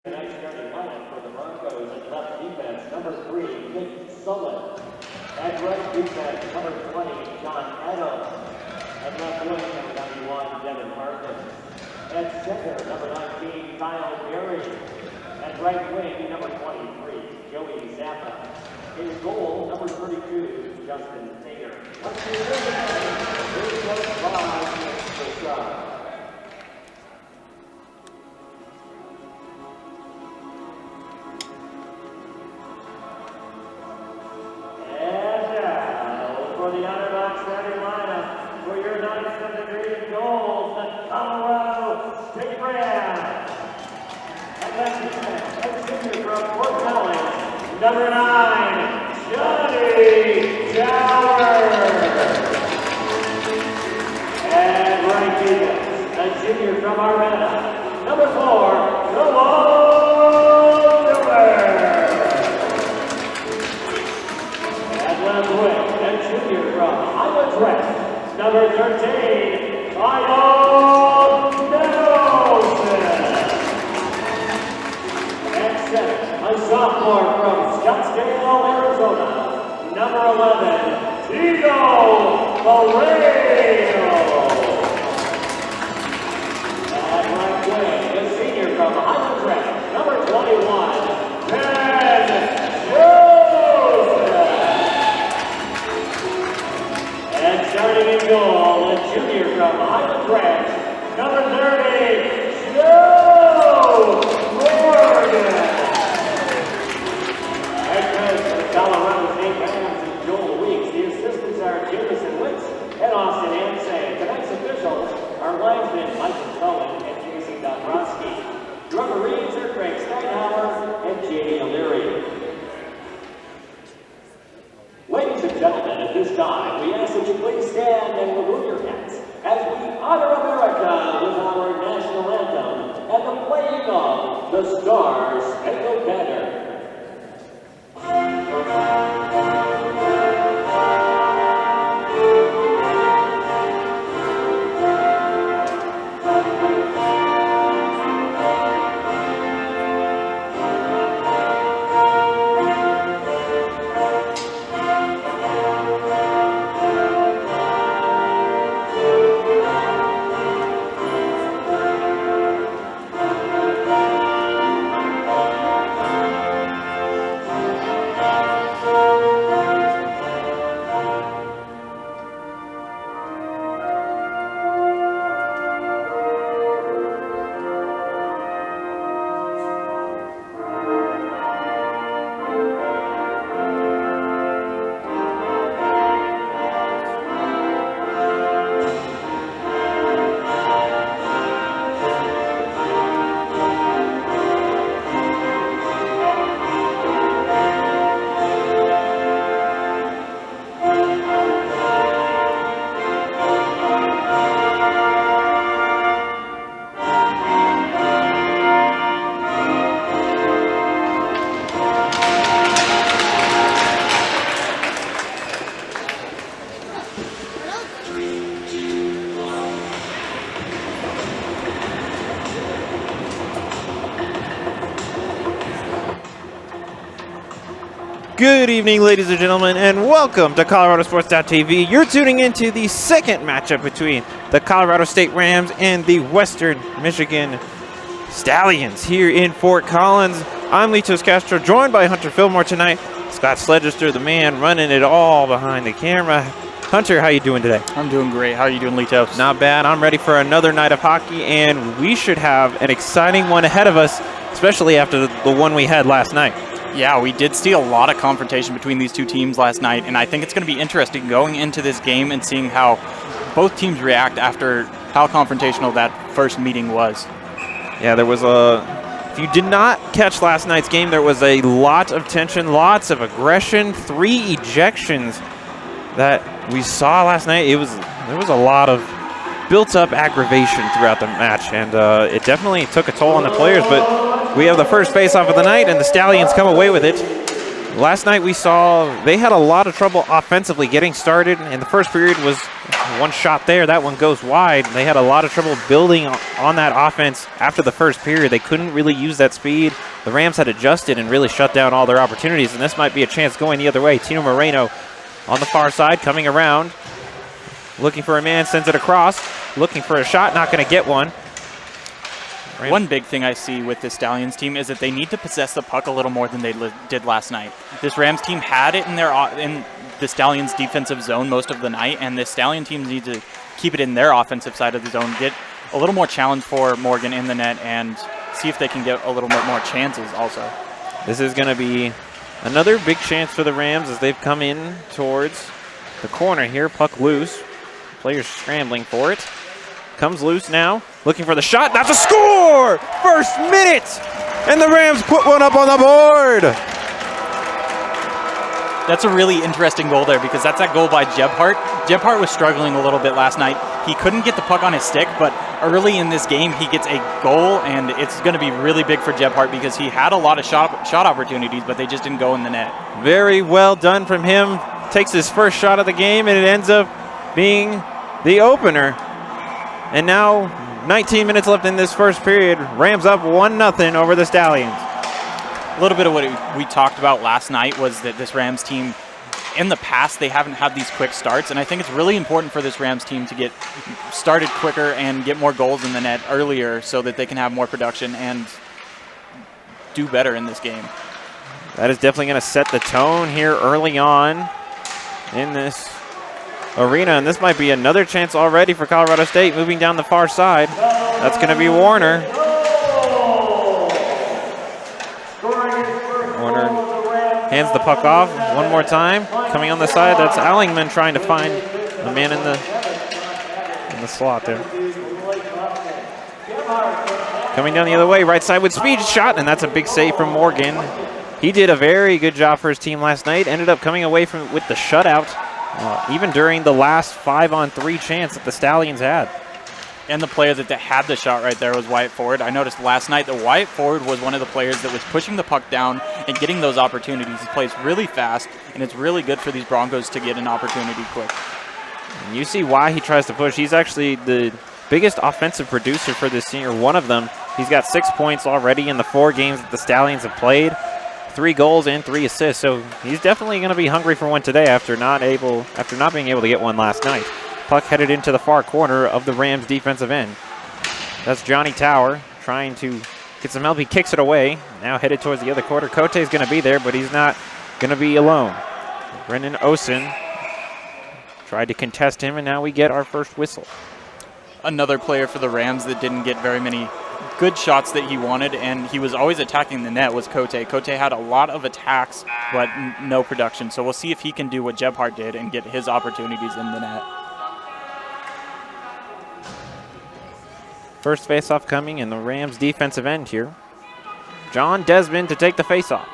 Nice starting lineup for the Broncos at left defense, number 3, Nick Sullivan. At right defense, number 20, John Adams. At left wing, number 91, Devin Harkins. At center, number 19, Kyle Berry. At right wing, number 23, Joey Zappa. In goal, number 32, Justin Taylor. Let's see here's coach by Nick Sullivan. For the Underdog starting lineup, for your ninth of the green goals, the Colorado State Rams. And that's senior from Fort Collins, number 9, Johnny Towers. And right defense, a junior from Arvada, number 4, Noah Miller. And left wing, junior from Iowa Draft, number 13, Kyle Nelson. And center, a sophomore from Scottsdale, Arizona, number 11, Tito Moreno. And right wing, the senior from Iowa Draft, number 21, Ben Joseph. And starting in goal, the junior from Highland Ranch, number 30, Joe Morgan. Head coach for the Colorado State Rams is Joel Weeks. The assistants are Jamison Wicks and Austin Ansay. Tonight's officials are linesmen Michael Cohen and Casey Dombrowski. Referees are Craig Steinhauer and Jamie O'Leary. Ladies and gentlemen, at this time, we ask that you please stand and remove your hats as we honor America with our national anthem and the playing of the Star-Spangled Banner. Good evening, ladies and gentlemen, and welcome to ColoradoSports.TV. You're tuning into the second matchup between the Colorado State Rams and the Western Michigan Stallions here in Fort Collins. I'm Litos Castro, joined by Hunter Fillmore tonight. Scott Sledgester, the man running it all behind the camera. Hunter, how you doing today? I'm doing great. How are you doing, Litos? Not bad. I'm ready for another night of hockey, and we should have an exciting one ahead of us, especially after the one we had last night. Yeah, we did see a lot of confrontation between these two teams last night, and I think it's going to be interesting going into this game and seeing how both teams react after how confrontational that first meeting was. Yeah, there was if you did not catch last night's game, there was a lot of tension, lots of aggression, 3 ejections that we saw last night. There was a lot of built-up aggravation throughout the match, and it definitely took a toll on the players, but we have the first face-off of the night, and the Stallions come away with it. Last night we saw they had a lot of trouble offensively getting started, and the first period was one shot there. That one goes wide. They had a lot of trouble building on that offense after the first period. They couldn't really use that speed. The Rams had adjusted and really shut down all their opportunities, and this might be a chance going the other way. Tino Moreno on the far side, coming around, looking for a man, sends it across, looking for a shot, not going to get one. One big thing I see with this Stallions team is that they need to possess the puck a little more than they did last night. This Rams team had it in the Stallions' defensive zone most of the night, and the Stallion teams need to keep it in their offensive side of the zone, get a little more challenge for Morgan in the net, and see if they can get a little bit more chances also. This is going to be another big chance for the Rams as they've come in towards the corner here. Puck loose. Players scrambling for it. Comes loose now, looking for the shot. That's a score! First minute! And the Rams put one up on the board. That's a really interesting goal there because that's that goal by Gebhardt. Gebhardt was struggling a little bit last night. He couldn't get the puck on his stick, but early in this game, he gets a goal, and it's going to be really big for Gebhardt because he had a lot of shot opportunities, but they just didn't go in the net. Very well done from him. Takes his first shot of the game, and it ends up being the opener. And now, 19 minutes left in this first period. Rams up 1-0 over the Stallions. A little bit of what we talked about last night was that this Rams team, in the past, they haven't had these quick starts. And I think it's really important for this Rams team to get started quicker and get more goals in the net earlier so that they can have more production and do better in this game. That is definitely going to set the tone here early on in this arena, and this might be another chance already for Colorado State moving down the far side. That's going to be Warner. Warner hands the puck off one more time. Coming on the side, that's Allingman trying to find a man in the slot there. Coming down the other way, right side with speed, shot, and that's a big save from Morgan. He did a very good job for his team last night. Ended up coming away with the shutout. Even during the last 5-on-3 chance that the Stallions had. And the player that had the shot right there was Wyatt Ford. I noticed last night that Wyatt Ford was one of the players that was pushing the puck down and getting those opportunities. He plays really fast, and it's really good for these Broncos to get an opportunity quick. And you see why he tries to push. He's actually the biggest offensive producer for this team, or one of them. He's got 6 points already in the 4 games that the Stallions have played. 3 goals and 3 assists, so he's definitely going to be hungry for one today after not being able to get one last night. Puck headed into the far corner of the Rams defensive end. That's Johnny Tower trying to get some help. He kicks it away. Now headed towards the other quarter. Cote's going to be there, but he's not going to be alone. Brendan Osen tried to contest him, and now we get our first whistle. Another player for the Rams that didn't get very many good shots that he wanted, and he was always attacking the net, was Cote. Cote had a lot of attacks, but no production. So we'll see if he can do what Gebhardt did and get his opportunities in the net. First faceoff coming in the Rams defensive end here. John Desmond to take the faceoff.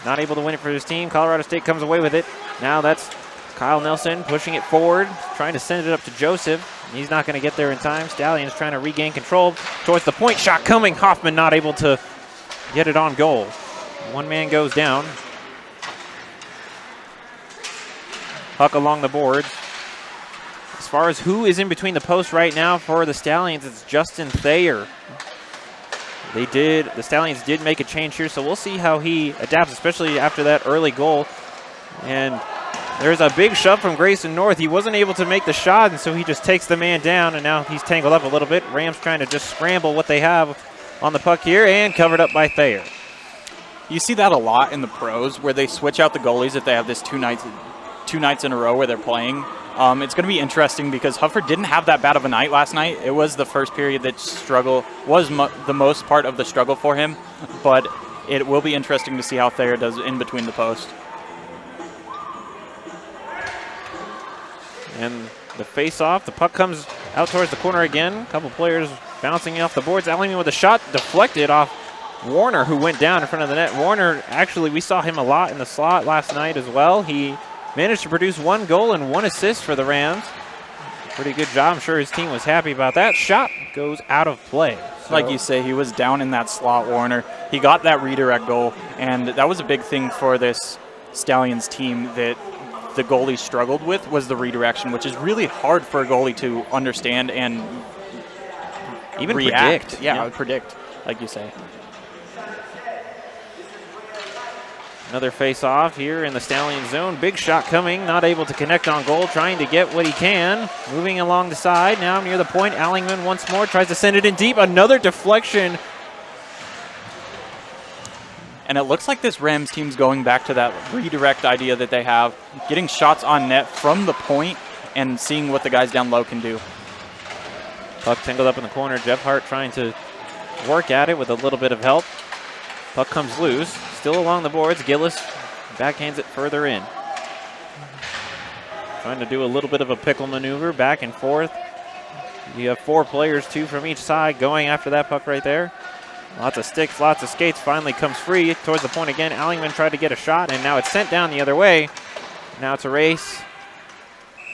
Not able to win it for his team. Colorado State comes away with it. Now that's Kyle Nelson pushing it forward, trying to send it up to Joseph. He's not going to get there in time. Stallions trying to regain control towards the point. Shot coming. Hoffman not able to get it on goal. One man goes down. Puck along the boards. As far as who is in between the posts right now for the Stallions, it's Justin Thayer. The Stallions did make a change here, so we'll see how he adapts, especially after that early goal. And there's a big shove from Grayson North. He wasn't able to make the shot, and so he just takes the man down, and now he's tangled up a little bit. Rams trying to just scramble what they have on the puck here, and covered up by Thayer. You see that a lot in the pros, where they switch out the goalies if they have this two nights in a row where they're playing. It's going to be interesting because Huffer didn't have that bad of a night last night. It was the first period that was the most part of the struggle for him, but it will be interesting to see how Thayer does in between the posts. And the face-off, the puck comes out towards the corner again. A couple players bouncing off the boards. Allingman with a shot deflected off Warner, who went down in front of the net. Warner, actually, we saw him a lot in the slot last night as well. He managed to produce 1 goal and 1 assist for the Rams. Pretty good job. I'm sure his team was happy about that. Shot goes out of play. Like you say, he was down in that slot, Warner. He got that redirect goal, and that was a big thing for this Stallions team that the goalie struggled with, was the redirection, which is really hard for a goalie to understand and even react. predict. Yeah, predict, like you say. Another face-off here in the Stallion zone. Big shot coming, not able to connect on goal, trying to get what he can. Moving along the side, now near the point. Allingman once more tries to send it in deep. Another deflection. And it looks like this Rams team's going back to that redirect idea that they have, getting shots on net from the point and seeing what the guys down low can do. Puck tangled up in the corner. Jeff Hart trying to work at it with a little bit of help. Puck comes loose. Still along the boards. Gillis backhands it further in. Trying to do a little bit of a pickle maneuver back and forth. You have 4 players, 2 from each side, going after that puck right there. Lots of sticks, lots of skates. Finally comes free towards the point again. Allingman tried to get a shot, and now it's sent down the other way. Now it's a race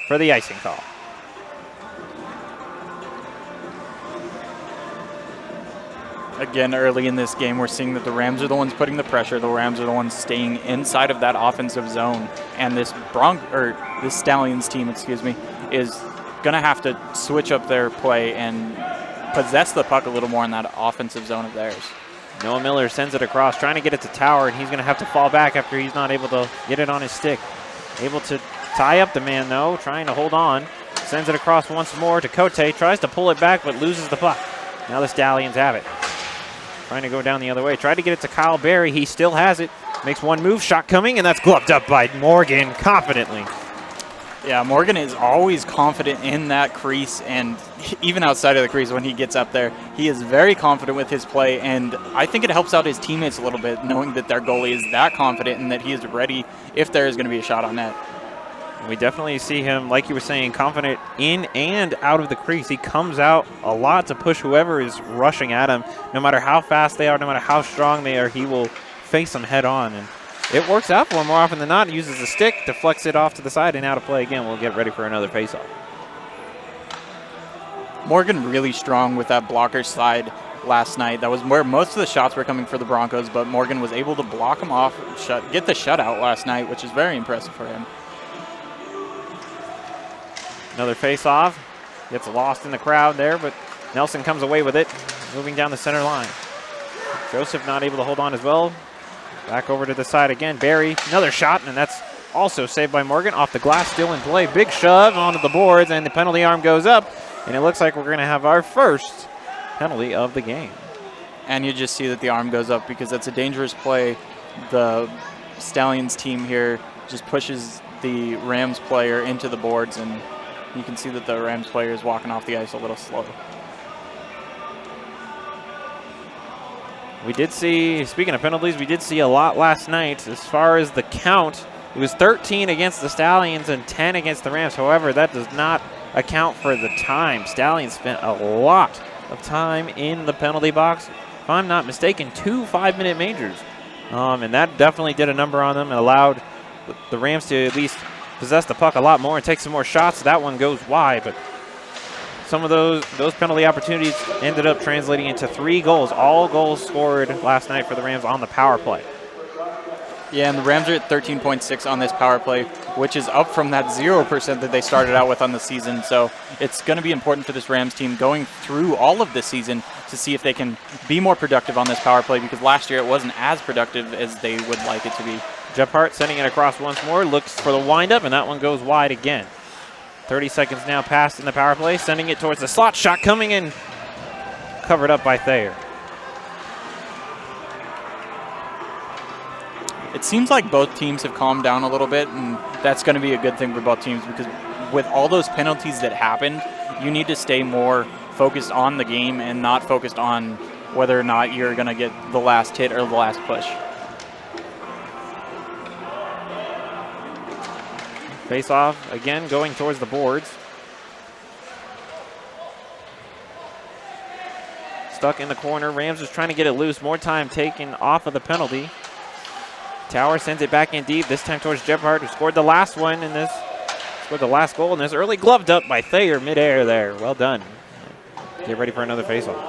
for the icing call. Again, early in this game, we're seeing that the Rams are the ones putting the pressure. The Rams are the ones staying inside of that offensive zone. And this Stallions team, is going to have to switch up their play and possess the puck a little more in that offensive zone of theirs. Noah Miller sends it across, trying to get it to Tower, and he's going to have to fall back after he's not able to get it on his stick. Able to tie up the man, though, trying to hold on. Sends it across once more to Cote, tries to pull it back, but loses the puck. Now the Stallions have it. Trying to go down the other way. Tried to get it to Kyle Berry. He still has it. Makes one move. Shot coming, and that's gloved up by Morgan confidently. Yeah, Morgan is always confident in that crease, and even outside of the crease when he gets up there, he is very confident with his play, and I think it helps out his teammates a little bit, knowing that their goalie is that confident and that he is ready if there is going to be a shot on net. We definitely see him, like you were saying, confident in and out of the crease. He comes out a lot to push whoever is rushing at him. No matter how fast they are, no matter how strong they are, he will face them head on. And it works out for him more often than not. He uses the stick, deflects it off to the side, and out of play again. We'll get ready for another faceoff. Morgan really strong with that blocker slide last night. That was where most of the shots were coming for the Broncos, but Morgan was able to block them off, get the shutout last night, which is very impressive for him. Another face-off. Gets lost in the crowd there, but Nelson comes away with it, moving down the center line. Joseph not able to hold on as well. Back over to the side again. Barry, another shot, and that's also saved by Morgan. Off the glass, still in play. Big shove onto the boards, and the penalty arm goes up, and it looks like we're going to have our first penalty of the game. And you just see that the arm goes up because that's a dangerous play. The Stallions team here just pushes the Rams player into the boards, and you can see that the Rams player is walking off the ice a little slow. We did see, speaking of penalties, we did see a lot last night. As far as the count, it was 13 against the Stallions and 10 against the Rams. However, that does not account for the time. Stallions spent a lot of time in the penalty box. If I'm not mistaken, 2 5-minute majors. And that definitely did a number on them and allowed the Rams to at least possess the puck a lot more and take some more shots. That one goes wide, but some of those penalty opportunities ended up translating into 3 goals. All goals scored last night for the Rams on the power play. Yeah, and the Rams are at 13.6 on this power play, which is up from that 0% that they started out with on the season. So it's going to be important for this Rams team going through all of this season to see if they can be more productive on this power play, because last year it wasn't as productive as they would like it to be. Jeff Hart sending it across once more, looks for the windup, and that one goes wide again. 30 seconds now passed in the power play, sending it towards the slot. Shot coming in, covered up by Thayer. It seems like both teams have calmed down a little bit, and that's going to be a good thing for both teams, because with all those penalties that happened, you need to stay more focused on the game and not focused on whether or not you're going to get the last hit or the last push. Face off again, going towards the boards. Stuck in the corner. Rams is trying to get it loose. More time taken off of the penalty. Tower sends it back in deep, this time towards Jeff Hart, who scored the last one in this, scored the last goal in this. Early gloved up by Thayer midair there. Well done. Get ready for another faceoff.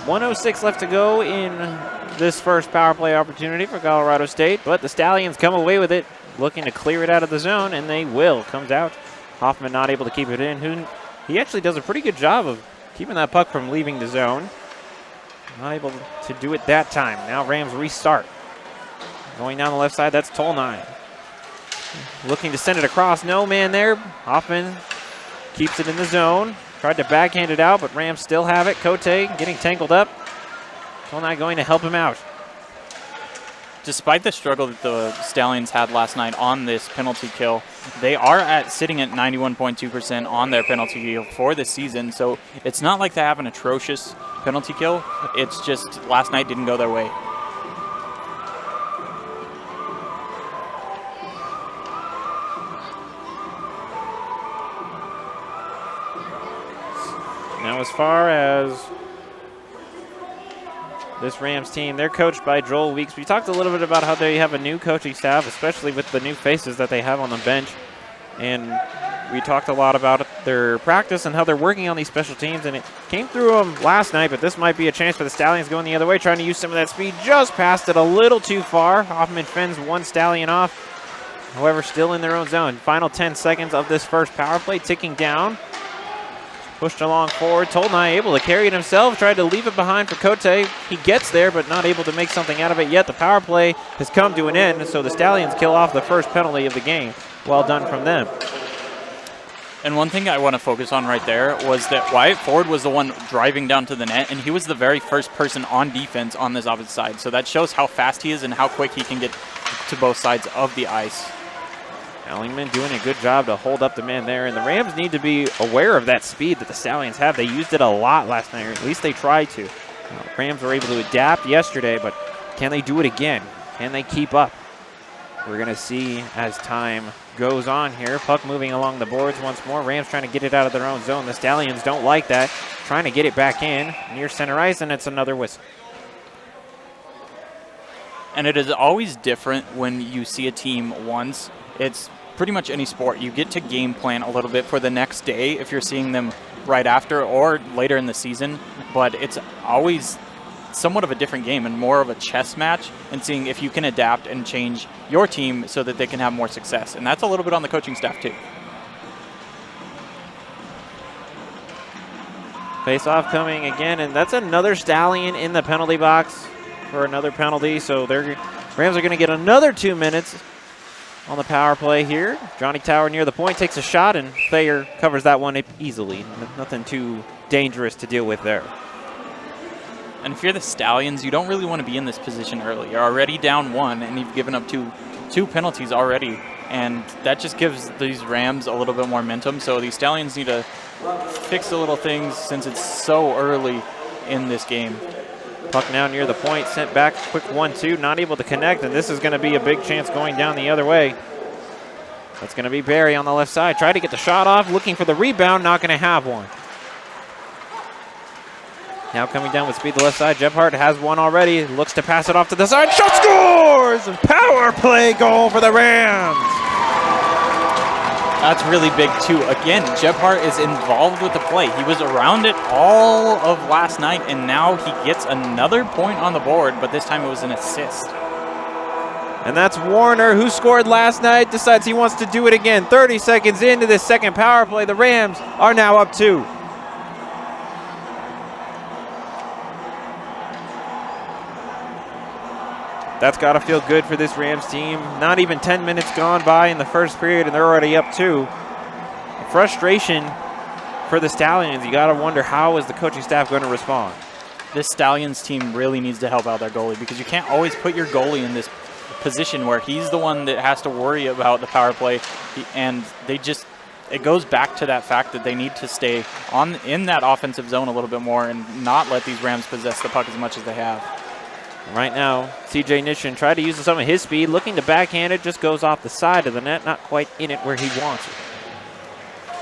1:06 left to go in this first power play opportunity for Colorado State, but the Stallions come away with it, looking to clear it out of the zone, and they will. Comes out. Hoffman not able to keep it in. He actually does a pretty good job of keeping that puck from leaving the zone. Not able to do it that time. Now Rams restart. Going down the left side, that's Tolnai. Looking to send it across. No man there. Hoffman keeps it in the zone. Tried to backhand it out, but Rams still have it. Cote getting tangled up. Tolnai going to help him out. Despite the struggle that the Stallions had last night on this penalty kill, they are sitting at 91.2% on their penalty kill for this season. So it's not like they have an atrocious penalty kill. It's just last night didn't go their way. Now as far as this Rams team, they're coached by Joel Weeks. We talked a little bit about how they have a new coaching staff, especially with the new faces that they have on the bench. And we talked a lot about their practice and how they're working on these special teams. And it came through them last night, but this might be a chance for the Stallions going the other way, trying to use some of that speed. Just passed it a little too far. Hoffman fends one Stallion off. However, still in their own zone. Final 10 seconds of this first power play ticking down. Pushed along forward. Tolnai able to carry it himself. Tried to leave it behind for Cote. He gets there, but not able to make something out of it yet. The power play has come to an end, so the Stallions kill off the first penalty of the game. Well done from them. And one thing I want to focus on right there was that Wyatt Ford was the one driving down to the net, and he was the very first person on defense on this opposite side. So that shows how fast he is and how quick he can get to both sides of the ice. Ellingman doing a good job to hold up the man there, and the Rams need to be aware of that speed that the Stallions have. They used it a lot last night, or at least they tried to. Rams were able to adapt yesterday, but can they do it again? Can they keep up? We're going to see as time goes on here. Puck moving along the boards once more. Rams trying to get it out of their own zone. The Stallions don't like that. Trying to get it back in near center ice, and it's another whistle. And it is always different when you see a team once. It's pretty much any sport. You get to game plan a little bit for the next day if you're seeing them right after or later in the season. But it's always somewhat of a different game and more of a chess match, and seeing if you can adapt and change your team so that they can have more success. And that's a little bit on the coaching staff too. Face-off coming again, and that's another Stallion in the penalty box for another penalty. So Rams are going to get another 2 minutes on the power play here. Johnny Tower near the point takes a shot, and Thayer covers that one easily. Nothing too dangerous to deal with there. And if you're the Stallions, you don't really want to be in this position early. You're already down one, and you've given up two penalties already. And that just gives these Rams a little bit more momentum. So these Stallions need to fix the little things since it's so early in this game. Puck now near the point, sent back, quick 1-2, not able to connect, and this is going to be a big chance going down the other way. That's going to be Barry on the left side. Try to get the shot off, looking for the rebound, not going to have one. Now coming down with speed the left side, Gebhardt has one already, looks to pass it off to the side, shot scores! Power play goal for the Rams! That's really big too. Again, Gebhardt is involved with the play. He was around it all of last night, and now he gets another point on the board, but this time it was an assist. And that's Warner, who scored last night, decides he wants to do it again. 30 seconds into this second power play, the Rams are now up 2. That's got to feel good for this Rams team. Not even 10 minutes gone by in the first period, and they're already up 2. Frustration for the Stallions. You got to wonder, how is the coaching staff going to respond? This Stallions team really needs to help out their goalie, because you can't always put your goalie in this position where he's the one that has to worry about the power play. And it goes back to that fact that they need to stay in that offensive zone a little bit more and not let these Rams possess the puck as much as they have. Right now, CJ Nishin tried to use some of his speed, looking to backhand it, just goes off the side of the net, not quite in it where he wants it.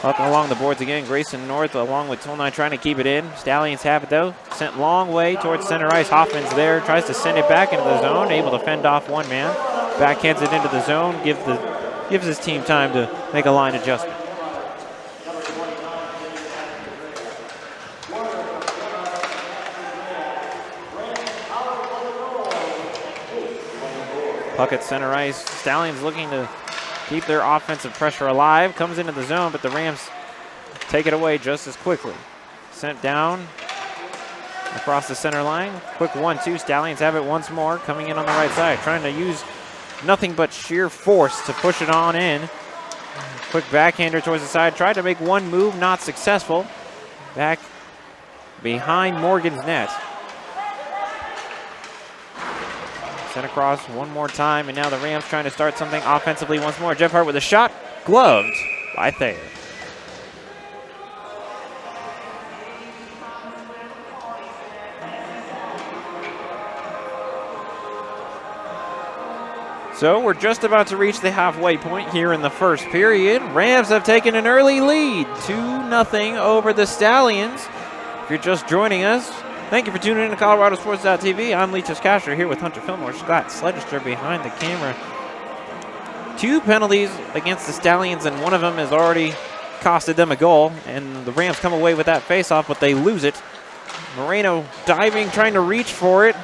Up along the boards again, Grayson North along with Tolnai trying to keep it in. Stallions have it though, sent long way towards center ice. Hoffman's there, tries to send it back into the zone, able to fend off one man. Backhands it into the zone, gives his team time to make a line adjustment. Puck at center ice. Stallions looking to keep their offensive pressure alive. Comes into the zone, but the Rams take it away just as quickly. Sent down across the center line. Quick 1-2. Stallions have it once more. Coming in on the right side. Trying to use nothing but sheer force to push it on in. Quick backhander towards the side. Tried to make one move. Not successful. Back behind Morgan's net. Sent across one more time, and now the Rams trying to start something offensively once more. Jeff Hart with a shot. Gloved by Thayer. So we're just about to reach the halfway point here in the first period. Rams have taken an early lead, 2-0 over the Stallions. If you're just joining us, thank you for tuning in to ColoradoSports.TV. I'm Leachus Castro here with Hunter Fillmore, Scott Sledgister behind the camera. 2 penalties against the Stallions, and one of them has already costed them a goal. And the Rams come away with that faceoff, but they lose it. Moreno diving, trying to reach for it.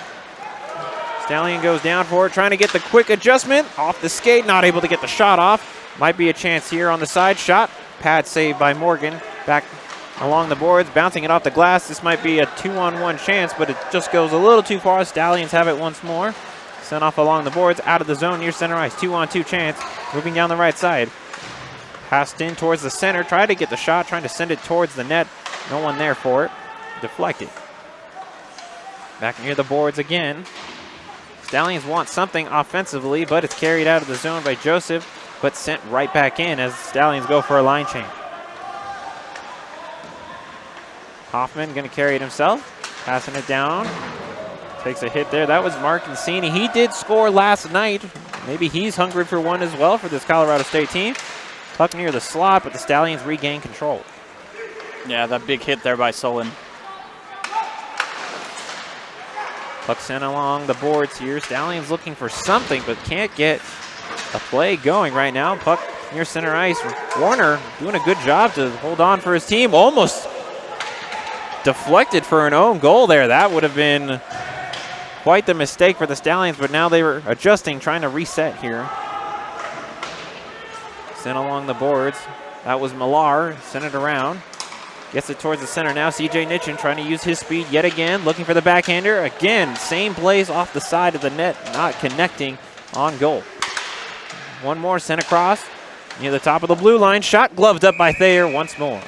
Stallion goes down for it, trying to get the quick adjustment. Off the skate, not able to get the shot off. Might be a chance here on the side shot. Pad saved by Morgan. Back along the boards, bouncing it off the glass. This might be a 2-on-1 chance, but it just goes a little too far. Stallions have it once more. Sent off along the boards, out of the zone near center ice. 2-on-2 chance, moving down the right side. Passed in towards the center, tried to get the shot, trying to send it towards the net. No one there for it. Deflected. Back near the boards again. Stallions want something offensively, but it's carried out of the zone by Joseph, but sent right back in as the Stallions go for a line change. Hoffman going to carry it himself, passing it down. Takes a hit there. That was Mark Incini. He did score last night. Maybe he's hungry for one as well for this Colorado State team. Puck near the slot, but the Stallions regain control. Yeah, that big hit there by Sullen. Puck sent along the boards here. Stallions looking for something, but can't get a play going right now. Puck near center ice. Warner doing a good job to hold on for his team. Almost deflected for an own goal there. That would have been quite the mistake for the Stallions, but now they were adjusting, trying to reset here. Sent along the boards. That was Millar. Sent it around. Gets it towards the center now. CJ Nitchin trying to use his speed yet again. Looking for the backhander. Again, same plays off the side of the net. Not connecting on goal. One more sent across. Near the top of the blue line. Shot gloved up by Thayer once more.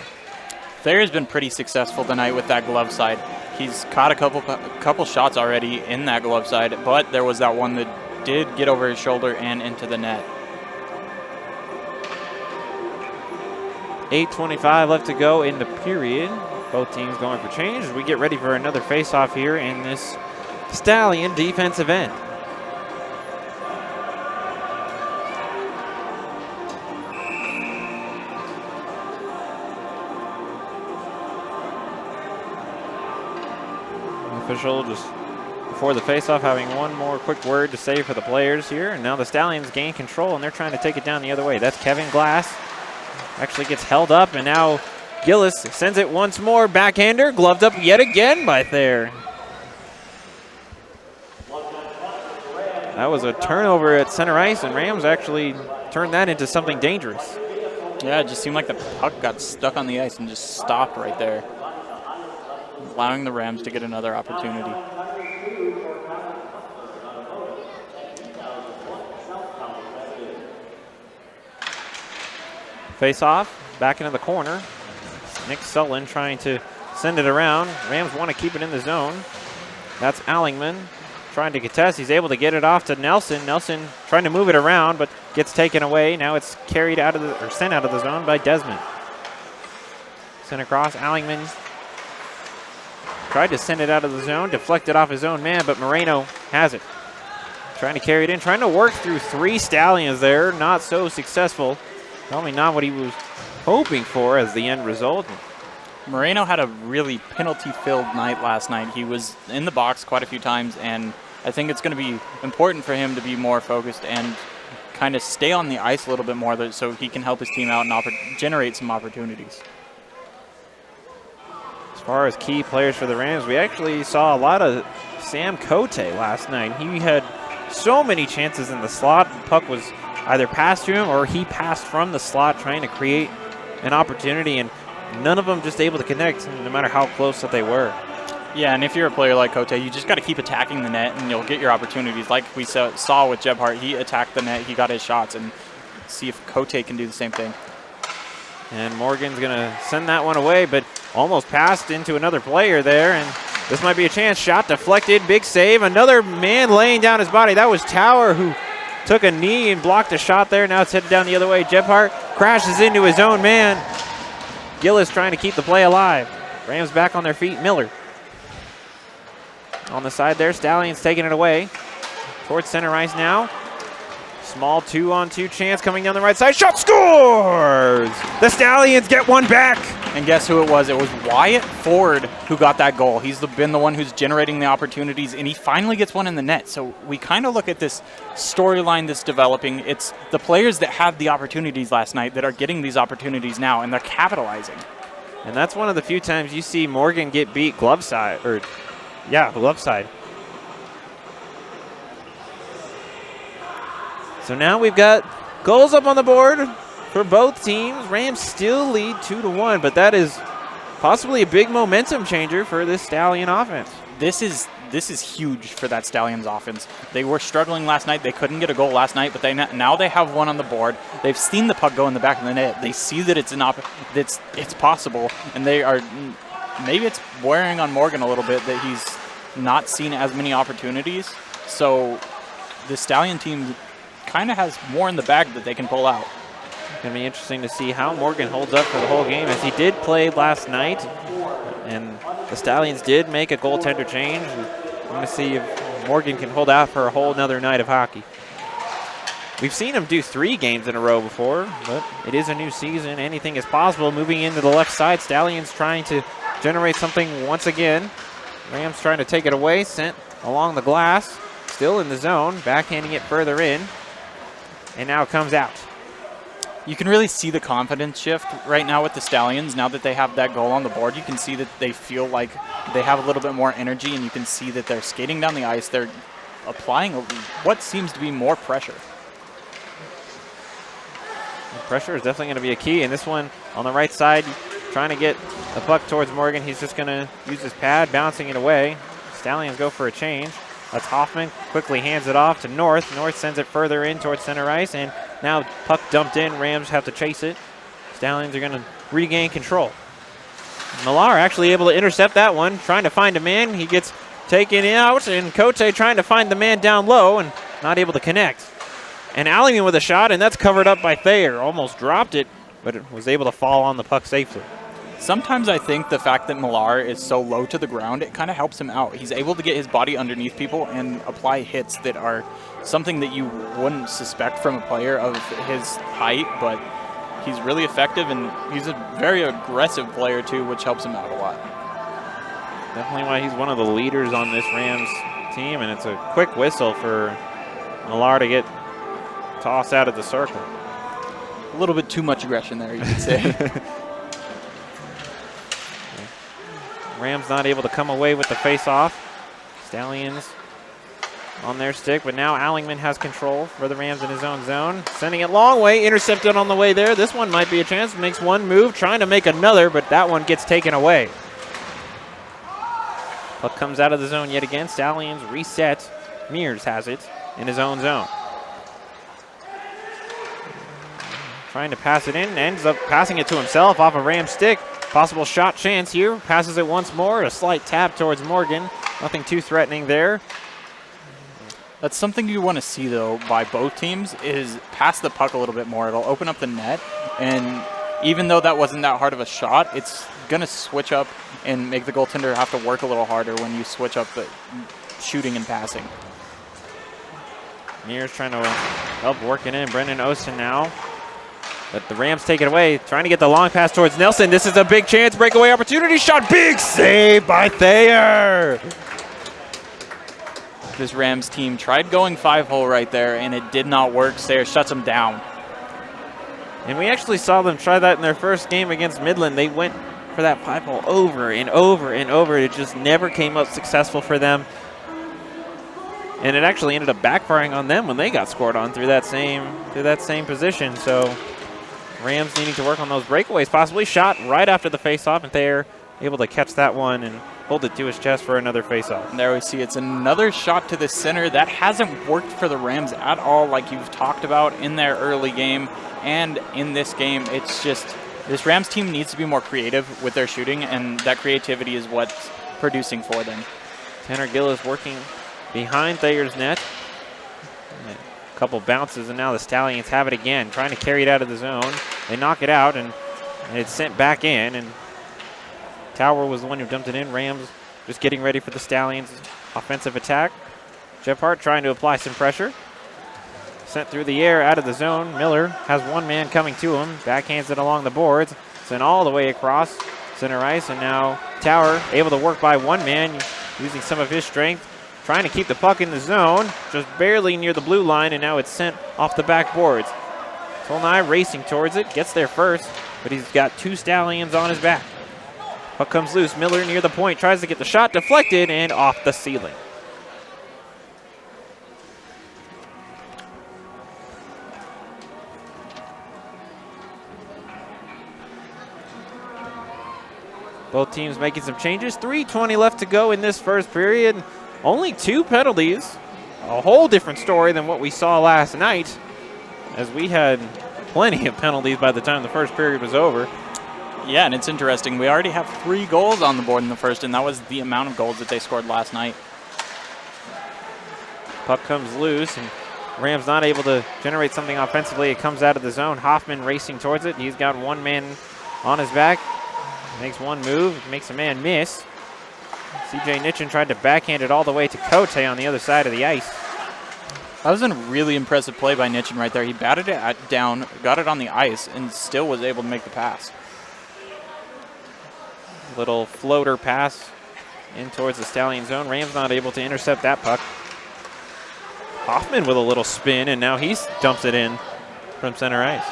Thayer's been pretty successful tonight with that glove side. He's caught a couple shots already in that glove side, but there was that one that did get over his shoulder and into the net. 8:25 left to go in the period. Both teams going for change as we get ready for another face-off here in this Stallion defensive end. The official just before the face-off having one more quick word to say for the players here. And now the Stallions gain control and they're trying to take it down the other way. That's Kevin Glass. Actually gets held up, and now Gillis sends it once more. Backhander, gloved up yet again by Thayer. That was a turnover at center ice, and Rams actually turned that into something dangerous. Yeah, it just seemed like the puck got stuck on the ice and just stopped right there, allowing the Rams to get another opportunity. Face off, back into the corner. Nick Sullen trying to send it around. Rams want to keep it in the zone. That's Allingman trying to contest. He's able to get it off to Nelson. Nelson trying to move it around, but gets taken away. Now it's carried out of the, or sent out of the zone by Desmond. Sent across. Allingman tried to send it out of the zone, deflected off his own man, but Moreno has it. Trying to carry it in, trying to work through 3 Stallions there. Not so successful. Probably not what he was hoping for as the end result. Moreno had a really penalty-filled night last night. He was in the box quite a few times, and I think it's going to be important for him to be more focused and kind of stay on the ice a little bit more so he can help his team out and generate some opportunities. As far as key players for the Rams, we actually saw a lot of Sam Cote last night. He had so many chances in the slot. The puck was either passed to him or he passed from the slot trying to create an opportunity, and none of them just able to connect no matter how close that they were. Yeah, and if you're a player like Cote, you just got to keep attacking the net and you'll get your opportunities. Like we saw with Jeb Hart, he attacked the net, he got his shots, and see if Cote can do the same thing. And Morgan's going to send that one away, but almost passed into another player there, and this might be a chance. Shot deflected, big save. Another man laying down his body. That was Tower, who took a knee and blocked a shot there. Now it's headed down the other way. Jeb Hart crashes into his own man. Gillis trying to keep the play alive. Rams back on their feet. Miller on the side there. Stallions taking it away towards center ice now. Small 2-on-2 chance coming down the right side. Shot scores! The Stallions get one back. And guess who it was? It was Wyatt Ford who got that goal. He's been the one who's generating the opportunities, and he finally gets one in the net. So we kind of look at this storyline that's developing. It's the players that had the opportunities last night that are getting these opportunities now, and they're capitalizing. And that's one of the few times you see Morgan get beat glove side, glove side. So now we've got goals up on the board for both teams. Rams still lead 2-1, but that is possibly a big momentum changer for this Stallion offense. This is huge for that Stallions offense. They were struggling last night. They couldn't get a goal last night, but now they have one on the board. They've seen the puck go in the back of the net. They see that it's possible, and they are maybe it's wearing on Morgan a little bit that he's not seen as many opportunities. So the Stallion team kind of has more in the bag that they can pull out. It's going to be interesting to see how Morgan holds up for the whole game, as he did play last night, and the Stallions did make a goaltender change. I'm going to see if Morgan can hold out for a whole nother night of hockey. We've seen him do 3 games in a row before, but it is a new season. Anything is possible. Moving into the left side, Stallions trying to generate something once again. Rams trying to take it away, sent along the glass, still in the zone, backhanding it further in, and now it comes out. You can really see the confidence shift right now with the Stallions. Now that they have that goal on the board, you can see that they feel like they have a little bit more energy, and you can see that they're skating down the ice. They're applying what seems to be more pressure. The pressure is definitely going to be a key. And this one on the right side, trying to get the puck towards Morgan. He's just going to use his pad, bouncing it away. Stallions go for a change. That's Hoffman, quickly hands it off to North. North sends it further in towards center ice, and now puck dumped in. Rams have to chase it. Stallions are going to regain control. Millar actually able to intercept that one, trying to find a man. He gets taken out, and Cote trying to find the man down low and not able to connect. And Allington with a shot, and that's covered up by Thayer. Almost dropped it, but it was able to fall on the puck safely. Sometimes I think the fact that Millar is so low to the ground, it kind of helps him out. He's able to get his body underneath people and apply hits that are something that you wouldn't suspect from a player of his height, but he's really effective, and he's a very aggressive player too, which helps him out a lot. Definitely why he's one of the leaders on this Rams team, and it's a quick whistle for Millar to get tossed out of the circle. A little bit too much aggression there, you could say. Rams not able to come away with the face-off. Stallions on their stick, but now Allingman has control for the Rams in his own zone. Sending it long way, intercepted on the way there. This one might be a chance. Makes one move, trying to make another, but that one gets taken away. Puck comes out of the zone yet again. Stallions reset. Mears has it in his own zone. Trying to pass it in, ends up passing it to himself off a Ram stick. Possible shot chance here. Passes it once more. A slight tap towards Morgan. Nothing too threatening there. That's something you want to see, though, by both teams, is pass the puck a little bit more. It'll open up the net, and even though that wasn't that hard of a shot, it's going to switch up and make the goaltender have to work a little harder when you switch up the shooting and passing. Mears trying to help work it in. Brendan Osten now. But the Rams take it away, trying to get the long pass towards Nelson. This is a big chance, breakaway opportunity, shot, big save by Thayer. This Rams team tried going 5-hole right there, and it did not work. Thayer shuts them down. And we actually saw them try that in their first game against Midland. They went for that 5-hole over and over and over. It just never came up successful for them. and it actually ended up backfiring on them when they got scored on through that same position. So Rams needing to work on those breakaways, possibly. Shot right after the faceoff, and they're able to catch that one and hold it to his chest for another faceoff. And there we see it's another shot to the center. That hasn't worked for the Rams at all, like you've talked about in their early game and in this game. It's just this Rams team needs to be more creative with their shooting, and that creativity is what's producing for them. Tanner Gillis working behind Thayer's net. A couple bounces, and now the Stallions have it again, trying to carry it out of the zone. They knock it out, and it's sent back in, and Tower was the one who dumped it in. Rams just getting ready for the Stallions' offensive attack. Jeff Hart trying to apply some pressure. Sent through the air out of the zone. Miller has one man coming to him. Backhands it along the boards. Sent all the way across center ice, and now Tower able to work by one man using some of his strength. Trying to keep the puck in the zone, just barely near the blue line, and now it's sent off the backboards. Tolnai racing towards it, gets there first, but he's got two Stallions on his back. Puck comes loose. Miller near the point, tries to get the shot deflected and off the ceiling. Both teams making some changes. 3:20 left to go in this first period. Only 2 penalties. A whole different story than what we saw last night, as we had plenty of penalties by the time the first period was over. Yeah, and it's interesting. We already have 3 goals on the board in the first, and that was the amount of goals that they scored last night. Puck comes loose, and Rams not able to generate something offensively. It comes out of the zone. Hoffman racing towards it. He's got one man on his back. Makes one move, makes a man miss. CJ Nitchin tried to backhand it all the way to Cote on the other side of the ice. That was a really impressive play by Nitchin right there. He batted it down, got it on the ice, and still was able to make the pass. Little floater pass in towards the Stallion zone. Rams not able to intercept that puck. Hoffman with a little spin, and now he dumps it in from center ice.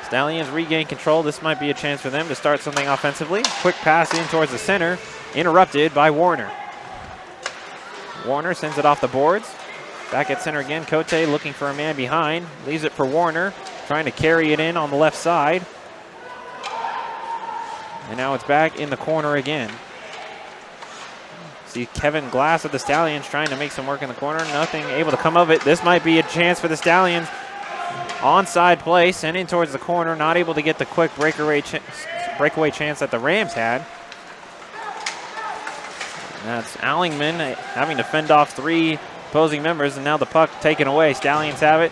Stallions regain control. This might be a chance for them to start something offensively. Quick pass in towards the center, interrupted by Warner. Warner sends it off the boards. Back at center again. Cote looking for a man behind. Leaves it for Warner, trying to carry it in on the left side. And now it's back in the corner again. See Kevin Glass of the Stallions trying to make some work in the corner. Nothing able to come of it. This might be a chance for the Stallions. Onside play, sent in towards the corner. Not able to get the quick breakaway chance that the Rams had. That's Allingman having to fend off 3 opposing members, and now the puck taken away. Stallions have it.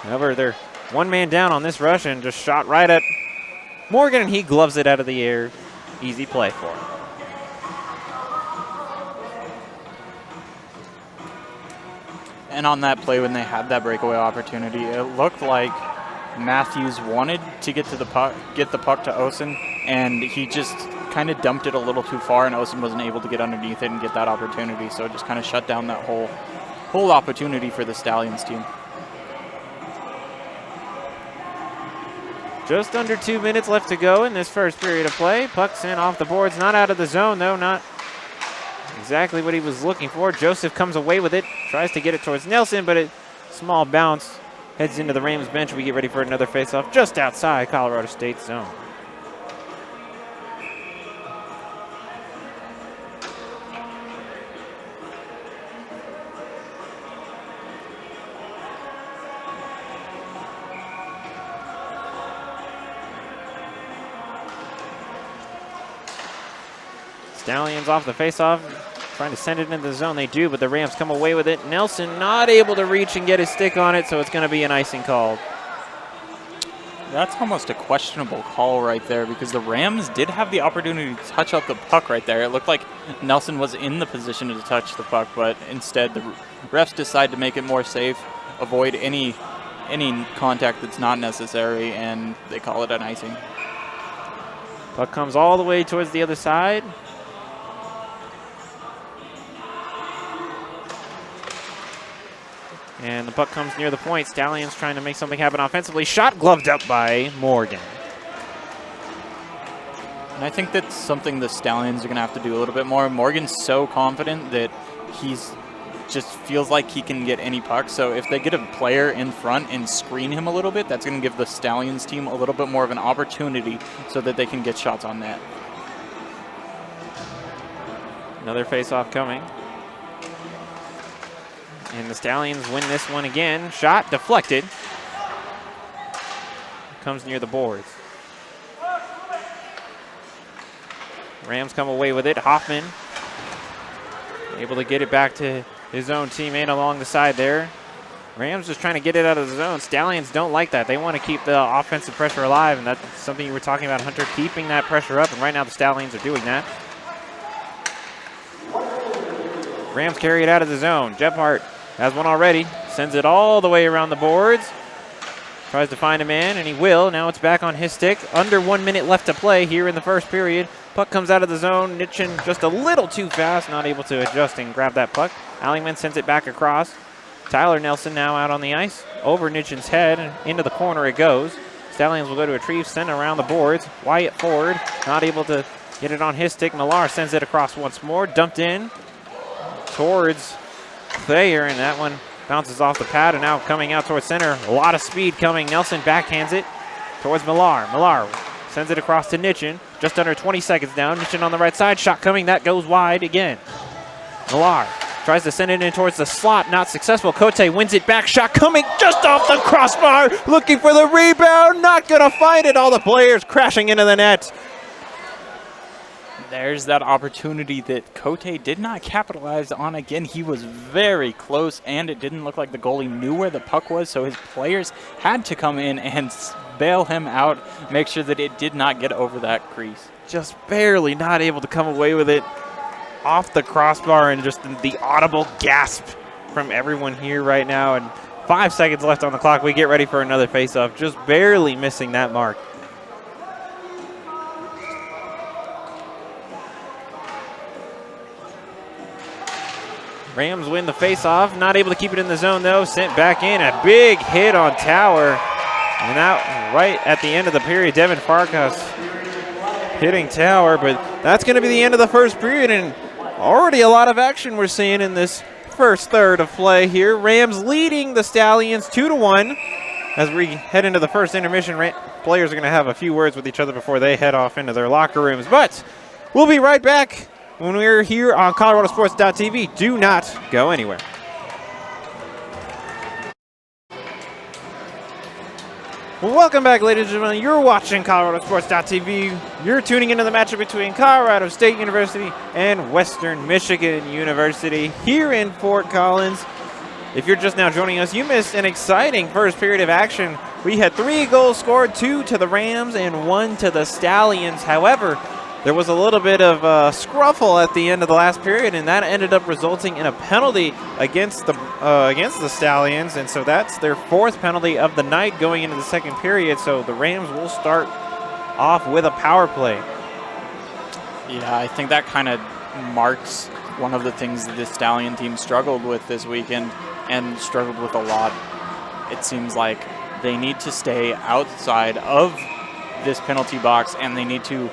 However, they're one man down on this rush and just shot right at Morgan, and he gloves it out of the air. Easy play for him. And on that play, when they had that breakaway opportunity, it looked like Matthews wanted to get to the puck, get the puck to Osen, and he just kind of dumped it a little too far, and Osen wasn't able to get underneath it and get that opportunity. So it just kind of shut down that whole opportunity for the Stallions team. Just under 2 minutes left to go in this first period of play. Puck sent off the boards, not out of the zone though, not exactly what he was looking for. Joseph comes away with it, tries to get it towards Nelson, but a small bounce heads into the Rams bench. We get ready for another faceoff just outside Colorado State's zone. Stallions off the faceoff, trying to send it into the zone. They do, but the Rams come away with it. Nelson not able to reach and get his stick on it, so it's going to be an icing called. That's almost a questionable call right there, because the Rams did have the opportunity to touch up the puck right there. It looked like Nelson was in the position to touch the puck, but instead the refs decide to make it more safe, avoid any contact that's not necessary, and they call it an icing. Puck comes all the way towards the other side. And the puck comes near the point. Stallions trying to make something happen offensively. Shot gloved up by Morgan. And I think that's something the Stallions are going to have to do a little bit more. Morgan's so confident that he's just feels like he can get any puck. So if they get a player in front and screen him a little bit, that's going to give the Stallions team a little bit more of an opportunity so that they can get shots on net. Another face-off coming. And the Stallions win this one again. Shot deflected. Comes near the boards. Rams come away with it. Hoffman able to get it back to his own teammate along the side there. Rams just trying to get it out of the zone. Stallions don't like that. They want to keep the offensive pressure alive, and that's something you were talking about, Hunter, keeping that pressure up, and right now the Stallions are doing that. Rams carry it out of the zone. Gebhardt has one already. Sends it all the way around the boards. Tries to find a man, and he will. Now it's back on his stick. Under 1 minute left to play here in the first period. Puck comes out of the zone. Nitchin just a little too fast, not able to adjust and grab that puck. Allingman sends it back across. Tyler Nelson now out on the ice. Over Nitchin's head, and into the corner it goes. Stallions will go to retrieve, send around the boards. Wyatt Ford not able to get it on his stick. Millar sends it across once more. Dumped in towards Thayer, and that one bounces off the pad, and now coming out towards center. A lot of speed coming. Nelson backhands it towards Millar. Millar sends it across to Nitchin. Just under 20 seconds down. Nitchin on the right side. Shot coming. That goes wide again. Millar tries to send it in towards the slot. Not successful. Cote wins it back. Shot coming just off the crossbar. Looking for the rebound. Not going to find it. All the players crashing into the net. There's that opportunity that Cote did not capitalize on. Again, he was very close, and it didn't look like the goalie knew where the puck was, so his players had to come in and bail him out, make sure that it did not get over that crease. Just barely not able to come away with it off the crossbar, and just the audible gasp from everyone here right now. And 5 seconds left on the clock. We get ready for another faceoff. Just barely missing that mark. Rams win the faceoff. Not able to keep it in the zone, though. Sent back in. A big hit on Tower. And that right at the end of the period, Devin Farkas hitting Tower. But that's going to be the end of the first period. And already a lot of action we're seeing in this first third of play here. Rams leading the Stallions 2-1. As we head into the first intermission, players are going to have a few words with each other before they head off into their locker rooms. But we'll be right back when we're here on ColoradoSports.TV. Do not go anywhere. Well, welcome back, ladies and gentlemen. You're watching ColoradoSports.TV. You're tuning into the matchup between Colorado State University and Western Michigan University here in Fort Collins. If you're just now joining us, you missed an exciting first period of action. We had 3 goals scored, 2 to the Rams and 1 to the Stallions. However, there was a little bit of a scruffle at the end of the last period, and that ended up resulting in a penalty against the Stallions, and so that's their 4th penalty of the night going into the second period. So the Rams will start off with a power play. Yeah, I think that kind of marks one of the things that the Stallion team struggled with this weekend, and struggled with a lot. It seems like they need to stay outside of this penalty box, and they need to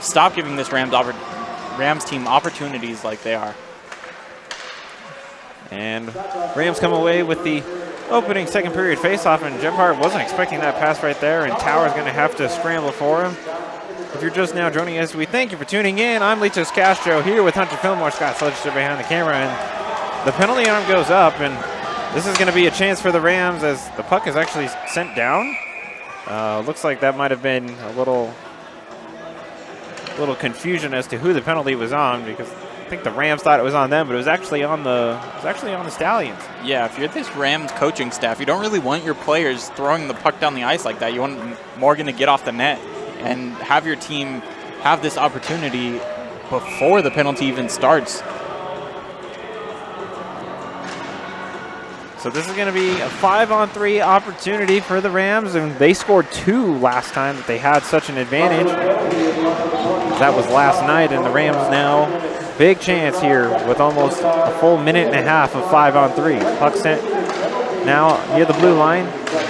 stop giving this Rams team opportunities like they are. And Rams come away with the opening second period faceoff, and Gebhardt wasn't expecting that pass right there, and Tower's going to have to scramble for him. If you're just now joining us, we thank you for tuning in. I'm Litos Castro here with Hunter Fillmore, Scott Sledger behind the camera, and the penalty arm goes up, and this is going to be a chance for the Rams as the puck is actually sent down. Looks like that might have been a little confusion as to who the penalty was on, because I think the Rams thought it was on them, but it was actually on the Stallions. Yeah, if you're this Rams coaching staff, you don't really want your players throwing the puck down the ice like that. You want Morgan to get off the net and have your team have this opportunity before the penalty even starts. So this is going to be a 5-on-3 opportunity for the Rams, and they scored 2 last time that they had such an advantage. That was last night, and the Rams now big chance here with almost a full minute and a half of 5-on-3. Puck sent now near the blue line,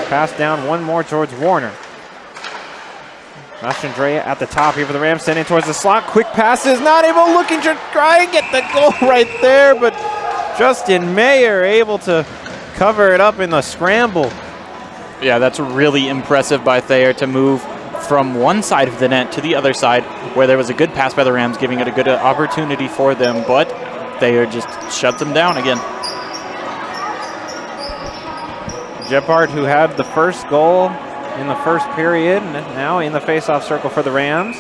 passed down one more towards Warner. Mastrandrea at the top here for the Rams, sending towards the slot. Quick passes, not able, looking to try and get the goal right there, but Justin Mayer able to cover it up in the scramble. Yeah, that's really impressive by Thayer to move from one side of the net to the other side, where there was a good pass by the Rams, giving it a good opportunity for them, but Thayer just shuts them down again. Jeppard, who had the first goal in the first period, now in the face-off circle for the Rams.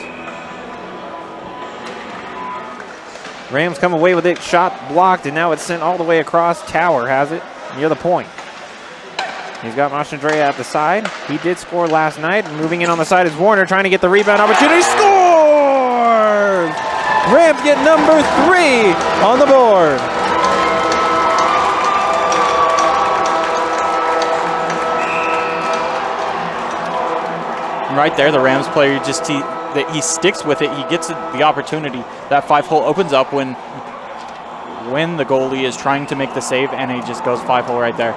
Rams come away with it, shot blocked, and now it's sent all the way across. Tower has it near the point. He's got Mastrandrea at the side. He did score last night. Moving in on the side is Warner, trying to get the rebound opportunity. Scores! Rams get number 3 on the board. Right there, the Rams player he sticks with it. He gets the opportunity. That 5-hole opens up when the goalie is trying to make the save, and he just goes 5-hole right there.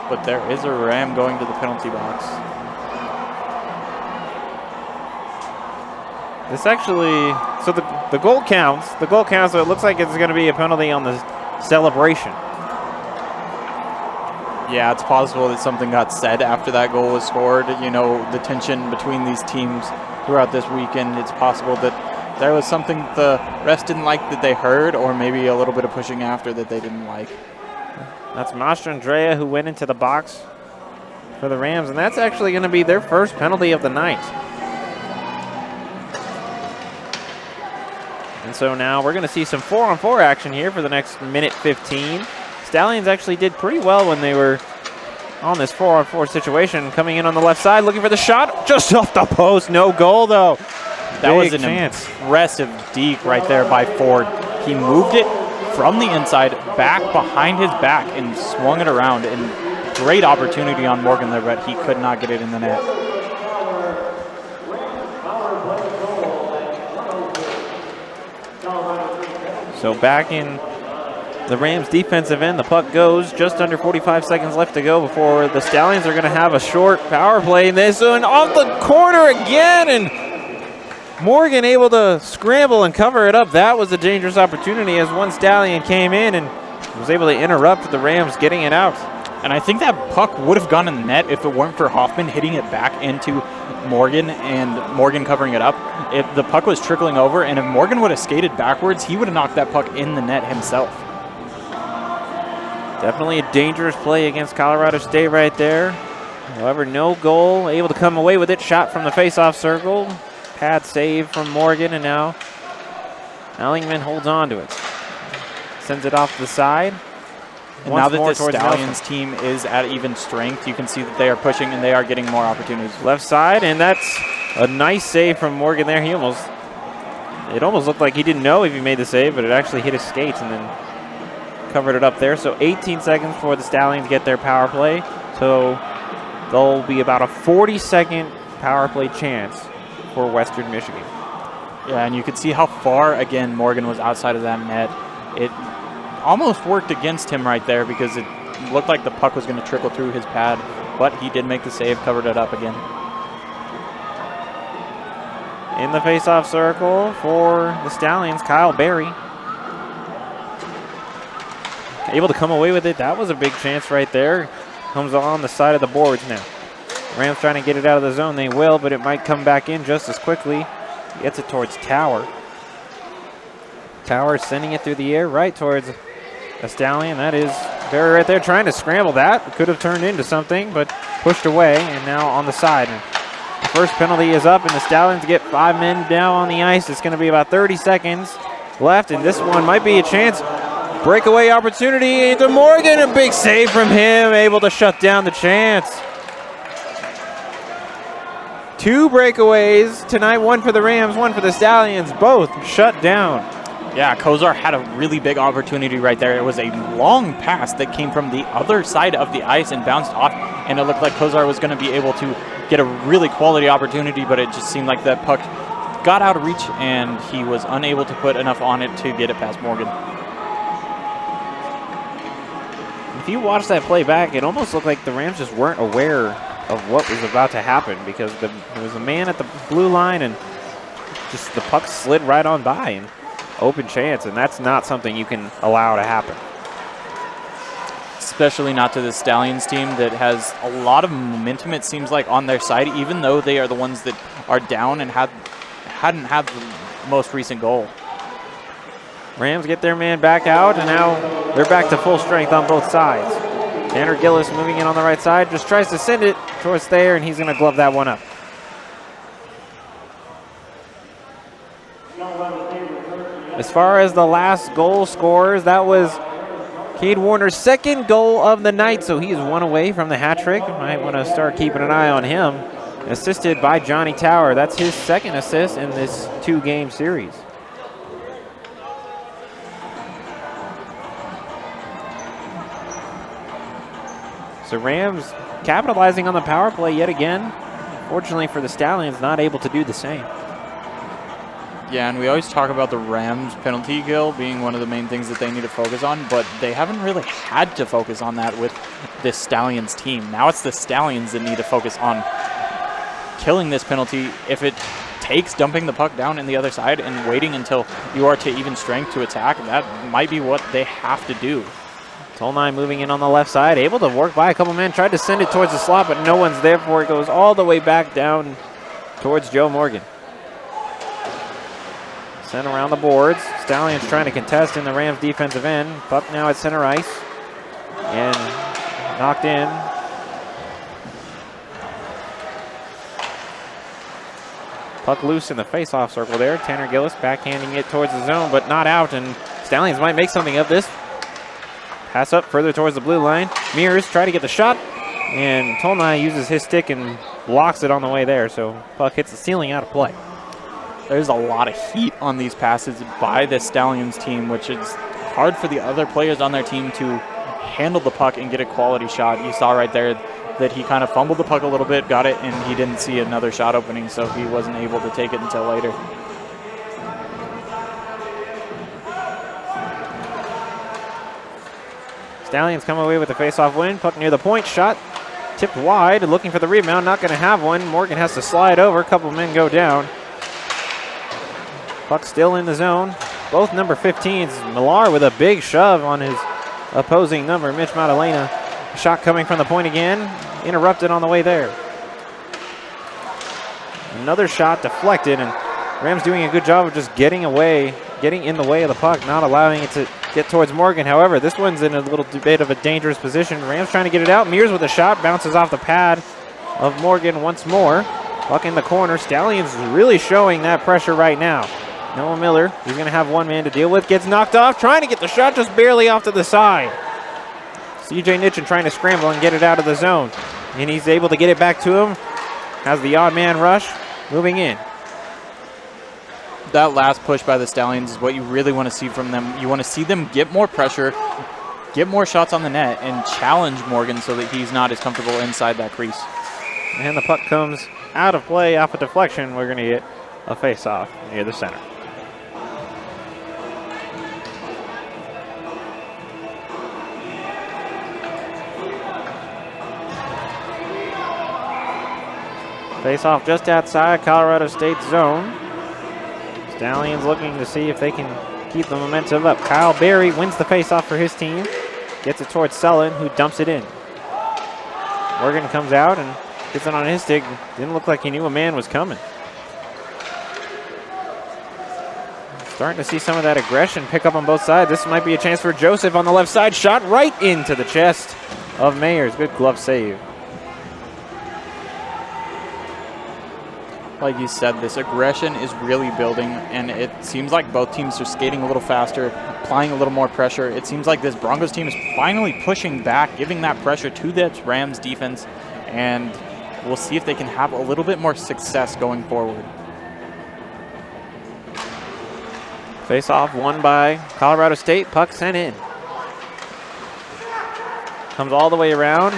But there is a Ram going to the penalty box. This actually, so the goal counts. The goal counts, so it looks like it's going to be a penalty on the celebration. Yeah, it's possible that something got said after that goal was scored. You know, the tension between these teams throughout this weekend, it's possible that there was something the refs didn't like that they heard, or maybe a little bit of pushing after that they didn't like. That's Mastrandrea who went into the box for the Rams, and that's actually going to be their first penalty of the night. And so now we're going to see some 4-on-4 action here for the next minute 15. Stallions actually did pretty well when they were on this 4-on-4 situation. Coming in on the left side, looking for the shot, just off the post. No goal, though. That was an impressive deke right there by Ford. He moved it from the inside back behind his back and swung it around. And great opportunity on Morgan there, but he could not get it in the net. So back in the Rams defensive end, the puck goes just under 45 seconds left to go before the Stallions are going to have a short power play. This one off the corner again, and Morgan able to scramble and cover it up. That was a dangerous opportunity as one Stallion came in and was able to interrupt the Rams getting it out. And I think that puck would have gone in the net if it weren't for Hoffman hitting it back into Morgan and Morgan covering it up. If the puck was trickling over, and if Morgan would have skated backwards, he would have knocked that puck in the net himself. Definitely a dangerous play against Colorado State right there. However, no goal, able to come away with it. Shot from the face-off circle. Pad save from Morgan, and now Allingman holds on to it. Sends it off to the side. And now that the Stallions team is at even strength, you can see that they are pushing and they are getting more opportunities. Left side, and that's a nice save from Morgan there. It almost looked like he didn't know if he made the save, but it actually hit his skates and then covered it up there. So 18 seconds before the Stallions get their power play. So there'll be about a 40-second power play chance for Western Michigan. Yeah, and you can see how far, again, Morgan was outside of that net. It almost worked against him right there because it looked like the puck was going to trickle through his pad, but he did make the save, covered it up again. In the face-off circle for the Stallions, Kyle Berry. Able to come away with it. That was a big chance right there. Comes on the side of the boards now. Rams trying to get it out of the zone. They will, but it might come back in just as quickly. Gets it towards Tower. Tower sending it through the air right towards a Stallion. That is Berry right there trying to scramble that. Could have turned into something, but pushed away, and now on the side. And the first penalty is up, and the Stallions get 5 men down on the ice. It's going to be about 30 seconds left, and this one might be a chance. Breakaway opportunity into Morgan. A big save from him, able to shut down the chance. 2 breakaways tonight, one for the Rams, one for the Stallions, both shut down. Yeah, Kozar had a really big opportunity right there. It was a long pass that came from the other side of the ice and bounced off, and it looked like Kozar was going to be able to get a really quality opportunity, but it just seemed like that puck got out of reach, and he was unable to put enough on it to get it past Morgan. If you watch that play back, it almost looked like the Rams just weren't aware of what was about to happen, because there was a man at the blue line and just the puck slid right on by and open chance, and that's not something you can allow to happen. Especially not to the Stallions team that has a lot of momentum, it seems like, on their side, even though they are the ones that are down and hadn't had the most recent goal. Rams get their man back out, and now they're back to full strength on both sides. Tanner Gillis moving in on the right side, just tries to send it towards Thayer, and he's going to glove that one up. As far as the last goal scorers, that was Cade Warner's second goal of the night, so he is one away from the hat trick. Might want to start keeping an eye on him. Assisted by Johnny Tower. That's his second assist in this 2-game series. So Rams capitalizing on the power play yet again. Fortunately for the Stallions, not able to do the same. Yeah, and we always talk about the Rams penalty kill being one of the main things that they need to focus on, but they haven't really had to focus on that with this Stallions team. Now it's the Stallions that need to focus on killing this penalty. If it takes dumping the puck down in the other side and waiting until you are to even strength to attack, that might be what they have to do. Tolnai moving in on the left side, able to work by a couple men, tried to send it towards the slot, but no one's there for it. Goes all the way back down towards Joe Morgan. Sent around the boards. Stallions trying to contest in the Rams defensive end. Puck now at center ice. And knocked in. Puck loose in the face-off circle there. Tanner Gillis backhanding it towards the zone, but not out, and Stallions might make something of this. Pass up further towards the blue line. Mears try to get the shot, and Tolnai uses his stick and blocks it on the way there, so puck hits the ceiling out of play. There's a lot of heat on these passes by the Stallions team, which is hard for the other players on their team to handle the puck and get a quality shot. You saw right there that he kind of fumbled the puck a little bit, got it, and he didn't see another shot opening, so he wasn't able to take it until later. Stallions come away with the face-off win. Puck near the point, shot tipped wide, looking for the rebound, not going to have one. Morgan has to slide over, a couple men go down. Puck still in the zone. Both number 15s. Millar with a big shove on his opposing number, Mitch Madalena. Shot coming from the point again. Interrupted on the way there. Another shot deflected, and Rams doing a good job of just getting away, getting in the way of the puck, not allowing it to get towards Morgan. However, this one's in a little bit of a dangerous position. Rams trying to get it out. Mears with a shot, bounces off the pad of Morgan once more. Puck in the corner. Stallions really showing that pressure right now. Noah Miller, he's going to have one man to deal with. Gets knocked off, trying to get the shot just barely off to the side. CJ Nitchin trying to scramble and get it out of the zone. And he's able to get it back to him. Has the odd man rush, moving in. That last push by the Stallions is what you really want to see from them. You want to see them get more pressure, get more shots on the net, and challenge Morgan so that he's not as comfortable inside that crease. And the puck comes out of play off a deflection. We're going to get a face-off near the center. Face-off just outside Colorado State's zone. Stallions looking to see if they can keep the momentum up. Kyle Berry wins the face-off for his team. Gets it towards Sullen, who dumps it in. Morgan comes out and gets it on his stick. Didn't look like he knew a man was coming. Starting to see some of that aggression pick up on both sides. This might be a chance for Joseph on the left side. Shot right into the chest of Mayers. Good glove save. Like you said, this aggression is really building, and it seems like both teams are skating a little faster, applying a little more pressure. It seems like this Broncos team is finally pushing back, giving that pressure to that Rams defense, and we'll see if they can have a little bit more success going forward. Face-off won by Colorado State. Puck sent in. Comes all the way around.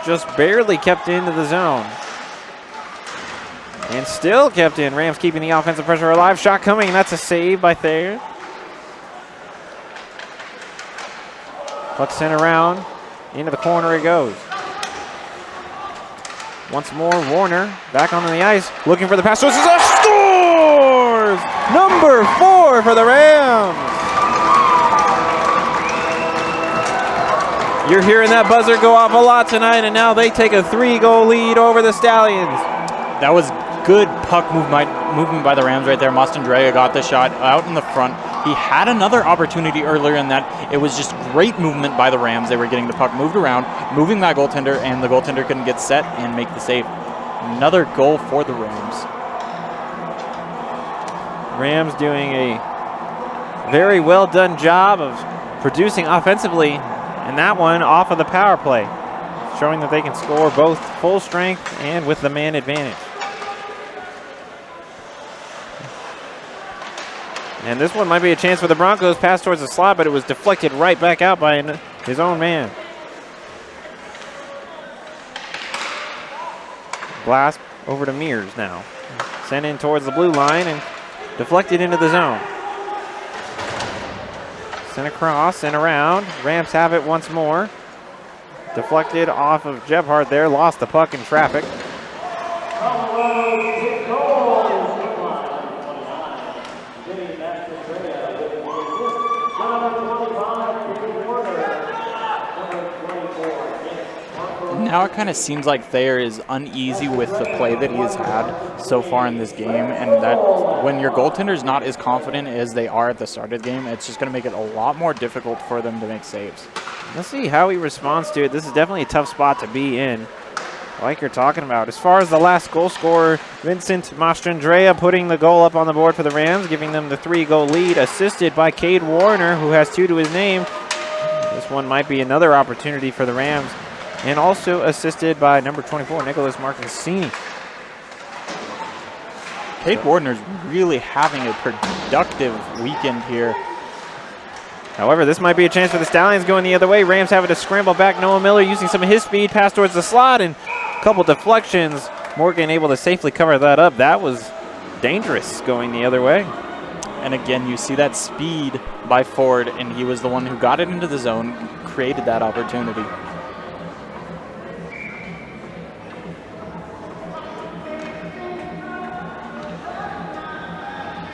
Just barely kept into the zone. And still kept in. Rams keeping the offensive pressure alive. Shot coming, and that's a save by Thayer. Puck sent around. Into the corner it goes. Once more, Warner back onto the ice, looking for the pass. Scores! Number 4 for the Rams. You're hearing that buzzer go off a lot tonight, and now they take a 3-goal lead over the Stallions. That was good puck movement by the Rams right there. Mastandrea got the shot out in the front. He had another opportunity earlier in that. It was just great movement by the Rams. They were getting the puck moved around, moving that goaltender, and the goaltender couldn't get set and make the save. Another goal for the Rams. Rams doing a very well done job of producing offensively, and that one off of the power play, showing that they can score both full strength and with the man advantage. And this one might be a chance for the Broncos. Pass towards the slot, but it was deflected right back out by his own man. Blast over to Mears now. Sent in towards the blue line and deflected into the zone. Sent across and around. Rams have it once more. Deflected off of Gebhardt there. Lost the puck in traffic. Now it kind of seems like Thayer is uneasy with the play that he has had so far in this game, and that when your goaltender's not as confident as they are at the start of the game, it's just going to make it a lot more difficult for them to make saves. Let's see how he responds to it. This is definitely a tough spot to be in, like you're talking about. As far as the last goal scorer, Vincent Mastandrea putting the goal up on the board for the Rams, giving them the 3-goal lead, assisted by Cade Warner, who has 2 to his name. This one might be another opportunity for the Rams. And also assisted by number 24, Nicholas Marcassini. Cade Warner's really having a productive weekend here. However, this might be a chance for the Stallions going the other way. Rams having to scramble back. Noah Miller using some of his speed, pass towards the slot, and a couple deflections. Morgan able to safely cover that up. That was dangerous going the other way. And again, you see that speed by Ford, and he was the one who got it into the zone, created that opportunity.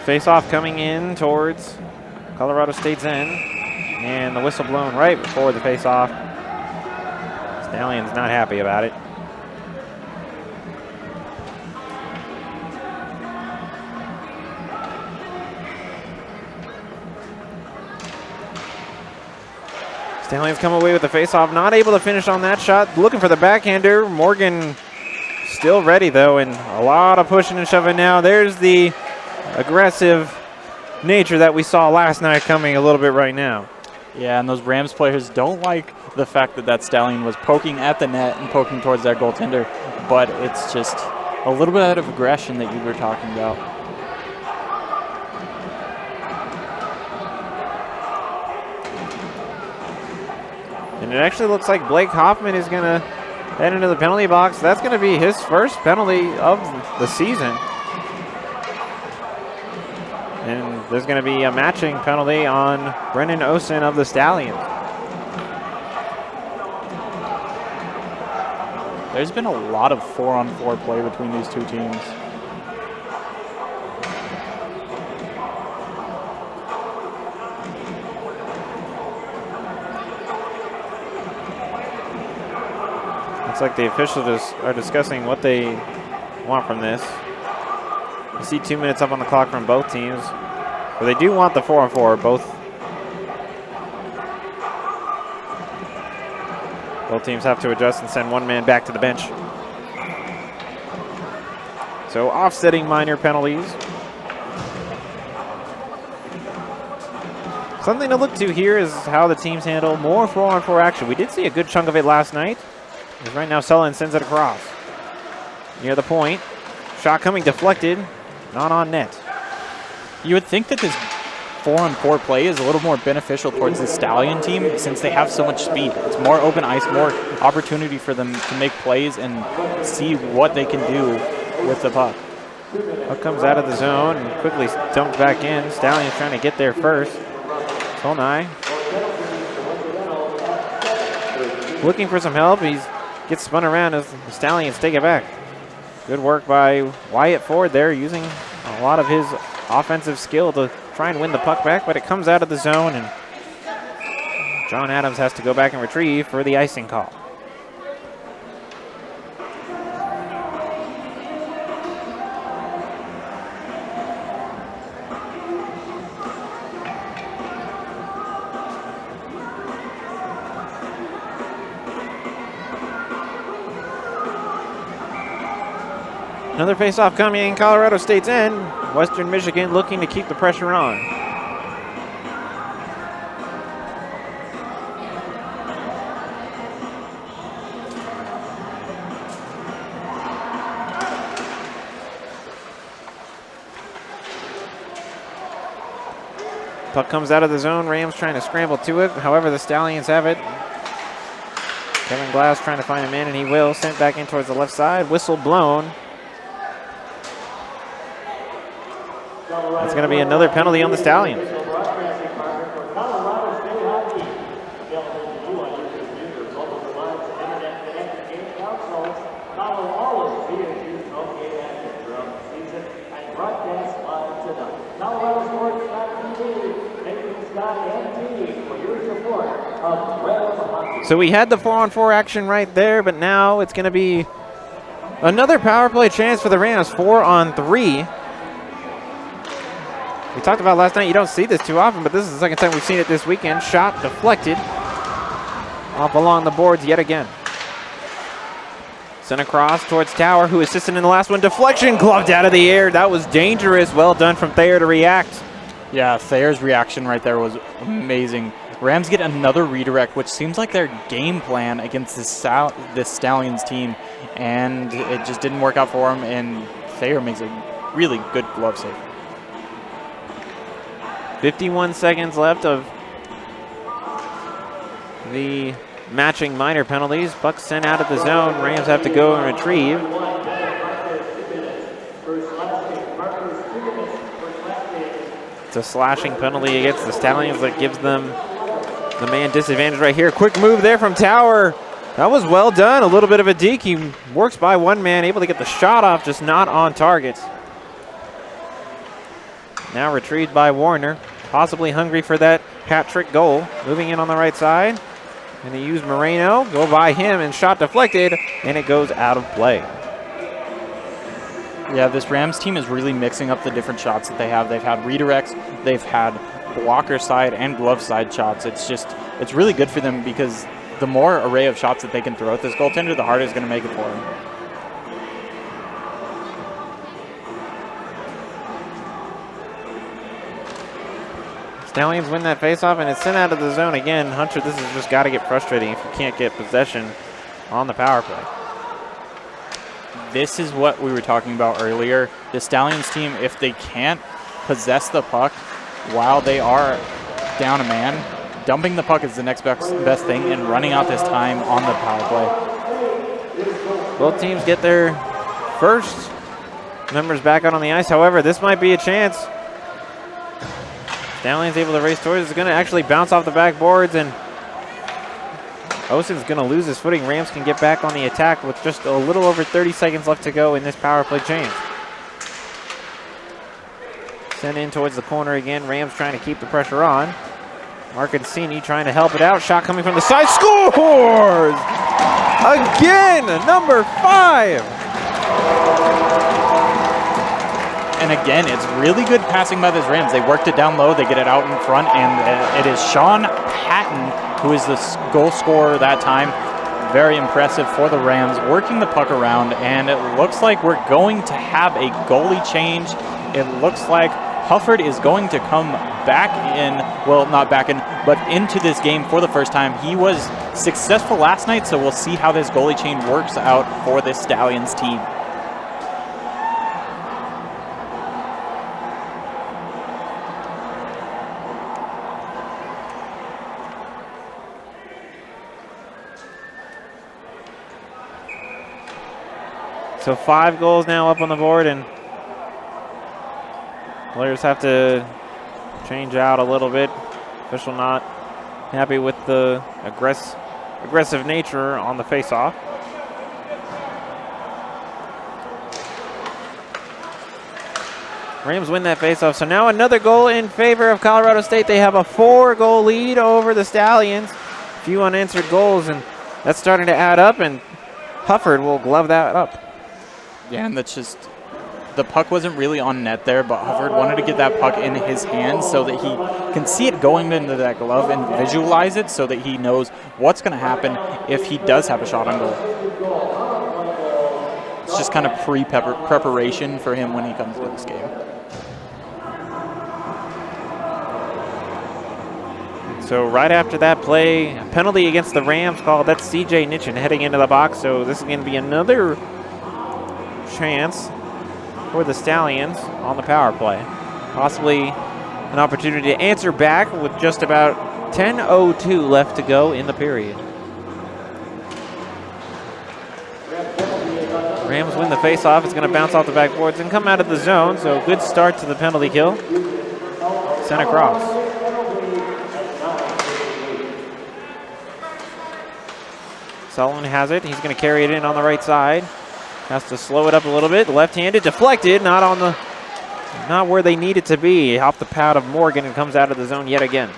Face-off coming in towards Colorado State's end, and the whistle blown right before the face-off. Stallions not happy about it. Stallions come away with the face-off, not able to finish on that shot. Looking for the backhander. Morgan still ready, though, and a lot of pushing and shoving now. There's the aggressive nature that we saw last night coming a little bit right now. Yeah, and those Rams players don't like the fact that that Stallion was poking at the net and poking towards their goaltender, but it's just a little bit of aggression that you were talking about. And it actually looks like Blake Hoffman is going to head into the penalty box. That's going to be his first penalty of the season. And there's going to be a matching penalty on Brendan Osen of the Stallions. There's been a lot of 4-on-4 play between these two teams. Looks like the officials are discussing what they want from this. You see 2 minutes up on the clock from both teams. But they do want the 4-on-4. Both teams have to adjust and send one man back to the bench. So offsetting minor penalties. Something to look to here is how the teams handle more 4-on-4 action. We did see a good chunk of it last night. As right now Sullivan sends it across. Near the point. Shot coming deflected. Not on net. You would think that this 4-on-4 play is a little more beneficial towards the Stallion team since they have so much speed. It's more open ice, more opportunity for them to make plays and see what they can do with the puck. Puck comes out of the zone and quickly dumped back in. Stallions trying to get there first. Solnai looking for some help. He's gets spun around as the Stallions take it back. Good work by Wyatt Ford there, using a lot of his offensive skill to try and win the puck back, but it comes out of the zone, and John Adams has to go back and retrieve for the icing call. Another faceoff coming in Colorado State's end. Western Michigan looking to keep the pressure on. Puck comes out of the zone. Rams trying to scramble to it. However, the Stallions have it. Kevin Glass trying to find a man, and he will. Sent back in towards the left side. Whistle blown. That's going to be another penalty on the Stallions. So we had the 4-on-4 action right there, but now it's going to be another power play chance for the Rams. 4-on-3. We talked about last night, you don't see this too often, but this is the second time we've seen it this weekend. Shot deflected off along the boards yet again. Sent across towards Tower, who assisted in the last one. Deflection gloved out of the air. That was dangerous. Well done from Thayer to react. Yeah, Thayer's reaction right there was amazing. Rams get another redirect, which seems like their game plan against this Stallions team, and it just didn't work out for him, and Thayer makes a really good glove save. 51 seconds left of the matching minor penalties. Puck sent out of the zone. Rams have to go and retrieve. It's a slashing penalty against the Stallions that gives them the man disadvantage right here. Quick move there from Tower. That was well done. A little bit of a deke. He works by one man, able to get the shot off, just not on target. Now retrieved by Warner, possibly hungry for that hat trick goal. Moving in on the right side, and they use Moreno, go by him, and shot deflected, and it goes out of play. Yeah, this Rams team is really mixing up the different shots that they have. They've had redirects, they've had blocker side and glove side shots. It's really good for them because the more array of shots that they can throw at this goaltender, the harder it's going to make it for him. Stallions win that faceoff, and it's sent out of the zone again. Hunter, this has just got to get frustrating if you can't get possession on the power play. This is what we were talking about earlier. The Stallions team, if they can't possess the puck while they are down a man, dumping the puck is the next best thing, and running out this time on the power play. Both teams get their first members back out on the ice. However, this might be a chance. Stallions able to race towards. It's going to actually bounce off the backboards, and Osen's going to lose his footing. Rams can get back on the attack with just a little over 30 seconds left to go in this power play change. Sent in towards the corner again. Rams trying to keep the pressure on. Marcancini trying to help it out. Shot coming from the side. Scores! Again, number 5. And again, it's really good passing by this Rams. They worked it down low, they get it out in front, and it is Sean Patton who is the goal scorer that time. Very impressive for the Rams, working the puck around, and it looks like we're going to have a goalie change. It looks like Hufford is going to come back in, well, not back in, but into this game for the first time. He was successful last night, so we'll see how this goalie change works out for this Stallions team. So 5 goals now up on the board, and players have to change out a little bit. Official not happy with the aggressive nature on the faceoff. Rams win that faceoff. So now another goal in favor of Colorado State. They have a 4-goal lead over the Stallions. A few unanswered goals, and that's starting to add up, and Hufford will glove that up. Yeah, and that's just, the puck wasn't really on net there, but Hufford wanted to get that puck in his hands so that he can see it going into that glove and visualize it so that he knows what's going to happen if he does have a shot on goal. It's just kind of preparation for him when he comes to this game. So right after that play, a penalty against the Rams called. That's CJ Nitchin heading into the box. So this is going to be another chance for the Stallions on the power play. Possibly an opportunity to answer back with just about 10:02 left to go in the period. Rams win the face-off. It's going to bounce off the backboards and come out of the zone. So good start to the penalty kill. Sent across. Sullivan has it. He's going to carry it in on the right side. Has to slow it up a little bit. Left-handed, deflected, not where they need it to be. Off the pad of Morgan and comes out of the zone yet again.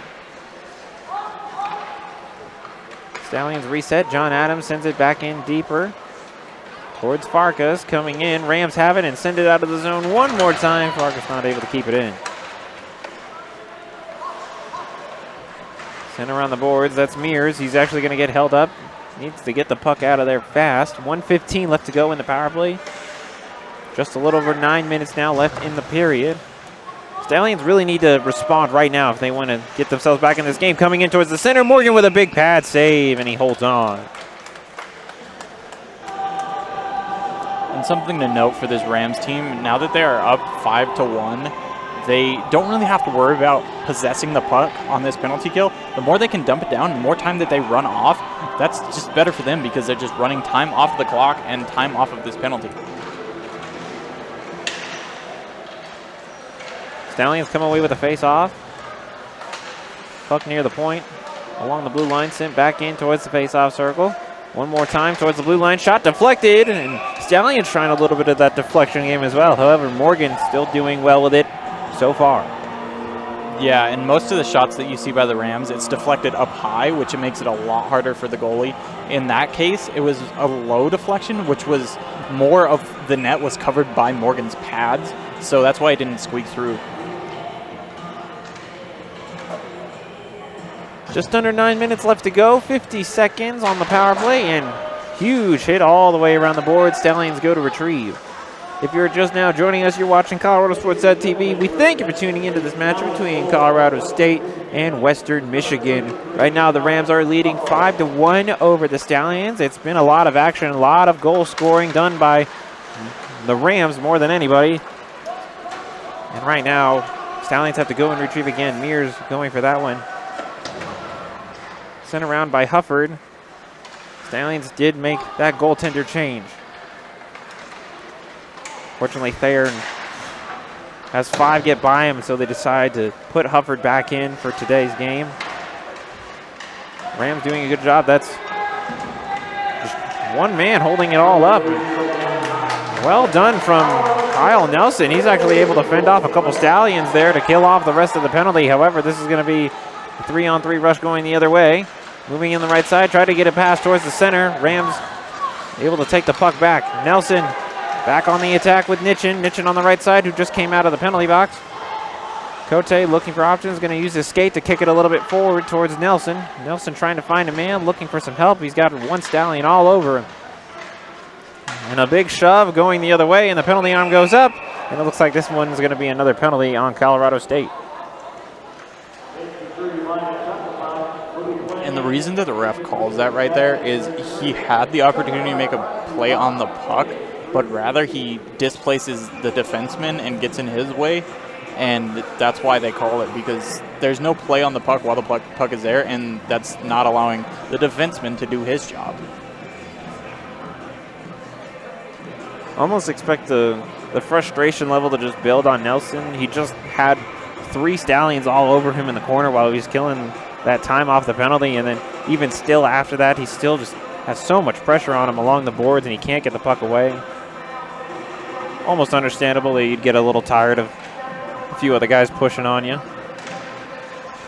Stallions reset. John Adams sends it back in deeper towards Farkas. Coming in. Rams have it and send it out of the zone one more time. Farkas not able to keep it in. Sent around the boards. That's Mears. He's actually going to get held up. Needs to get the puck out of there fast. 1:15 left to go in the power play. Just a little over 9 minutes now left in the period. Stallions really need to respond right now if they want to get themselves back in this game. Coming in towards the center, Morgan with a big pad save, and he holds on. And something to note for this Rams team, now that they are up 5-1, they don't really have to worry about possessing the puck on this penalty kill. The more they can dump it down, the more time that they run off, that's just better for them because they're just running time off the clock and time off of this penalty. Stallions come away with a face-off. Puck near the point, along the blue line, sent back in towards the face-off circle. One more time towards the blue line, shot deflected, and Stallions trying a little bit of that deflection game as well. However, Morgan still doing well with it so far. Yeah, and most of the shots that you see by the Rams, it's deflected up high, which makes it a lot harder for the goalie. In that case, it was a low deflection, which was more of the net was covered by Morgan's pads, so that's why it didn't squeak through. Just under 9 minutes left to go, 50 seconds on the power play, and huge hit all the way around the board. Stallions go to retrieve. If you're just now joining us, you're watching ColoradoSports.TV. We thank you for tuning into this match between Colorado State and Western Michigan. Right now, the Rams are leading 5-1 over the Stallions. It's been a lot of action, a lot of goal scoring done by the Rams more than anybody. And right now, Stallions have to go and retrieve again. Mears going for that one. Sent around by Hufford. Stallions did make that goaltender change. Fortunately, Thayer has 5 get by him, so they decide to put Hufford back in for today's game. Rams doing a good job. That's just one man holding it all up. Well done from Kyle Nelson. He's actually able to fend off a couple Stallions there to kill off the rest of the penalty. However, this is going to be a 3-on-3 rush going the other way. Moving in the right side, try to get it past towards the center. Rams able to take the puck back. Nelson back on the attack with Nitchin. Nitchin on the right side, who just came out of the penalty box. Cote looking for options, going to use his skate to kick it a little bit forward towards Nelson. Nelson trying to find a man, looking for some help. He's got one Stallion all over him. And a big shove going the other way, and the penalty arm goes up. And it looks like this one's going to be another penalty on Colorado State. And the reason that the ref calls that right there is he had the opportunity to make a play on the puck, but rather he displaces the defenseman and gets in his way, and that's why they call it, because there's no play on the puck while the puck is there, and that's not allowing the defenseman to do his job. Almost expect the frustration level to just build on Nelson. He just had 3 Stallions all over him in the corner while he was killing that time off the penalty, and then even still after that, he still just has so much pressure on him along the boards, and he can't get the puck away. Almost understandable that you'd get a little tired of few other guys pushing on you.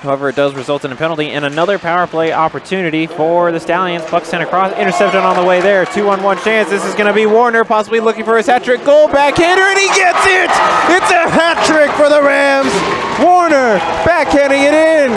However, it does result in a penalty and another power play opportunity for the Stallions. Puck sent across, intercepted on the way there. 2-on-1 chance. This is going to be Warner, possibly looking for his hat trick goal. Backhander, and he gets it! It's a hat trick for the Rams. Warner backhanding it in.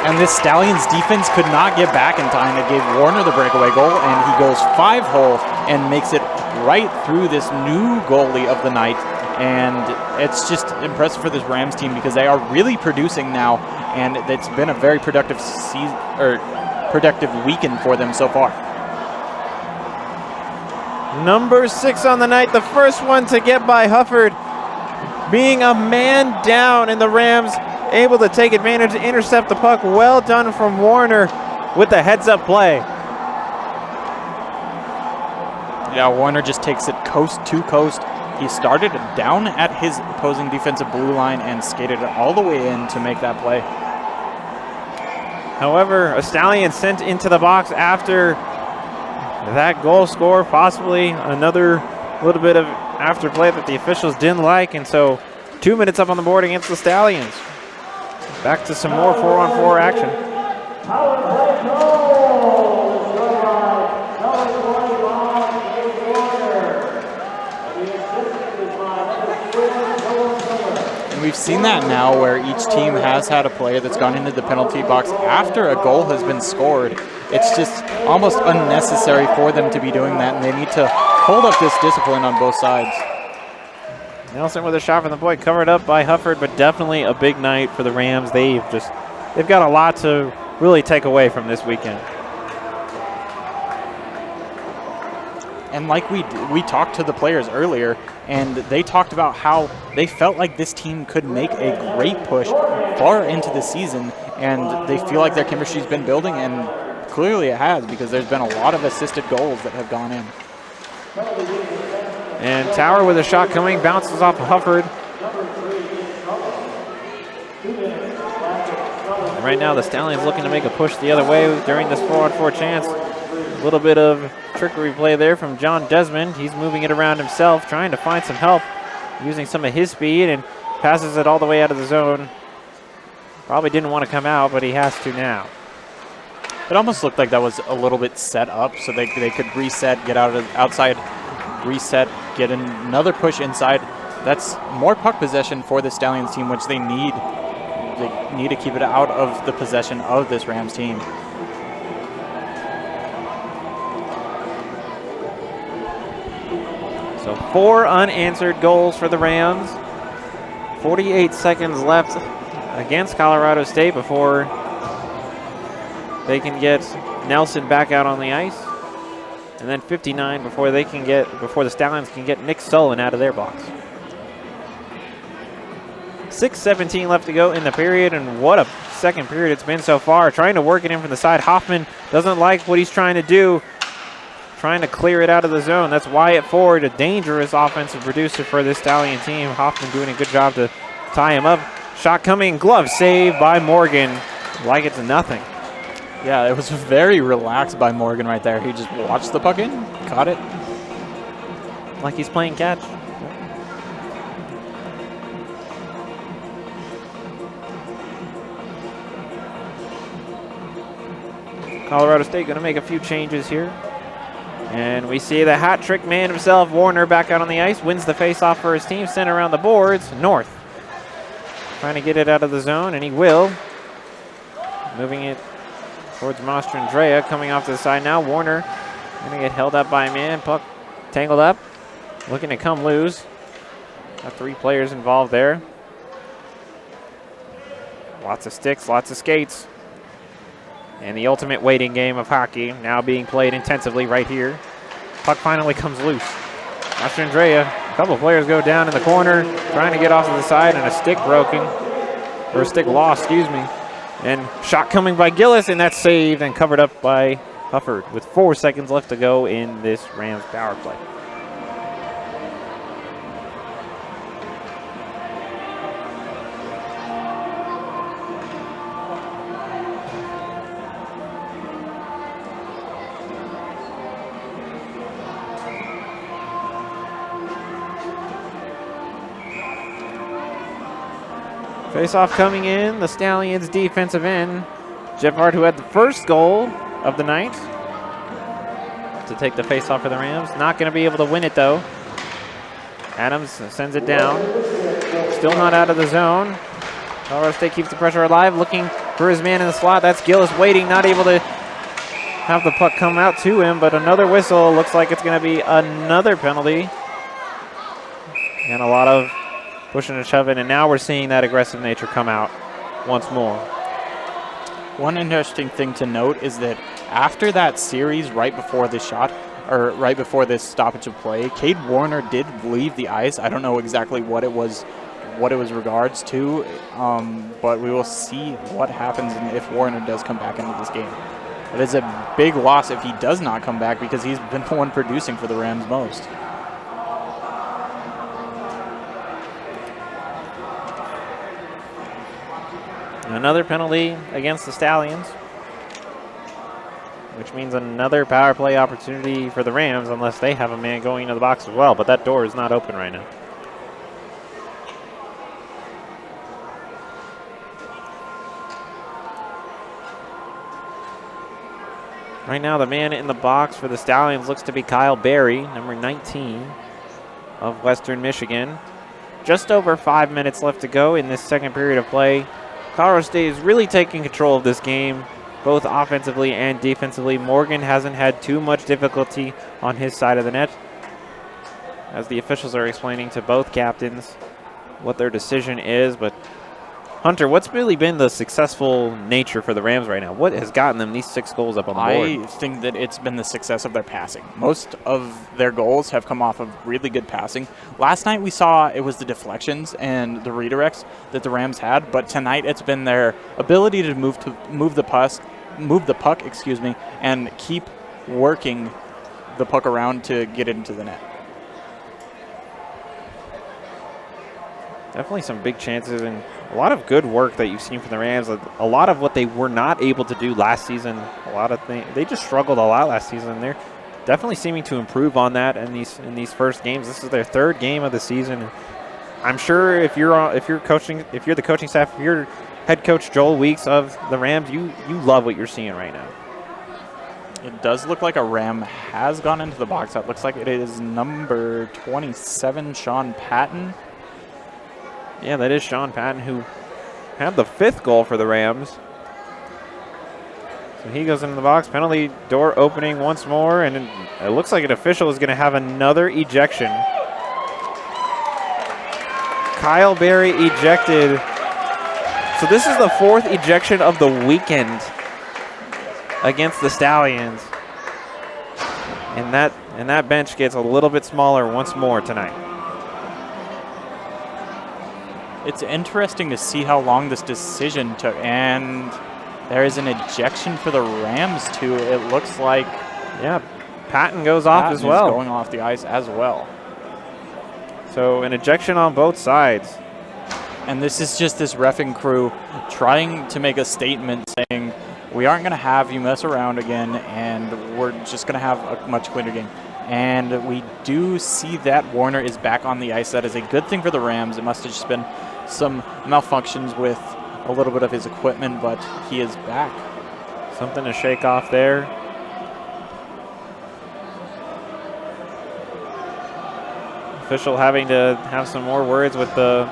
And this Stallions defense could not get back in time. It gave Warner the breakaway goal, and he goes 5-hole and makes it right through this new goalie of the night. And it's just impressive for this Rams team because they are really producing now, and it's been a very productive season or productive weekend for them so far. Number 6 on the night, the first one to get by Hufford, being a man down, and the Rams able to take advantage to intercept the puck. Well done from Warner with the heads-up play. Yeah, Warner just takes it coast to coast. He started down at his opposing defensive blue line and skated it all the way in to make that play. However, a Stallion sent into the box after that goal score, possibly another little bit of afterplay that the officials didn't like, and so 2 minutes up on the board against the Stallions. Back to some more 4-on-4 action. And we've seen that now where each team has had a player that's gone into the penalty box after a goal has been scored. It's just almost unnecessary for them to be doing that, and they need to hold up this discipline on both sides. Nelson with a shot from the point, covered up by Hufford, but definitely a big night for the Rams. They've got a lot to really take away from this weekend. And like we talked to the players earlier, and they talked about how they felt like this team could make a great push far into the season, and they feel like their chemistry's been building, and clearly it has, because there's been a lot of assisted goals that have gone in. And Tower with a shot coming, bounces off of Hufford. Right now the Stallions looking to make a push the other way during this 4-on-4 chance. A little bit of trickery play there from John Desmond. He's moving it around himself, trying to find some help, using some of his speed, and passes it all the way out of the zone. Probably didn't want to come out, but he has to now. It almost looked like that was a little bit set up so they could reset, get out of outside, reset, get another push inside. That's more puck possession for the Stallions team, which they need. They need to keep it out of the possession of this Rams team. So 4 unanswered goals for the Rams. 48 seconds left against Colorado State before they can get Nelson back out on the ice. And then 59 before the Stallions can get Nick Sullivan out of their box. 6:17 left to go in the period, and what a second period it's been so far. Trying to work it in from the side. Hoffman doesn't like what he's trying to do. Trying to clear it out of the zone. That's Wyatt Ford, a dangerous offensive producer for this Stallion team. Hoffman doing a good job to tie him up. Shot coming, glove saved by Morgan. Like it's nothing. Yeah, it was very relaxed by Morgan right there. He just watched the puck in, caught it. Like he's playing catch. Colorado State going to make a few changes here. And we see the hat trick man himself, Warner, back out on the ice. Wins the face-off for his team. Sent around the boards. North trying to get it out of the zone, and he will. Moving it towards Mastrandrea, coming off to the side now. Warner going to get held up by a man. Puck tangled up. Looking to come loose. Got 3 players involved there. Lots of sticks, lots of skates. And the ultimate waiting game of hockey now being played intensively right here. Puck finally comes loose. Mastrandrea, a couple of players go down in the corner, trying to get off to the side, and a stick broken, or a stick lost, excuse me. And shot coming by Gillis, and that's saved and covered up by Hufford with 4 seconds left to go in this Rams power play. Face-off coming in, the Stallions defensive end. Jeff Hart, who had the first goal of the night, to take the face-off for the Rams. Not going to be able to win it, though. Adams sends it down. Still not out of the zone. Colorado State keeps the pressure alive, looking for his man in the slot. That's Gillis waiting, not able to have the puck come out to him, but another whistle. Looks like it's going to be another penalty. And a lot of pushing and shoving, and now we're seeing that aggressive nature come out once more. One interesting thing to note is that after that series, right before this shot, or right before this stoppage of play, Cade Warner did leave the ice. I don't know exactly what it was regards to, but we will see what happens if Warner does come back into this game. It is a big loss if he does not come back, because he's been the one producing for the Rams most. Another penalty against the Stallions, which means another power play opportunity for the Rams, unless they have a man going into the box as well, but that door is not open right now. Right now, the man in the box for the Stallions looks to be Kyle Berry, number 19 of Western Michigan. Just over 5 minutes left to go in this second period of play. Colorado State is really taking control of this game, both offensively and defensively. Morgan hasn't had too much difficulty on his side of the net, as the officials are explaining to both captains what their decision is. But Hunter, what's really been the successful nature for the Rams right now? What has gotten them these 6 goals up on the board? I think that it's been the success of their passing. Most of their goals have come off of really good passing. Last night we saw it was the deflections and the redirects that the Rams had, but tonight it's been their ability to move the puck, and keep working the puck around to get it into the net. Definitely some big chances and a lot of good work that you've seen from the Rams. A lot of what they were not able to do last season, a lot of things they just struggled a lot last season. They're definitely seeming to improve on that in these first games. This is their 3rd game of the season. I'm sure if you're the coaching staff, if you're head coach Joel Weeks of the Rams, you love what you're seeing right now. It does look like a Ram has gone into the box. That looks like it is number 27, Sean Patton. Yeah, that is Sean Patton, who had the 5th goal for the Rams. So he goes into the box. Penalty door opening once more, and it looks like an official is going to have another ejection. Kyle Berry ejected. So this is the 4th ejection of the weekend against the Stallions. And that bench gets a little bit smaller once more tonight. It's interesting to see how long this decision took, and there is an ejection for the Rams too. It looks like, yeah, Patton goes off as well. Patton is going off the ice as well. So an ejection on both sides. And this is just this reffing crew trying to make a statement saying, we aren't going to have you mess around again, and we're just going to have a much cleaner game. And we do see that Warner is back on the ice. That is a good thing for the Rams. It must have just been some malfunctions with a little bit of his equipment, but he is back. Something to shake off there. Official having to have some more words with the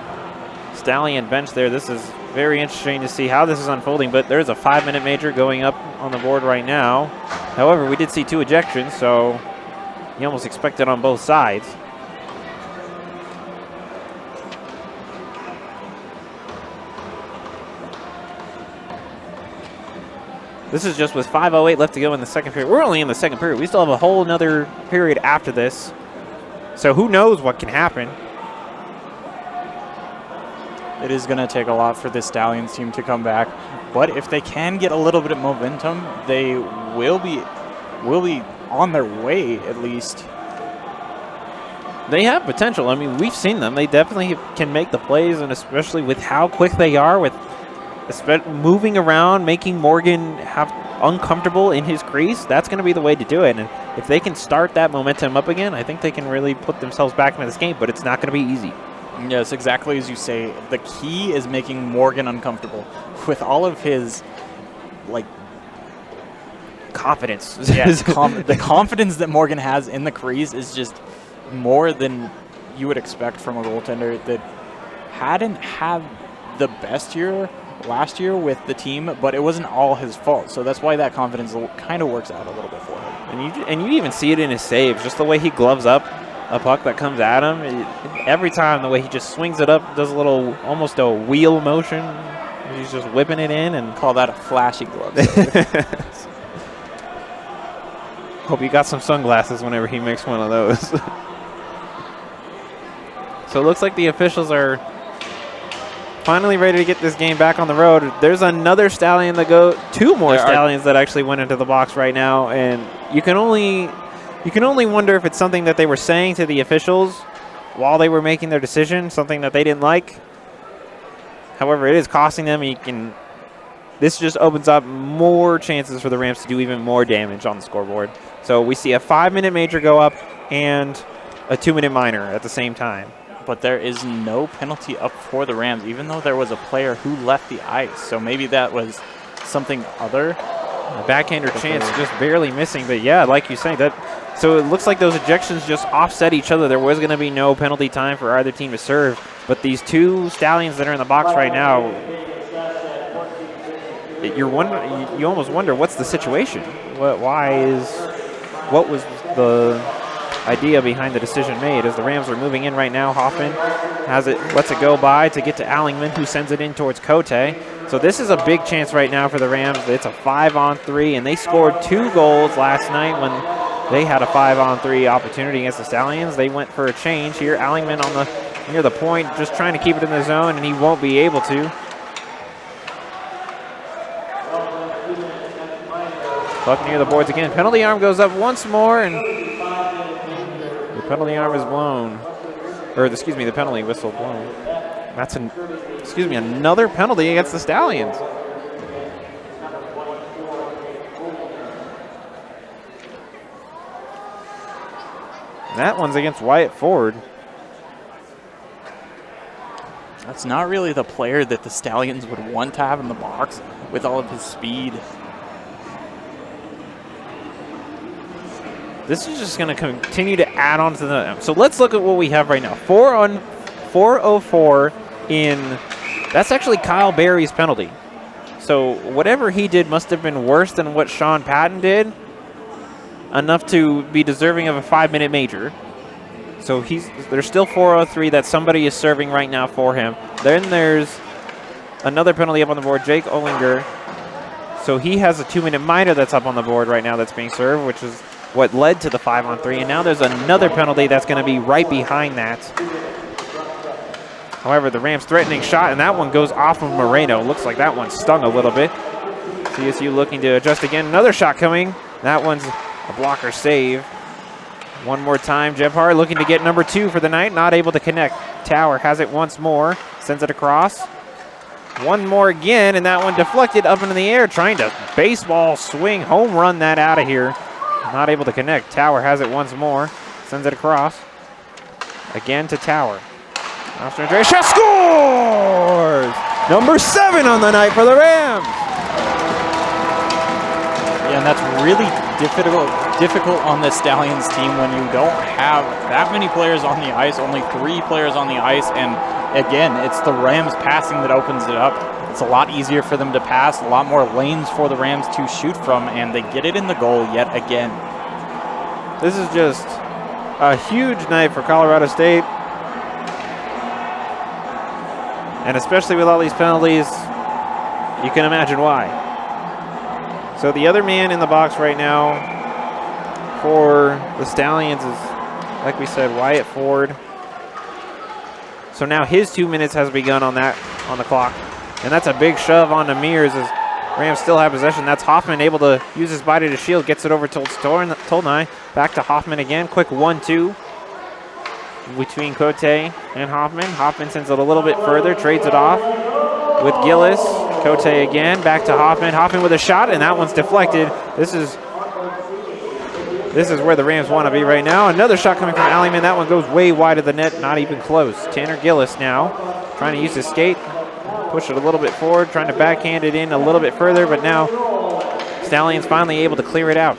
Stallion bench there. This is very interesting to see how this is unfolding, but there's a 5-minute major going up on the board right now. However, we did see 2 ejections, so you almost expect it on both sides. This is just with 5:08 left to go in the second period. We're only in the second period. We still have a whole another period after this. So who knows what can happen. It is going to take a lot for this Stallions team to come back. But if they can get a little bit of momentum, they will be on their way at least. They have potential. I mean, we've seen them. They definitely can make the plays, and especially with how quick they are with moving around, making Morgan have uncomfortable in his crease, that's going to be the way to do it. And if they can start that momentum up again, I think they can really put themselves back into this game, but it's not going to be easy. Yes, exactly as you say. The key is making Morgan uncomfortable with all of his, like, confidence. yes, the confidence that Morgan has in the crease is just more than you would expect from a goaltender that hadn't had the best year last year with the team, but it wasn't all his fault. So that's why that confidence kind of works out a little bit for him. And you even see it in his saves, just the way he gloves up a puck that comes at him. Every time, the way he just swings it up, does a little, almost a wheel motion. He's just whipping it in, and call that a flashy glove. Hope you got some sunglasses whenever he makes one of those. So it looks like the officials are finally ready to get this game back on the road. There's another Stallion that go, two more Stallions that actually went into the box right now, and you can only wonder if it's something that they were saying to the officials while they were making their decision, something that they didn't like. However, it is costing them. This just opens up more chances for the Rams to do even more damage on the scoreboard. So we see a 5-minute major go up and a 2-minute minor at the same time. But there is no penalty up for the Rams, even though there was a player who left the ice. So maybe that was something other. A backhander chance just barely missing. But yeah, like you say, so it looks like those ejections just offset each other. There was going to be no penalty time for either team to serve. But these two Stallions that are in the box right now, you almost wonder what's the situation. What was the idea behind the decision made? As the Rams are moving in right now, Hoffman lets it go by to get to Allingman, who sends it in towards Cote. So this is a big chance right now for the Rams. It's a 5-on-3, and they scored 2 goals last night when they had a 5-on-3 opportunity against the Stallions. They went for a change here. Allingman near the point, just trying to keep it in the zone, and he won't be able to. Puck near the boards again. Penalty arm goes up once more, and the penalty arm is blown. Or, excuse me, the penalty whistle blown. That's another penalty against the Stallions. And that one's against Wyatt Ford. That's not really the player that the Stallions would want to have in the box with all of his speed. This is just going to continue to add on to the... So let's look at what we have right now. 404 in... That's actually Kyle Berry's penalty. So whatever he did must have been worse than what Sean Patton did, enough to be deserving of a 5-minute major. So there's still 403 that somebody is serving right now for him. Then there's another penalty up on the board, Jake Olinger. So he has a 2-minute minor that's up on the board right now that's being served, which is what led to the 5-on-3. And now there's another penalty that's going to be right behind that. However, the Rams threatening shot, and that one goes off of Moreno. Looks like that one stung a little bit. CSU looking to adjust again. Another shot coming. That one's a blocker save. One more time, Gebhardt looking to get number 2 for the night. Not able to connect. Tower has it once more. Sends it across. One more again, and that one deflected up into the air. Trying to baseball swing, home run that out of here. Not able to connect. Tower has it once more. Sends it across. Again to Tower. Shot scores! Number 7 on the night for the Rams. Yeah, and that's really difficult on the Stallions team when you don't have that many players on the ice, only 3 players on the ice, and again, it's the Rams passing that opens it up. It's a lot easier for them to pass, a lot more lanes for the Rams to shoot from, and they get it in the goal yet again. This is just a huge night for Colorado State. And especially with all these penalties, you can imagine why. So the other man in the box right now for the Stallions is, like we said, Wyatt Ford. So now his 2 minutes has begun on the clock. And that's a big shove on the Mears as Rams still have possession. That's Hoffman able to use his body to shield, gets it over to Tolnai. Back to Hoffman again, quick 1-2 between Cote and Hoffman. Hoffman sends it a little bit further, trades it off with Gillis. Cote again, back to Hoffman. Hoffman with a shot, and that one's deflected. This is This is where the Rams want to be right now. Another shot coming from Alleyman. That one goes way wide of the net, not even close. Tanner Gillis now trying to use his skate, push it a little bit forward, trying to backhand it in a little bit further, but now Stallions finally able to clear it out.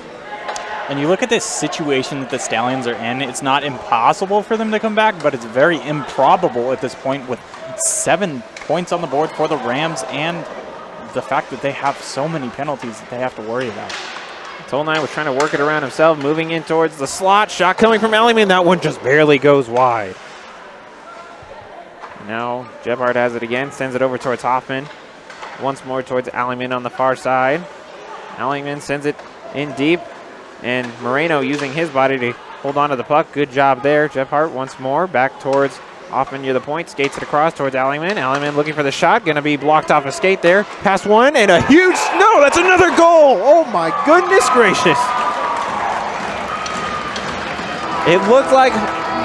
And you look at this situation that the Stallions are in, it's not impossible for them to come back, but it's very improbable at this point with 7 points on the board for the Rams and the fact that they have so many penalties that they have to worry about. Tolnai was trying to work it around himself, moving in towards the slot. Shot coming from Alleyman. That one just barely goes wide. Now Gebhardt has it again, sends it over towards Hoffman. Once more towards Alleyman on the far side. Alleyman sends it in deep, and Moreno using his body to hold on to the puck. Good job there. Gebhardt once more back towards Hoffman near the point, skates it across towards Alleyman. Alleyman looking for the shot, going to be blocked off a skate there. Pass one, and a huge, no, that's another goal. Oh my goodness gracious. It looked like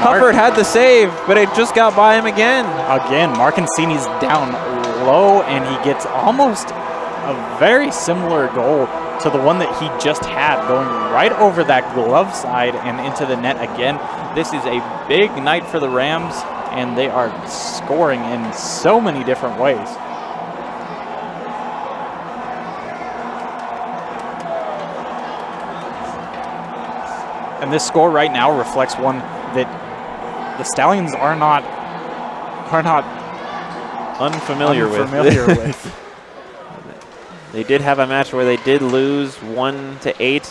Hufford had the save, but it just got by him again. Again, Marcancini's down low, and he gets almost a very similar goal to the one that he just had, going right over that glove side and into the net again. This is a big night for the Rams, and they are scoring in so many different ways. And this score right now reflects one that the Stallions are not unfamiliar with. They did have a match where they did lose 1-8.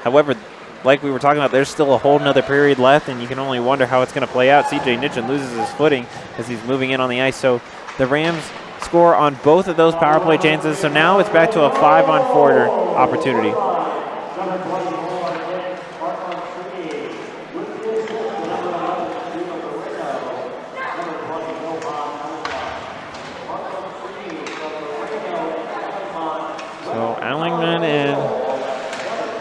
However, like we were talking about, there's still a whole nother period left, and you can only wonder how it's going to play out. CJ Nitchin loses his footing as he's moving in on the ice. So the Rams score on both of those power play chances. So now it's back to a 5-on-4 opportunity.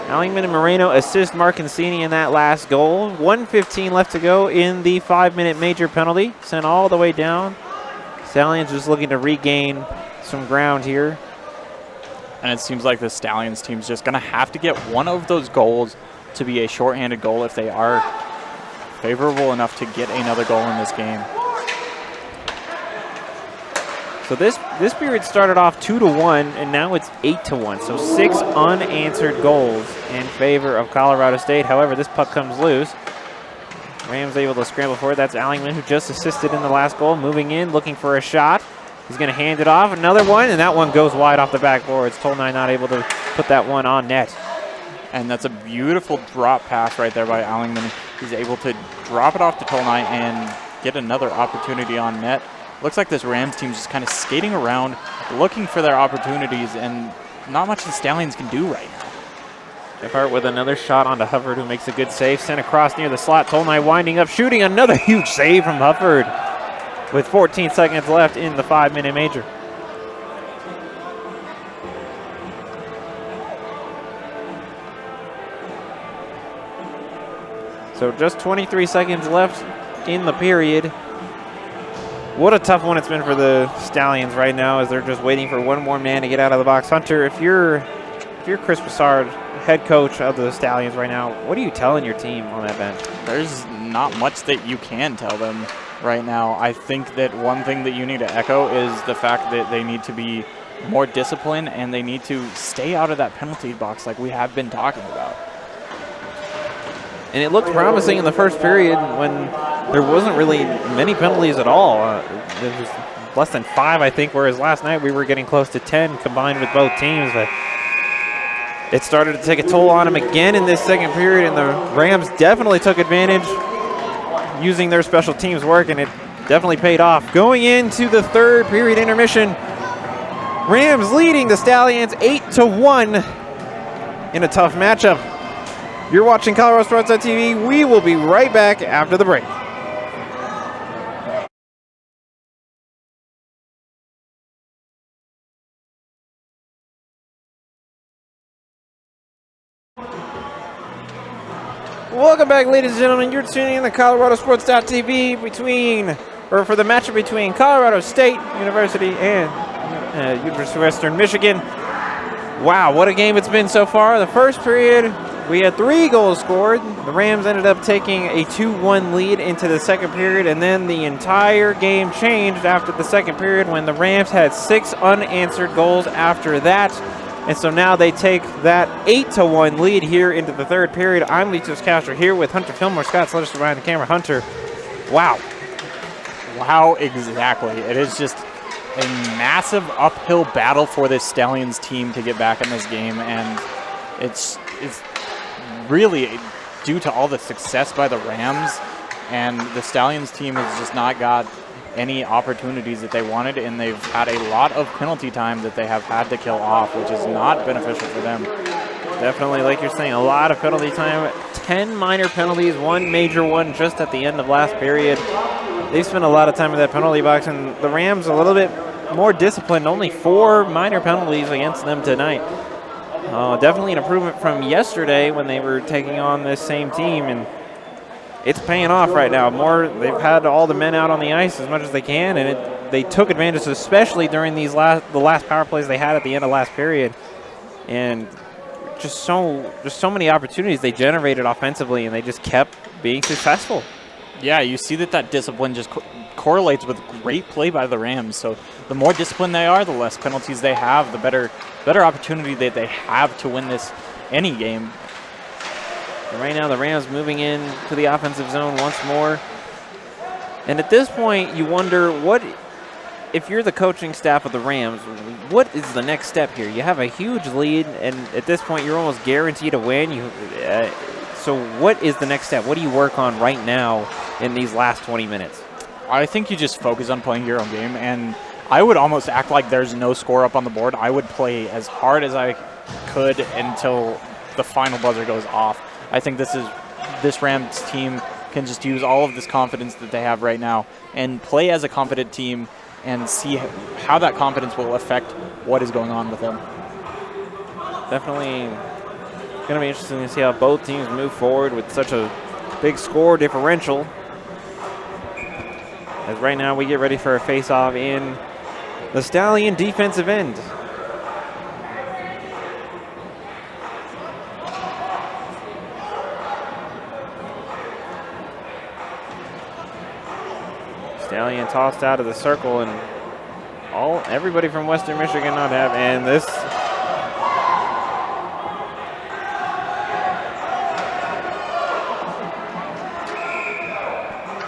Alleyman and Moreno assist Marcancini in that last goal. 1:15 left to go in the 5-minute major penalty. Sent all the way down. Stallions just looking to regain some ground here. And it seems like the Stallions team's just going to have to get one of those goals to be a shorthanded goal if they are favorable enough to get another goal in this game. So this period started off 2-1, and now it's 8-1. So 6 unanswered goals in favor of Colorado State. However, this puck comes loose. Rams able to scramble forward. That's Alleyman, who just assisted in the last goal, moving in, looking for a shot. He's going to hand it off. Another one, and that one goes wide off the backboards. Tolnai not able to put that one on net. And that's a beautiful drop pass right there by Alleyman. He's able to drop it off to Tolnai and get another opportunity on net. Looks like this Rams team is just kind of skating around, looking for their opportunities, and not much the Stallions can do right now. Gebhardt with another shot onto Hufford, who makes a good save. Sent across near the slot. Tolnai winding up, shooting. Another huge save from Hufford with 14 seconds left in the 5-minute major. So just 23 seconds left in the period. What a tough one it's been for the Stallions right now, as they're just waiting for one more man to get out of the box. Hunter, if you're Chris Broussard, head coach of the Stallions right now, what are you telling your team on that bench? There's not much that you can tell them right now. I think that one thing that you need to echo is the fact that they need to be more disciplined, and they need to stay out of that penalty box like we have been talking about. And it looked promising in the first period when there wasn't really many penalties at all. There was less than 5, I think, whereas last night we were getting close to 10 combined with both teams. But it started to take a toll on them again in this second period, and the Rams definitely took advantage using their special teams work, and it definitely paid off. Going into the third period intermission, Rams leading the Stallions 8-1 in a tough matchup. You're watching ColoradoSports.TV. We will be right back after the break. Welcome back, ladies and gentlemen. You're tuning in to ColoradoSports.TV for the matchup between Colorado State University and University of Western Michigan. Wow, what a game it's been so far. The first period we had 3 goals scored. The Rams ended up taking a 2-1 lead into the second period, and then the entire game changed after the second period when the Rams had 6 unanswered goals after that. And so now they take that 8-1 lead here into the third period. I'm Litos Castro here with Hunter Fillmore. Scott Sludge behind the camera. Hunter, wow. Wow, exactly. It is just a massive uphill battle for this Stallions team to get back in this game, and it's really due to all the success by the Rams, and the Stallions team has just not got any opportunities that they wanted, and they've had a lot of penalty time that they have had to kill off, which is not beneficial for them. Definitely, like you're saying, a lot of penalty time. 10 minor penalties, 1 major one just at the end of last period. They spent a lot of time in that penalty box, and the Rams a little bit more disciplined. Only 4 minor penalties against them tonight. Definitely an improvement from yesterday when they were taking on this same team, and it's paying off right now. They've had all the men out on the ice as much as they can, and they took advantage, especially during the last power plays they had at the end of last period, and just so many opportunities they generated offensively, and they just kept being successful. Yeah, you see that discipline just correlates with great play by the Rams. So the more disciplined they are, the less penalties they have, the better opportunity that they have to win any game. And right now the Rams moving in to the offensive zone once more. And at this point, you wonder, if you're the coaching staff of the Rams, what is the next step here? You have a huge lead, and at this point, you're almost guaranteed to win. So what is the next step? What do you work on right now in these last 20 minutes? I think you just focus on playing your own game, and I would almost act like there's no score up on the board. I would play as hard as I could until the final buzzer goes off. I think this Rams team can just use all of this confidence that they have right now and play as a confident team and see how that confidence will affect what is going on with them. Definitely going to be interesting to see how both teams move forward with such a big score differential. As right now we get ready for a face-off in the Stallion defensive end. Stallion tossed out of the circle, and everybody from Western Michigan not have, and this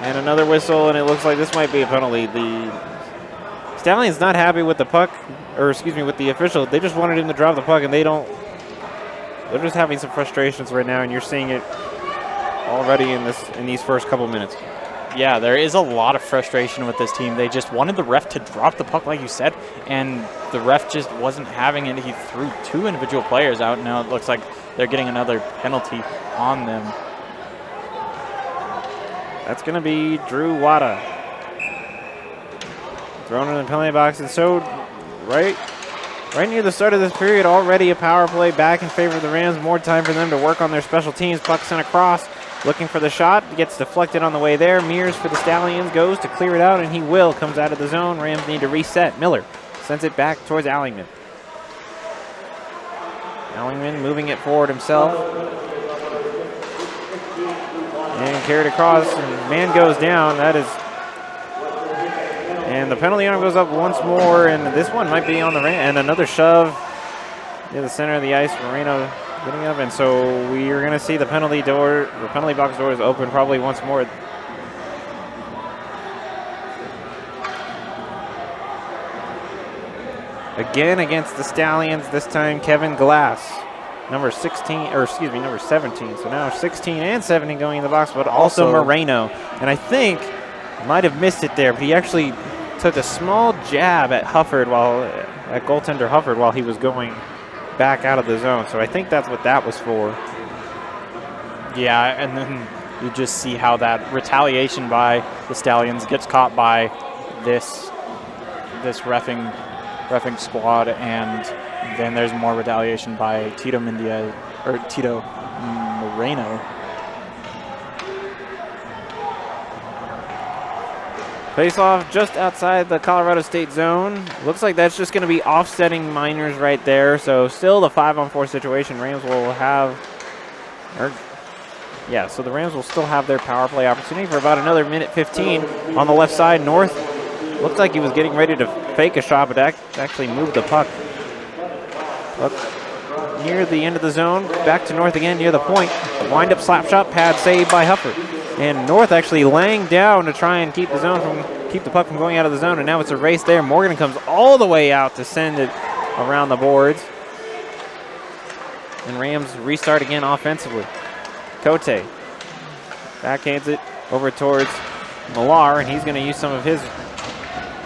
and another whistle, and it looks like this might be a penalty. The Stallions not happy with the puck, or excuse me, with the official. They just wanted him to drop the puck, and they're just having some frustrations right now, and you're seeing it already in these first couple minutes. Yeah, there is a lot of frustration with this team. They just wanted the ref to drop the puck, like you said, and the ref just wasn't having it. He threw 2 individual players out. Now it looks like they're getting another penalty on them. That's going to be Drew Wada. Thrown in the penalty box. And so right near the start of this period, already a power play back in favor of the Rams. More time for them to work on their special teams. Puck sent across. Looking for the shot. Gets deflected on the way there. Mears for the Stallions. Goes to clear it out, and he will. Comes out of the zone. Rams need to reset. Miller sends it back towards Allingman. Allingman moving it forward himself. And carried across, and man goes down. And the penalty arm goes up once more, and this one might be on the Rams. And another shove near the center of the ice. Moreno getting up, and so we are going to see the penalty box door is open probably once more. Again against the Stallions, this time Kevin Glass. Number 17. So now 16 and 17 going in the box, but also Moreno. And I think might have missed it there, but he actually took a small jab at goaltender Hufford while he was going back out of the zone. So I think that's what that was for. Yeah, and then you just see how that retaliation by the Stallions gets caught by this reffing squad, and then there's more retaliation by Tito Moreno. Face off just outside the Colorado State zone. Looks like that's just going to be offsetting minors right there. So still the 5-on-4 situation. Rams will have Yeah, so the Rams will still have their power play opportunity for about another minute 15 on the left side. North looked like he was getting ready to fake a shot, but actually moved the puck. Look, near the end of the zone, back to North again near the point. Wind-up slap shot, pad saved by Hufford. And North actually laying down to try and keep the puck from going out of the zone, and now it's a race there. Morgan comes all the way out to send it around the boards. And Rams restart again offensively. Cote backhands it over towards Millar, and he's going to use some of his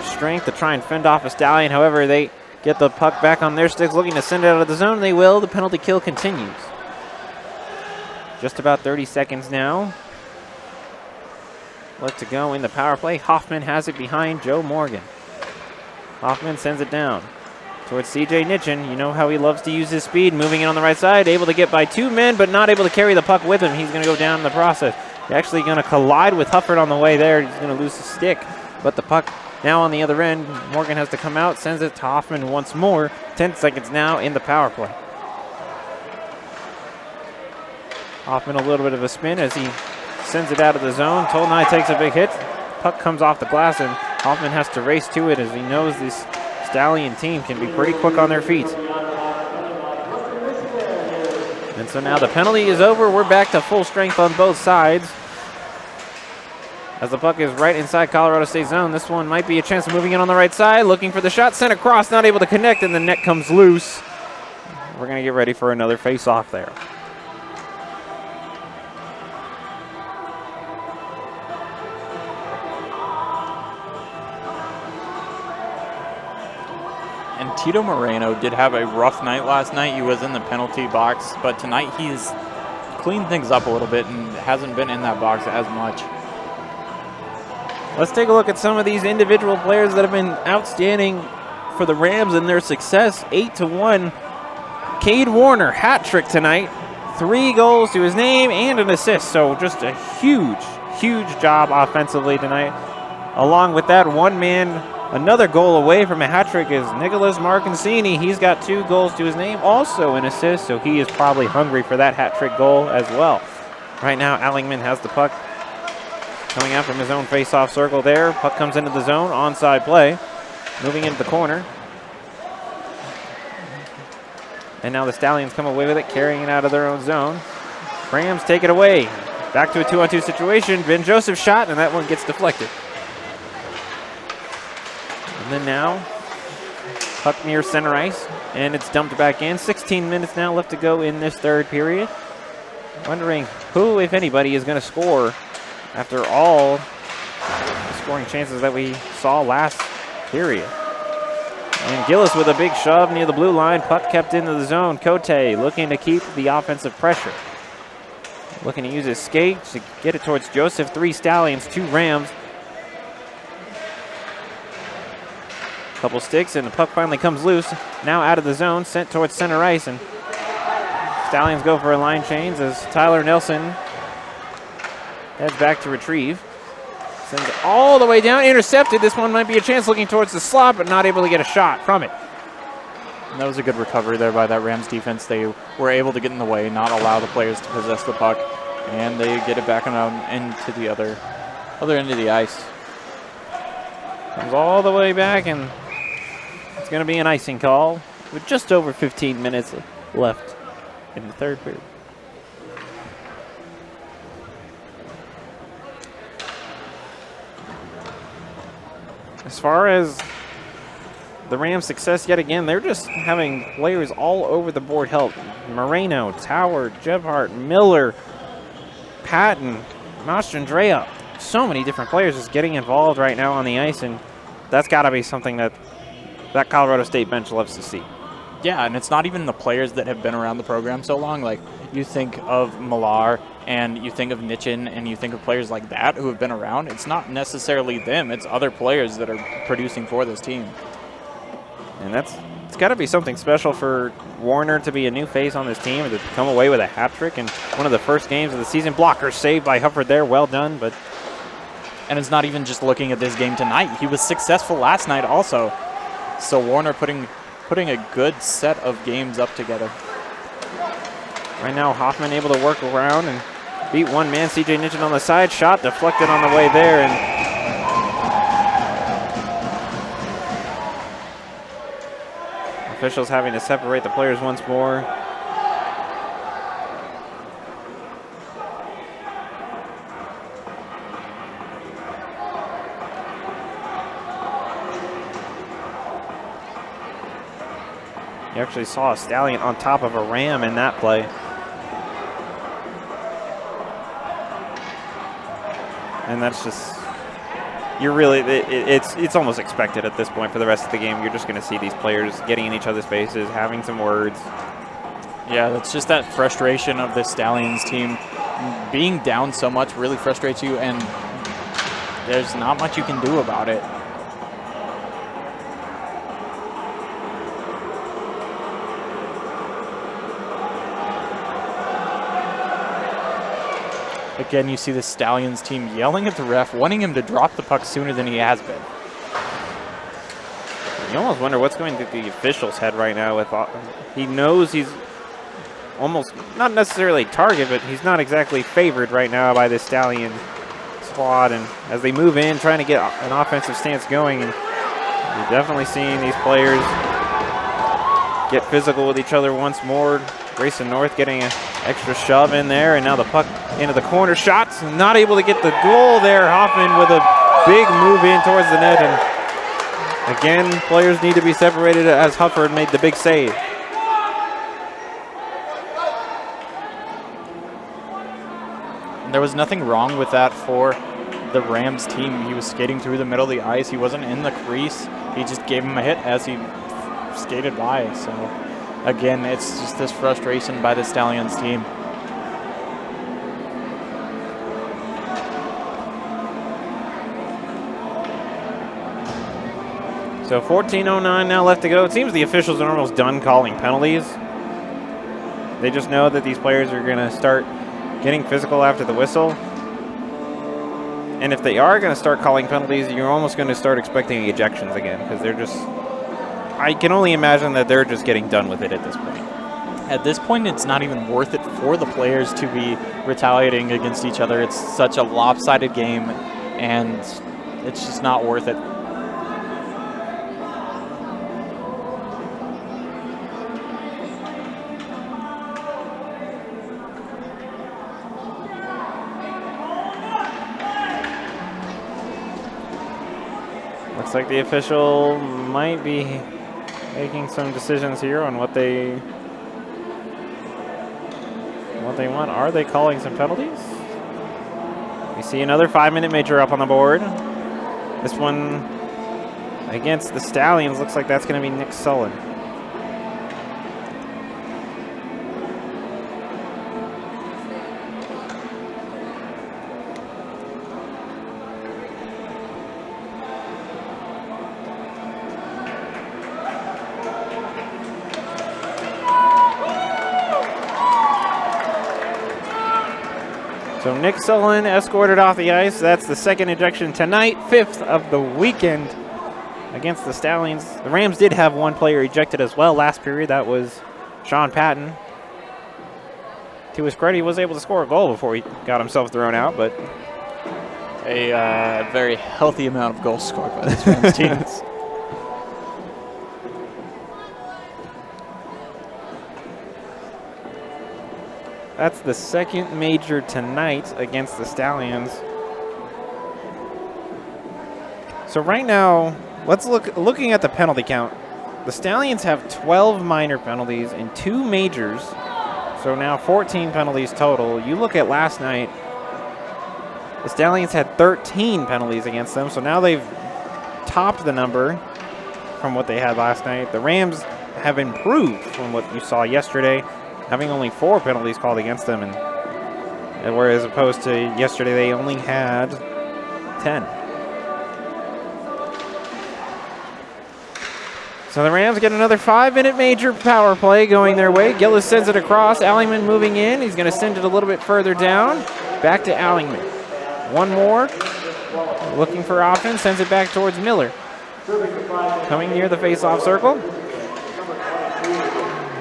strength to try and fend off a Stallion. However, they get the puck back on their sticks, looking to send it out of the zone. They will. The penalty kill continues. Just about 30 seconds now left to go in the power play. Hoffman has it behind Joe Morgan. Hoffman sends it down towards C.J. Nitchin. You know how he loves to use his speed, moving it on the right side, able to get by 2 men, but not able to carry the puck with him. He's going to go down in the process. He's actually going to collide with Hufford on the way there. He's going to lose the stick, but the puck now on the other end. Morgan has to come out, sends it to Hoffman once more. 10 seconds now in the power play. Hoffman a little bit of a spin as he sends it out of the zone. Tolnai takes a big hit. Puck comes off the glass, and Hoffman has to race to it as he knows this Stallion team can be pretty quick on their feet. And so now the penalty is over. We're back to full strength on both sides. As the puck is right inside Colorado State zone, this one might be a chance of moving in on the right side, looking for the shot, sent across, not able to connect, and the net comes loose. We're going to get ready for another face-off there. And Tito Moreno did have a rough night last night. He was in the penalty box, but tonight he's cleaned things up a little bit and hasn't been in that box as much. Let's take a look at some of these individual players that have been outstanding for the Rams and their success. 8-1. Cade Warner, hat trick tonight. 3 goals to his name and an assist. So just a huge, huge job offensively tonight. Along with that, one man, another goal away from a hat trick is Nicholas Marcancini. He's got 2 goals to his name, also an assist, so he is probably hungry for that hat trick goal as well. Right now, Allingman has the puck coming out from his own face-off circle there. Puck comes into the zone, onside play, moving into the corner. And now the Stallions come away with it, carrying it out of their own zone. Rams take it away. Back to a 2-on-2 situation. Ben Joseph's shot, and that one gets deflected. And then now, puck near center ice, and it's dumped back in. 16 minutes now left to go in this third period. Wondering who, if anybody, is going to score after all the scoring chances that we saw last period. And Gillis with a big shove near the blue line. Puck kept into the zone. Cote looking to keep the offensive pressure. Looking to use his skate to get it towards Joseph. 3 Stallions, 2 Rams. Couple sticks, and the puck finally comes loose. Now out of the zone, sent towards center ice, and Stallions go for a line change as Tyler Nelson heads back to retrieve. Sends it all the way down, intercepted. This one might be a chance, looking towards the slot, but not able to get a shot from it. And that was a good recovery there by that Rams defense. They were able to get in the way, not allow the players to possess the puck, and they get it back on into the other end of the ice. Comes all the way back, and it's going to be an icing call with just over 15 minutes left in the third period. As far as the Rams' success yet again, they're just having players all over the board help. Moreno, Tower, Gebhardt, Miller, Patton, Mastrandrea. So many different players just getting involved right now on the ice, and that's got to be something that Colorado State bench loves to see. Yeah, and it's not even the players that have been around the program so long. Like, you think of Millar and you think of Nitchin and you think of players like that who have been around. It's not necessarily them. It's other players that are producing for this team. And it's got to be something special for Warner to be a new face on this team and to come away with a hat trick in one of the first games of the season. Blocker saved by Hufford there. Well done. And it's not even just looking at this game tonight. He was successful last night also. So Warner putting a good set of games up together. Right now, Hoffman able to work around and beat one man. CJ Nugent on the side. Shot deflected on the way there. And officials having to separate the players once more. You actually saw a Stallion on top of a Ram in that play. And that's just, you're really, it's almost expected at this point for the rest of the game. You're just going to see these players getting in each other's faces, having some words. Yeah, that's just that frustration of the Stallions team. Being down so much really frustrates you, and there's not much you can do about it. Again, you see the Stallions team yelling at the ref, wanting him to drop the puck sooner than he has been. You almost wonder what's going through the official's head right now. He knows he's almost, not necessarily a target, but he's not exactly favored right now by this Stallion squad. And as they move in, trying to get an offensive stance going, and you're definitely seeing these players get physical with each other once more. Grayson North getting an extra shove in there, and now the puck into the corner. Shots, not able to get the goal there. Hoffman with a big move in towards the net, and again, players need to be separated as Hufford made the big save. There was nothing wrong with that for the Rams team. He was skating through the middle of the ice. He wasn't in the crease. He just gave him a hit as he skated by. So again, it's just this frustration by the Stallions team. So 14:09 now left to go. It seems the officials are almost done calling penalties. They just know that these players are going to start getting physical after the whistle. And if they are going to start calling penalties, you're almost going to start expecting ejections again, because they're just, I can only imagine that they're just getting done with it at this point. At this point, it's not even worth it for the players to be retaliating against each other. It's such a lopsided game, and it's just not worth it. Looks like the official might be making some decisions here on what they want. Are they calling some penalties? We see another 5-minute major up on the board. This one against the Stallions looks like that's going to be Nick Sullen. So Nick Sullen escorted off the ice. That's the second ejection tonight, 5th of the weekend against the Stallions. The Rams did have one player ejected as well last period. That was Sean Patton. To his credit, he was able to score a goal before he got himself thrown out, but A very healthy amount of goals scored by this Rams team. that's the second major tonight against the Stallions. So right now, let's looking at the penalty count. The Stallions have 12 minor penalties and 2 majors. So now 14 penalties total. You look at last night, the Stallions had 13 penalties against them. So now they've topped the number from what they had last night. The Rams have improved from what you saw yesterday, having only 4 penalties called against them, and whereas opposed to yesterday, they only had 10. So the Rams get another 5-minute major power play going their way. Gillis sends it across. Allingman moving in. He's going to send it a little bit further down. Back to Allingman. One more. Looking for options. Sends it back towards Miller. Coming near the face-off circle.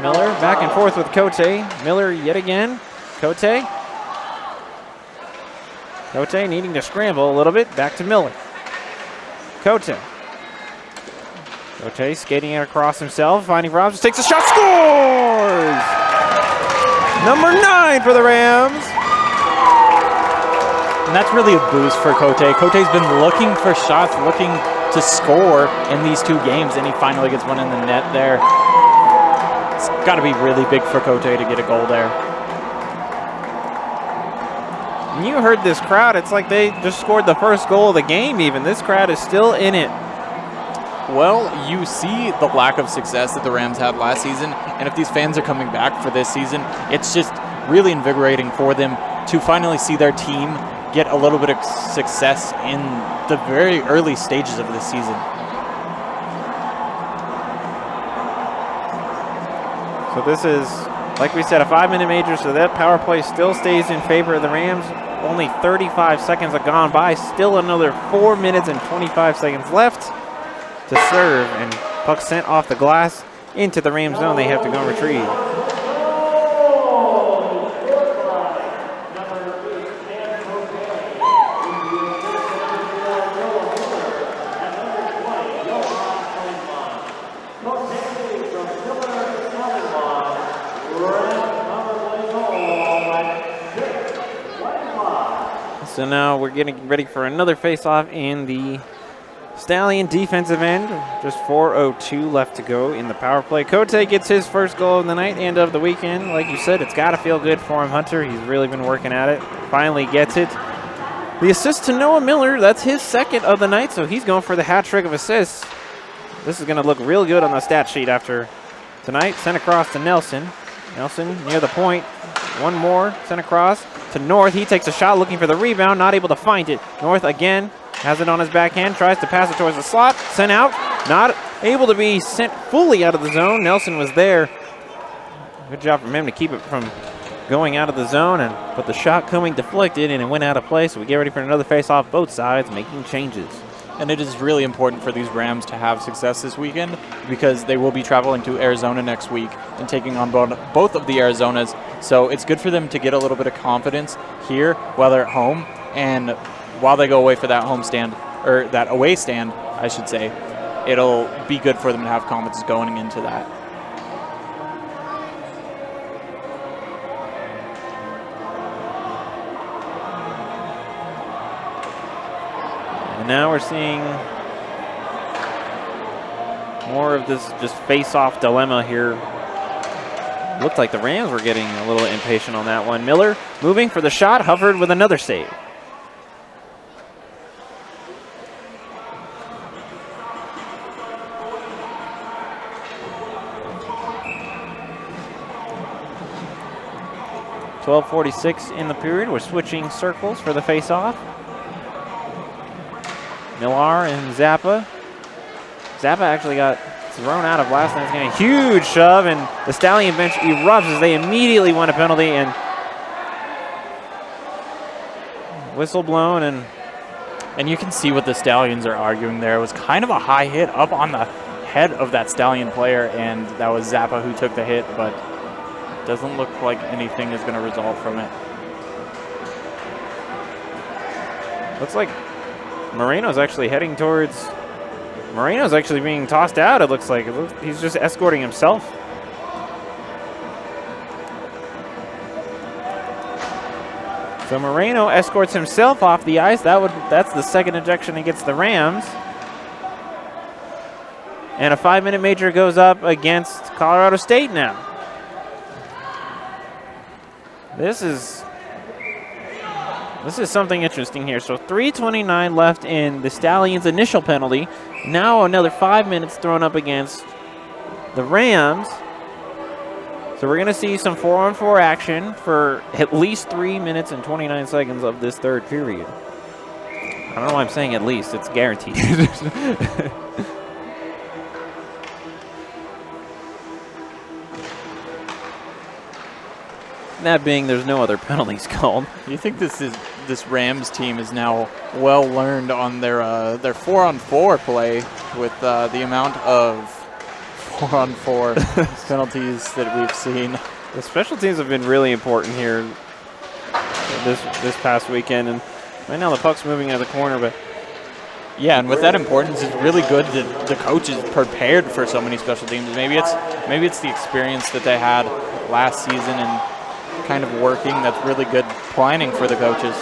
Miller back and forth with Cote. Miller yet again. Cote. Cote needing to scramble a little bit. Back to Miller. Cote. Cote skating it across himself. Finding Robs. Takes a shot. Scores! Number 9 for the Rams. And that's really a boost for Cote. Cote's been looking for shots, looking to score in these 2 games, and he finally gets one in the net there. It's got to be really big for Cote to get a goal there. And you heard this crowd. It's like they just scored the first goal of the game even. This crowd is still in it. Well, you see the lack of success that the Rams had last season, and if these fans are coming back for this season, it's just really invigorating for them to finally see their team get a little bit of success in the very early stages of this season. So this is, like we said, a 5-minute major, so that power play still stays in favor of the Rams. Only 35 seconds have gone by. Still another 4 minutes and 25 seconds left to serve, and puck sent off the glass into the Rams zone. They have to go and retrieve. So now we're getting ready for another face-off in the Stallion defensive end. Just 4:02 left to go in the power play. Cote gets his first goal of the night and of the weekend. Like you said, it's got to feel good for him, Hunter. He's really been working at it. Finally gets it. The assist to Noah Miller, that's his second of the night, so he's going for the hat trick of assists. This is going to look real good on the stat sheet after tonight. Sent across to Nelson. Nelson near the point. One more, sent across to North. He takes a shot looking for the rebound, not able to find it. North again has it on his backhand, tries to pass it towards the slot, sent out, not able to be sent fully out of the zone. Nelson was there. Good job from him to keep it from going out of the zone, but the shot coming deflected and it went out of play, so we get ready for another face-off, both sides making changes. And it is really important for these Rams to have success this weekend because they will be traveling to Arizona next week and taking on both of the Arizonas. So it's good for them to get a little bit of confidence here while they're at home, and while they go away for that home stand, or that away stand, I should say, it'll be good for them to have confidence going into that. And now we're seeing more of this just face-off dilemma here. Looked like the Rams were getting a little impatient on that one. Miller moving for the shot, hovered with another save. .46 in the period. We're switching circles for the face-off. Millar and Zappa. Zappa actually got thrown out of last night's game. A huge shove, and the Stallion bench erupts as they immediately want a penalty, and whistle blown. And you can see what the Stallions are arguing there. It was kind of a high hit up on the head of that Stallion player, and that was Zappa who took the hit, but doesn't look like anything is going to result from it. Looks like Moreno's actually heading towards... Moreno's actually being tossed out, it looks like. He's just escorting himself. So Moreno escorts himself off the ice. That's the second ejection against the Rams. And a 5-minute major goes up against Colorado State now. This is something interesting here. So 3:29 left in the Stallions' initial penalty. Now another 5 minutes thrown up against the Rams. So we're going to see some 4-on-4 action for at least 3 minutes and 29 seconds of this third period. I don't know why I'm saying at least. It's guaranteed. That being, there's no other penalties called. You think this Rams team is now well learned on their 4-on-4 play with the amount of 4-on-4 penalties that we've seen. The special teams have been really important here this past weekend, and right now the puck's moving out of the corner, but yeah, and with that importance, it's really good that the coach is prepared for so many special teams. Maybe it's the experience that they had last season and kind of working that's really good planning for the coaches.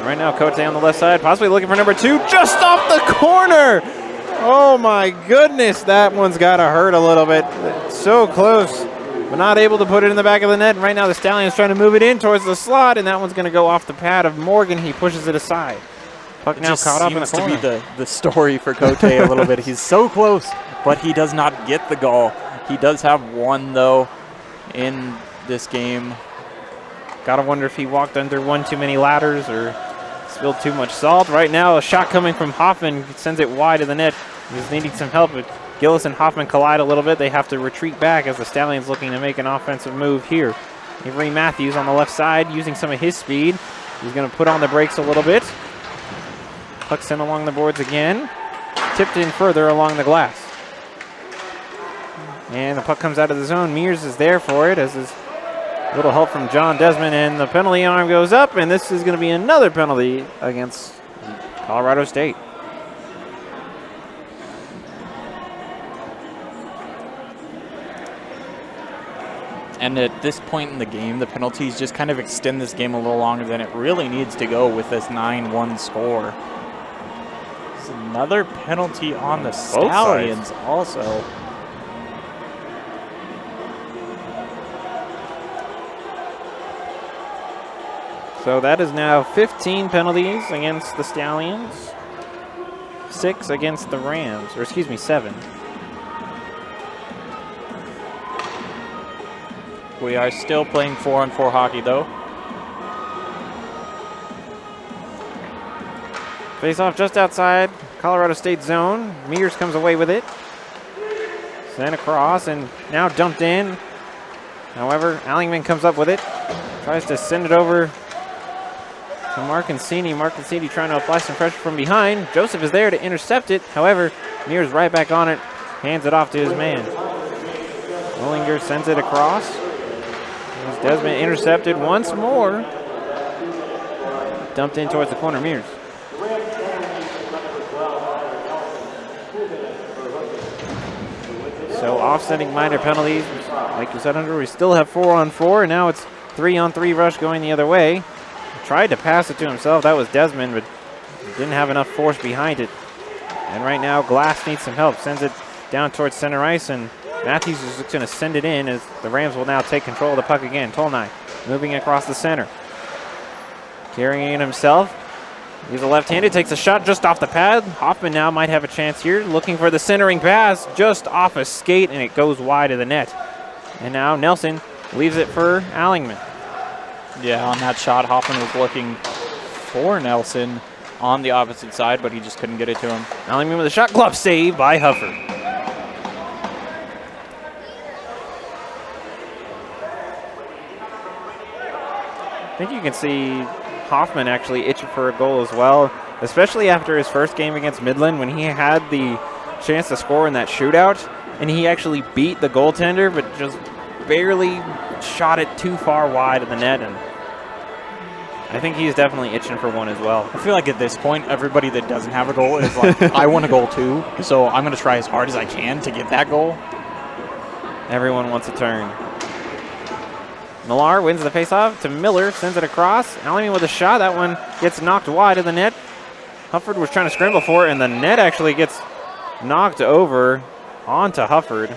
Right now, Cote on the left side, possibly looking for number 2, just off the corner. Oh my goodness, that one's got to hurt a little bit. So close, but not able to put it in the back of the net. And right now, the Stallions trying to move it in towards the slot, and that one's going to go off the pad of Morgan. He pushes it aside. Puck now caught up in the corner. It seems to be the story for Cote a little bit. He's so close, but he does not get the goal. He does have one, though, in this game. Gotta wonder if he walked under one too many ladders or spilled too much salt. Right now, a shot coming from Hoffman sends it wide of the net. He's needing some help, but Gillis and Hoffman collide a little bit. They have to retreat back as the Stallions looking to make an offensive move here. Avery Matthews on the left side using some of his speed. He's going to put on the brakes a little bit. Puck sent along the boards again. Tipped in further along the glass. And the puck comes out of the zone. Mears is there for it as his little help from John Desmond, and the penalty arm goes up, and this is going to be another penalty against Colorado State. And at this point in the game, the penalties just kind of extend this game a little longer than it really needs to go with this 9-1 score. There's another penalty on the Stallions also. So that is now 15 penalties against the Stallions, 6 against the Rams, or excuse me, 7. We are still playing 4-on-4 hockey, though. Face off just outside Colorado State zone. Mears comes away with it. Sent across and now dumped in. However, Allingman comes up with it. Tries to send it over to Marcancini. Marcancini trying to apply some pressure from behind. Joseph is there to intercept it. However, Mears right back on it. Hands it off to his man. Willinger sends it across. Desmond intercepted once more. Dumped in towards the corner. Mears. So offsetting minor penalties. Like you said, we still have 4-on-4, and now it's 3-on-3 rush going the other way. Tried to pass it to himself. That was Desmond, but didn't have enough force behind it. And right now, Glass needs some help. Sends it down towards center ice, and Matthews is just going to send it in as the Rams will now take control of the puck again. Tolnai moving across the center. Carrying it himself. He's a left-handed, takes a shot just off the pad. Hoffman now might have a chance here. Looking for the centering pass just off a skate, and it goes wide of the net. And now Nelson leaves it for Allingman. Yeah, on that shot, Hoffman was looking for Nelson on the opposite side, but he just couldn't get it to him. Allingman with a shot, glove save by Hufford. I think you can see Hoffman actually itching for a goal as well, especially after his first game against Midland when he had the chance to score in that shootout, and he actually beat the goaltender, but just barely shot it too far wide of the net, and I think he's definitely itching for one as well. I feel like at this point, everybody that doesn't have a goal is like, I want a goal too, so I'm going to try as hard as I can to get that goal. Everyone wants a turn. Millar wins the faceoff to Miller, sends it across. Allingman with a shot. That one gets knocked wide of the net. Hufford was trying to scramble for it, and the net actually gets knocked over onto Hufford.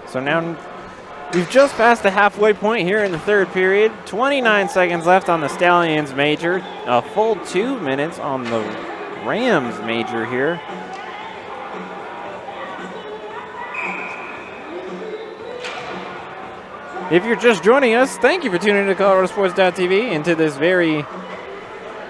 So now we've just passed the halfway point here in the third period. 29 seconds left on the Stallions major. A full 2 minutes on the Rams major here. If you're just joining us, thank you for tuning into ColoradoSports.TV into this very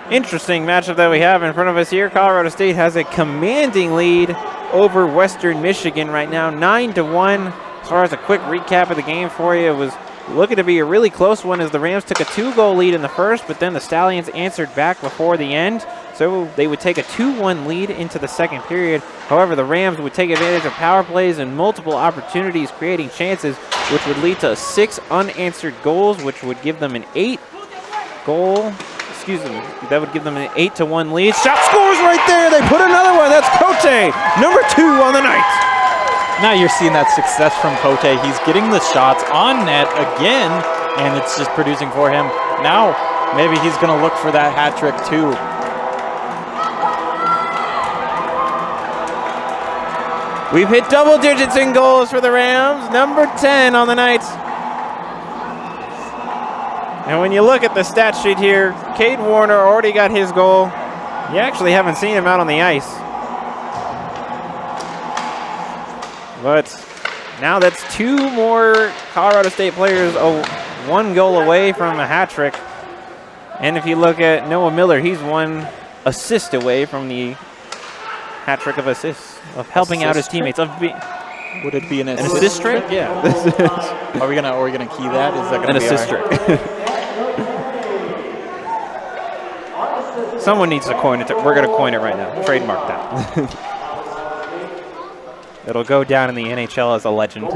interesting matchup that we have in front of us here. Colorado State has a commanding lead over Western Michigan right now, 9-1. As far as a quick recap of the game for you, it was looking to be a really close one as the Rams took a 2-goal lead in the first, but then the Stallions answered back before the end. So they would take a 2-1 lead into the second period. However, the Rams would take advantage of power plays and multiple opportunities, creating chances, which would lead to 6 unanswered goals, which would give them an 8-1 lead. Shot scores right there. They put another one. That's Cote, number 2 on the night. Now you're seeing that success from Cote. He's getting the shots on net again, and it's just producing for him. Now maybe he's going to look for that hat trick too. We've hit double digits in goals for the Rams, number 10 on the night. And when you look at the stat sheet here, Cade Warner already got his goal. You actually haven't seen him out on the ice. But now that's 2 more Colorado State players 1 goal away from a hat trick. And if you look at Noah Miller, he's 1 assist away from the hat trick of assists, of helping out his teammates. Would it be an assist trick? Yeah. Are we gonna key that? Is that gonna an be assist trick? Someone needs to coin it. We're gonna coin it right now. Trademark that. It'll go down in the NHL as a legend.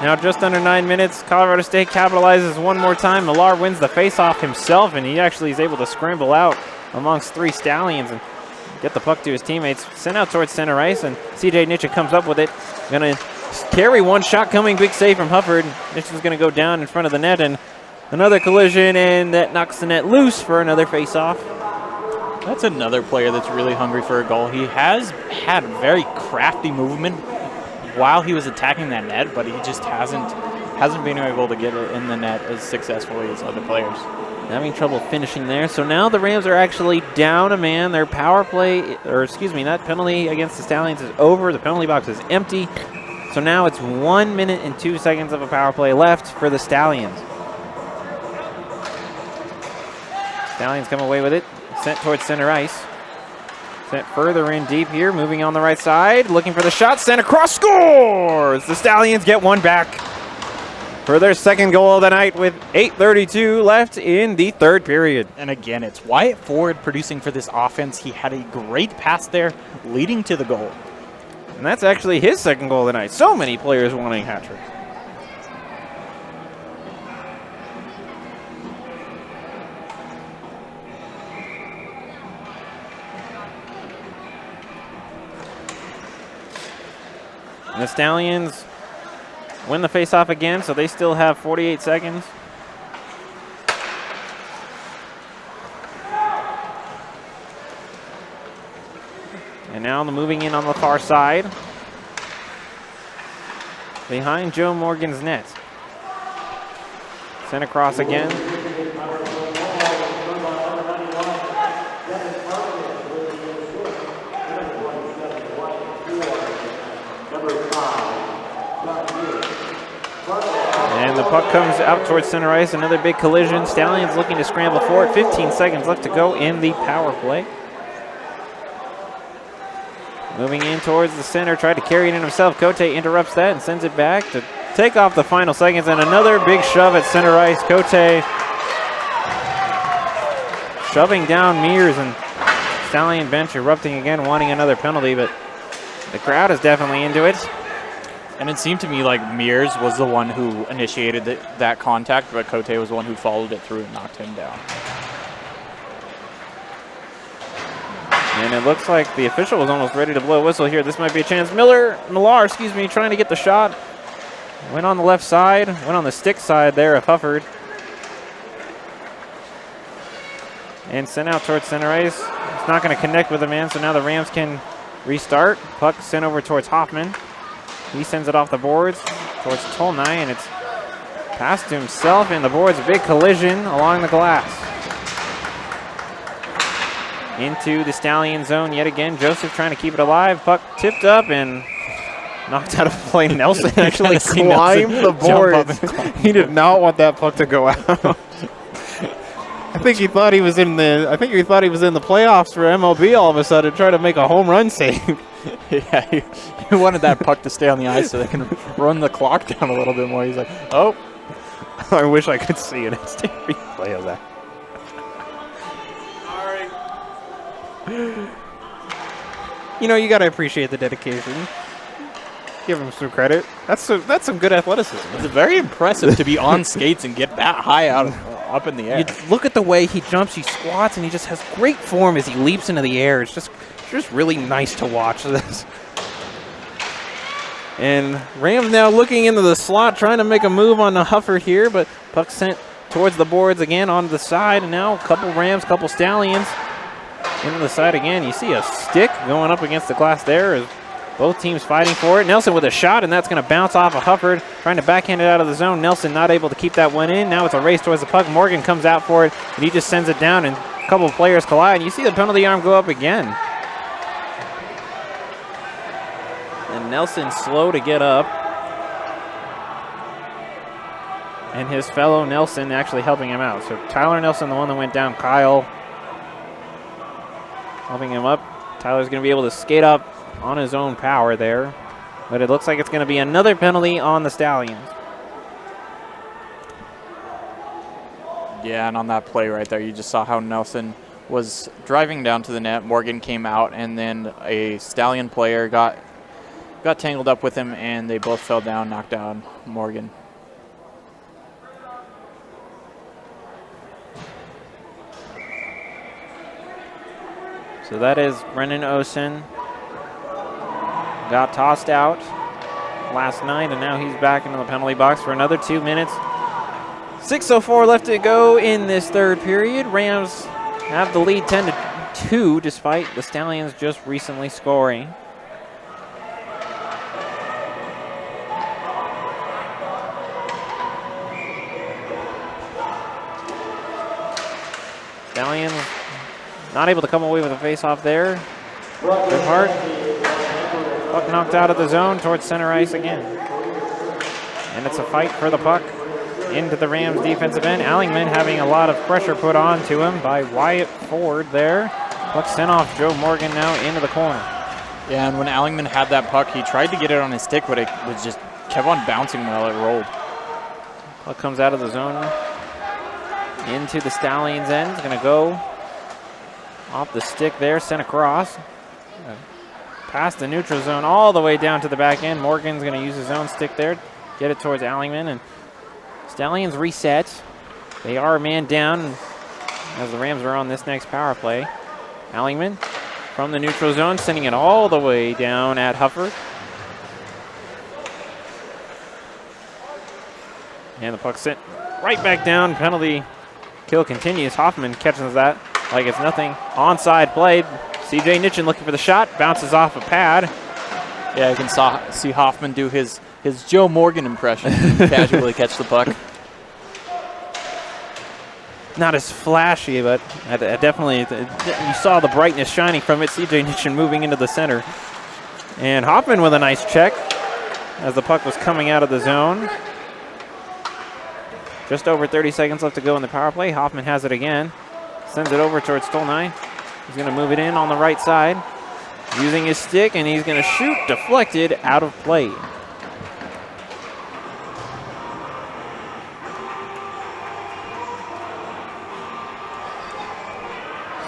Now just under 9 minutes, Colorado State capitalizes one more time. Millar wins the faceoff himself, and he actually is able to scramble out amongst 3 Stallions and get the puck to his teammates. Sent out towards center ice, and CJ Nitschke comes up with it. Gonna carry one shot coming, big save from Hufford. Nitschke's gonna go down in front of the net, and another collision, and that knocks the net loose for another faceoff. That's another player that's really hungry for a goal. He has had very crafty movement while he was attacking that net, but he just hasn't been able to get it in the net as successfully as other players. Having trouble finishing there. So now the Rams are actually down a man. Their power play, or excuse me, that penalty against the Stallions is over. The penalty box is empty. So now it's 1 minute and 2 seconds of a power play left for the Stallions. Stallions come away with it. Sent towards center ice. Sent further in deep here, moving on the right side, looking for the shot, sent across, scores! The Stallions get one back for their second goal of the night with 8:32 left in the third period. And again, it's Wyatt Ford producing for this offense. He had a great pass there, leading to the goal. And that's actually his second goal of the night. So many players wanting hat trick. And the Stallions win the faceoff again, so they still have 48 seconds. And now the moving in on the far side. Behind Joe Morgan's net. Sent across again. And the puck comes out towards center ice. Another big collision. Stallions looking to scramble for it. 15 seconds left to go in the power play. Moving in towards the center. Tried to carry it in himself. Cote interrupts that and sends it back to take off the final seconds. And another big shove at center ice. Cote shoving down Mears, and Stallion bench erupting again, wanting another penalty, but the crowd is definitely into it. And it seemed to me like Mears was the one who initiated that contact, but Cote was the one who followed it through and knocked him down. And it looks like the official was almost ready to blow a whistle here. This might be a chance. Millar, trying to get the shot. Went on the left side, went on the stick side there of Hufford. And sent out towards center ice. It's not going to connect with the man, so now the Rams can restart. Puck sent over towards Hoffman. He sends it off the boards towards Tolnai, and it's passed to himself, and the boards, a big collision along the glass. Into the Stallion zone yet again. Joseph trying to keep it alive. Puck tipped up and knocked out of play. Nelson actually climbed the boards. He did not want that puck to go out. I think he thought he was in the playoffs for MLB all of a sudden, trying to make a home run save. Yeah, he wanted that puck to stay on the ice so they can run the clock down a little bit more. He's like, oh. I wish I could see an instant replay of that. You know, you got to appreciate the dedication. Give him some credit. That's some good athleticism. It's very impressive to be on skates and get that high up in the air. You look at the way he jumps, he squats, and he just has great form as he leaps into the air. It's just really nice to watch this. And Rams now looking into the slot, trying to make a move on the Huffer here, but puck sent towards the boards again onto the side, and now a couple Rams, couple Stallions into the side again. You see a stick going up against the glass there as both teams fighting for it. Nelson with a shot, and that's going to bounce off of Hufford, trying to backhand it out of the zone. Nelson not able to keep that one in. Now it's a race towards the puck. Morgan comes out for it, and he just sends it down, and a couple of players collide, and you see the penalty arm go up again. And Nelson slow to get up. And his fellow Nelson actually helping him out. So Tyler Nelson, the one that went down, Kyle helping him up. Tyler's going to be able to skate up on his own power there. But it looks like it's going to be another penalty on the Stallions. Yeah, and on that play right there, you just saw how Nelson was driving down to the net. Morgan came out, and then a Stallion player got tangled up with him, and they both fell down, knocked down Morgan. So that is Brennan Osen. Got tossed out last night, and now he's back into the penalty box for another 2 minutes. 6:04 left to go in this third period. Rams have the lead 10-2, despite the Stallions just recently scoring. Stallions not able to come away with a face-off there. Good part. Puck knocked out of the zone towards center ice again. And it's a fight for the puck into the Rams defensive end. Allingman having a lot of pressure put on to him by Wyatt Ford there. Puck sent off Joe Morgan now into the corner. Yeah, and when Allingman had that puck, he tried to get it on his stick, but it was just kept on bouncing while it rolled. Puck comes out of the zone into the Stallions' end. It's going to go off the stick there, sent across. Past the neutral zone all the way down to the back end. Morgan's going to use his own stick there, get it towards Allingman, and Stallions reset. They are a man down as the Rams are on this next power play. Allingman from the neutral zone, sending it all the way down at Hufford. And the puck sent right back down. Penalty kill continues. Hoffman catches that like it's nothing. Onside play. CJ Nitchin looking for the shot. Bounces off a pad. Yeah, you can see Hoffman do his Joe Morgan impression. Casually catch the puck. Not as flashy, but I definitely, you saw the brightness shining from it. CJ Nitchin moving into the center. And Hoffman with a nice check as the puck was coming out of the zone. Just over 30 seconds left to go in the power play. Hoffman has it again. Sends it over towards Stolnine. He's going to move it in on the right side. Using his stick, and he's going to shoot. Deflected out of play.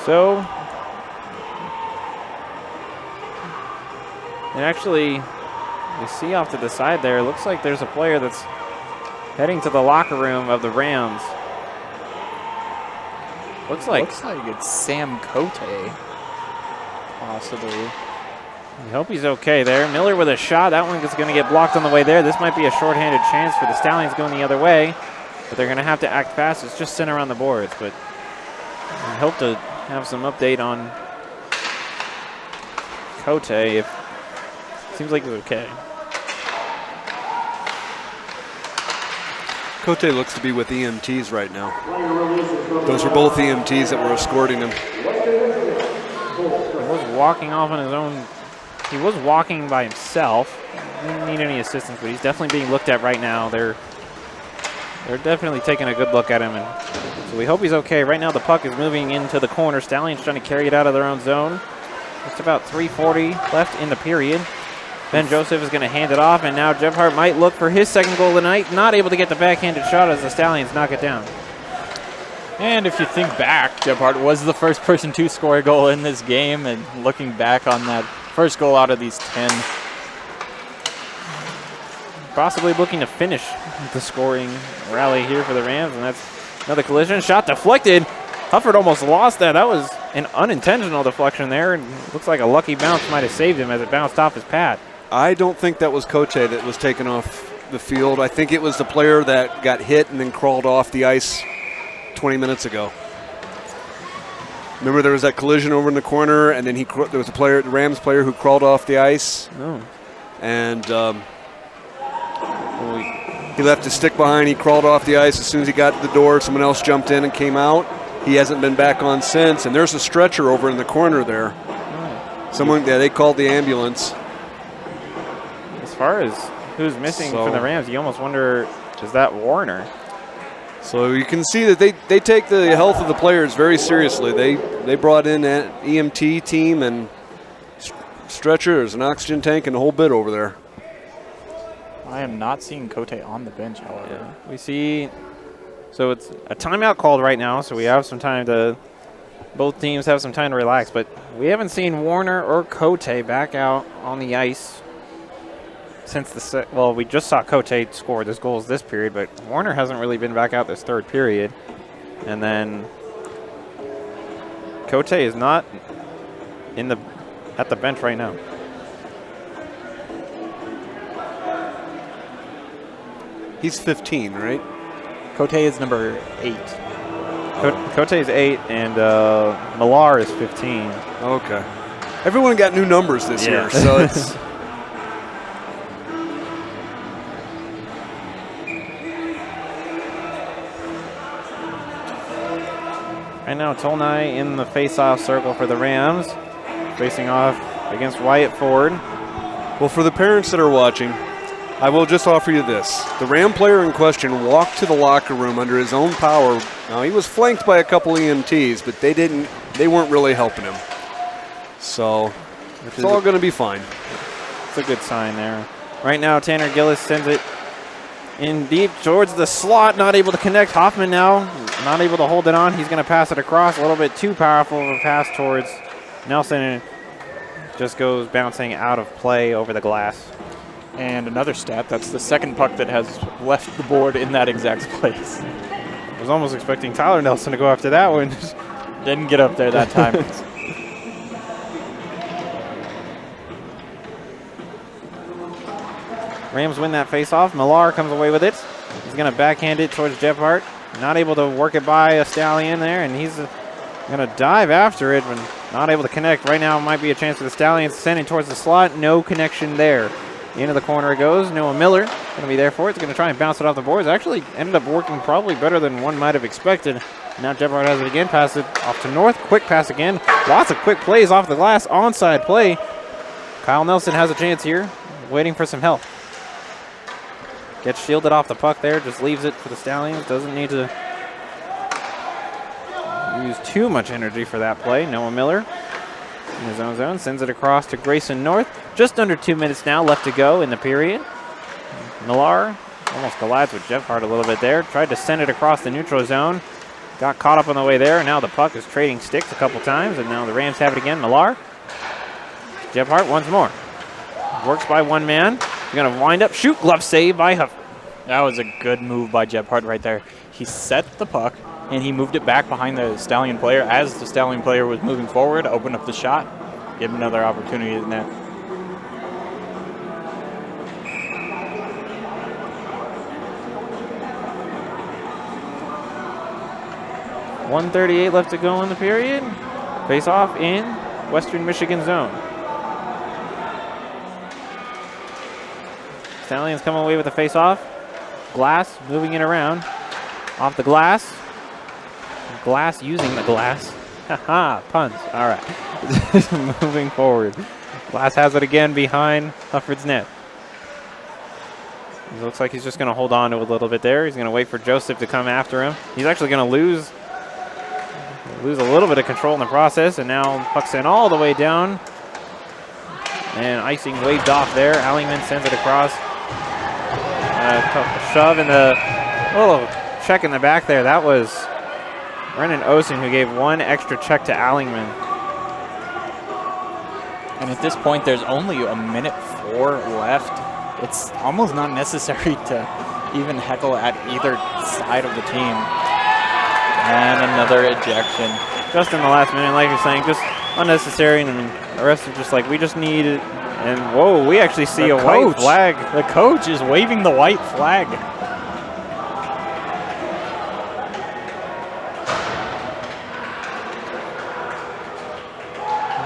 So, and actually, you see off to the side there, it looks like there's a player that's heading to the locker room of the Rams. Looks like it's Sam Cote, possibly. I hope he's okay there. Miller with a shot. That one is going to get blocked on the way there. This might be a shorthanded chance for the Stallions going the other way, but they're going to have to act fast. It's just sent around the boards, but I hope to have some update on Cote. If seems like he's okay. Cote looks to be with EMTs right now. Those were both EMTs that were escorting him. He was walking off on his own. He was walking by himself. Didn't need any assistance, but he's definitely being looked at right now. They're definitely taking a good look at him, and so we hope he's okay. Right now the puck is moving into the corner. Stallions trying to carry it out of their own zone. Just about 3:40 left in the period. Ben Joseph is going to hand it off, and now Gebhardt might look for his second goal of the night. Not able to get the backhanded shot as the Stallions knock it down. And if you think back, Gebhardt was the first person to score a goal in this game, and looking back on that first goal out of these 10. Possibly looking to finish the scoring rally here for the Rams, and that's another collision. Shot deflected. Hufford almost lost that. That was an unintentional deflection there, and looks like a lucky bounce might have saved him as it bounced off his pad. I don't think that was Cote that was taken off the field. I think it was the player that got hit and then crawled off the ice 20 minutes ago. Remember there was that collision over in the corner, and then there was a player, the Rams player, who crawled off the ice. Oh. And he left his stick behind. He crawled off the ice. As soon as he got to the door, someone else jumped in and came out. He hasn't been back on since. And there's a stretcher over in the corner there. Oh. They called the ambulance. As far as who's missing from the Rams, you almost wonder, is that Warner? So you can see that they take the health of the players very seriously. They brought in an EMT team and stretcher. There's an oxygen tank and a whole bit over there. I am not seeing Cote on the bench, however. Yeah. We see, so it's a timeout called right now, so we have some time to, both teams have some time to relax, but we haven't seen Warner or Cote back out on the ice since the we just saw Cote score his goals this period, but Warner hasn't really been back out this third period. And then Cote is not at the bench right now. He's 15, right? Cote is number 8. Cote is 8, and Millar is 15. Okay. Everyone got new numbers this year, so it's... Right now, Tolnai in the face-off circle for the Rams, facing off against Wyatt Ford. Well, for the parents that are watching, I will just offer you this. The Ram player in question walked to the locker room under his own power. Now, he was flanked by a couple EMTs, but they weren't really helping him. So, it's all going to be fine. It's a good sign there. Right now, Tanner Gillis sends it in deep towards the slot, not able to connect. Hoffman now not able to hold it on. He's going to pass it across. A little bit too powerful of a pass towards Nelson, and just goes bouncing out of play over the glass. And another stat, that's the second puck that has left the board in that exact place. I was almost expecting Tyler Nelson to go after that one. Didn't get up there that time. Rams win that face-off. Millar comes away with it. He's going to backhand it towards Gebhardt. Not able to work it by a Stallion there, and he's going to dive after it, but not able to connect. Right now might be a chance for the Stallions to send it towards the slot. No connection there. Into the corner it goes. Noah Miller going to be there for it. It's going to try and bounce it off the boards. Actually ended up working probably better than one might have expected. Now Gebhardt has it again. Pass it off to North. Quick pass again. Lots of quick plays off the glass. Onside play. Kyle Nelson has a chance here. Waiting for some help. Gets shielded off the puck there. Just leaves it for the Stallions. Doesn't need to use too much energy for that play. Noah Miller in his own zone. Sends it across to Grayson North. Just under 2 minutes now left to go in the period. Millar almost collides with Gebhardt a little bit there. Tried to send it across the neutral zone. Got caught up on the way there. Now the puck is trading sticks a couple times, and now the Rams have it again. Millar. Gebhardt once more. Works by one man. He's going to wind up. Shoot. Glove save by Huff. That was a good move by Gebhardt right there. He set the puck, and he moved it back behind the Stallion player. As the Stallion player was moving forward, opened up the shot, give him another opportunity in that. .138 left to go in the period. Face off in Western Michigan zone. Stallions come away with the face off. Glass moving it around. Off the glass. Glass using the glass. Haha, puns. All right. Moving forward. Glass has it again behind Hufford's net. It looks like he's just going to hold on to it a little bit there. He's going to wait for Joseph to come after him. He's actually going to lose a little bit of control in the process, and now puck's in all the way down And icing waved off there. Allingman sends it across. Shove and a little check in the back there. That was Brennan Osen who gave one extra check to Allingman. And at this point, there's only a minute 4 left. It's almost not necessary to even heckle at either side of the team. And another ejection. Just in the last minute, like you're saying, just unnecessary. And I mean, the refs are just like, we just need it. And whoa, we actually see a white flag. The coach is waving the white flag.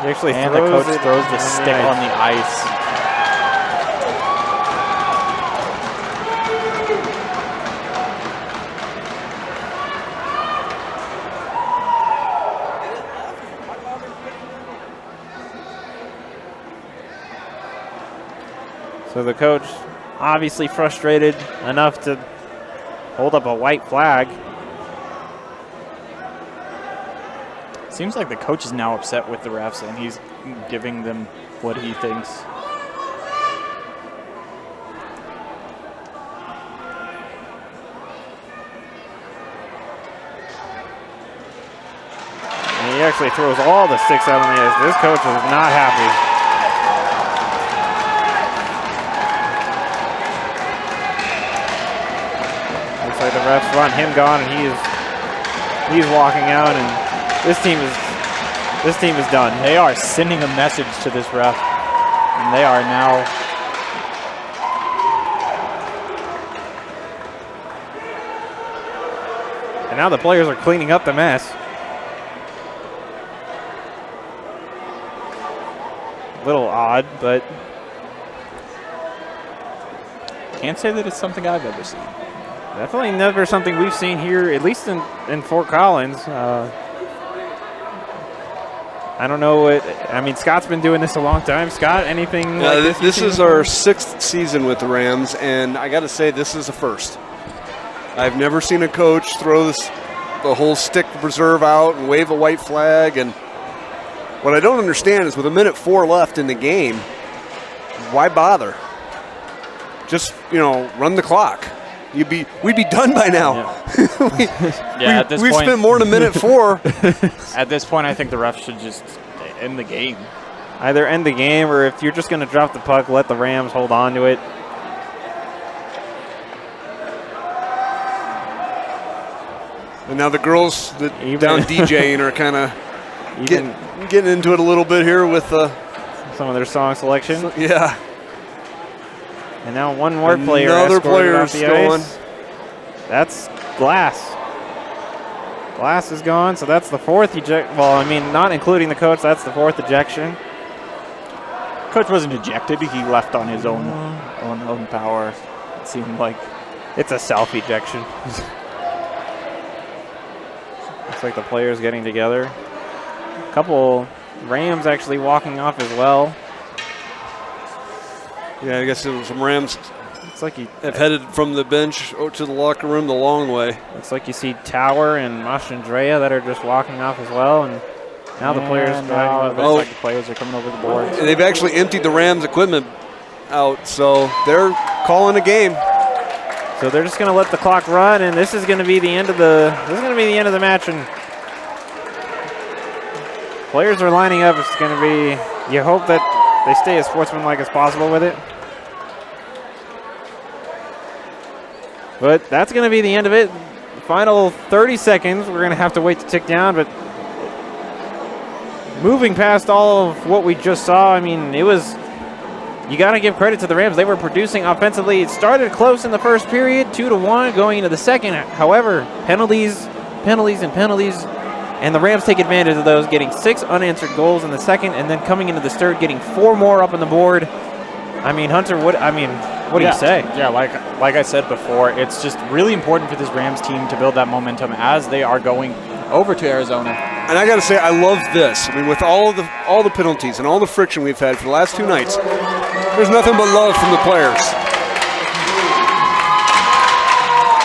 He actually and the throws coach throws the stick on the ice. So the coach obviously frustrated enough to hold up a white flag. Seems like the coach is now upset with the refs and he's giving them what he thinks. And he actually throws all the sticks out on the ice. This coach is not happy. Looks like the refs want him gone, and he's walking out, and this team is done. They are sending a message to this ref, and they are now and now the players are cleaning up the mess. A little odd, but can't say that it's something I've ever seen. Definitely never something we've seen here, at least in Fort Collins. I don't know what, I mean, Scott's been doing this a long time. Scott, anything like this? This is our 6th season with the Rams, and I got to say, this is a first. I've never seen a coach throw the whole stick reserve out and wave a white flag. And what I don't understand is with a minute 4 left in the game, why bother? Just, run the clock. We'd be done by now. Yeah. At this we've point, spent more than a minute 4. At this point, I think the refs should just end the game. Either end the game, or if you're just going to drop the puck, let the Rams hold on to it. And now the girls that down DJing are kind of getting into it a little bit here with some of their song selection. Yeah. And now one more player. Another player off the going. ice. That's Glass. Glass is gone, so that's the 4th eject. Well, I mean, not including the coach, that's the 4th ejection. Coach wasn't ejected; he left on his own power. It seemed like it's a self-ejection. Looks like the players getting together. A couple Rams actually walking off as well. Yeah, I guess some Rams It's like you have headed from the bench to the locker room the long way. Looks like you see Tower and Mastrandrea that are just walking off as well, and now the players driving. Looks like the players are coming over the board. And they've actually emptied the Rams equipment out, so they're calling a game. So they're just going to let the clock run, and this is going to be the end of the match. And players are lining up. It's going to be. You hope that they stay as sportsmanlike as possible with it. But that's going to be the end of it. Final 30 seconds. We're going to have to wait to tick down. But moving past all of what we just saw, I mean, it was. You got to give credit to the Rams. They were producing offensively. It started close in the first period, 2-1 going into the second. However, penalties, and the Rams take advantage of those, getting 6 unanswered goals in the second, and then coming into the third, getting 4 more up on the board. I mean, Hunter, what do you say? Yeah, like I said before, it's just really important for this Rams team to build that momentum as they are going over to Arizona. And I got to say, I love this. I mean, with all the penalties and all the friction we've had for the last 2 nights, there's nothing but love from the players.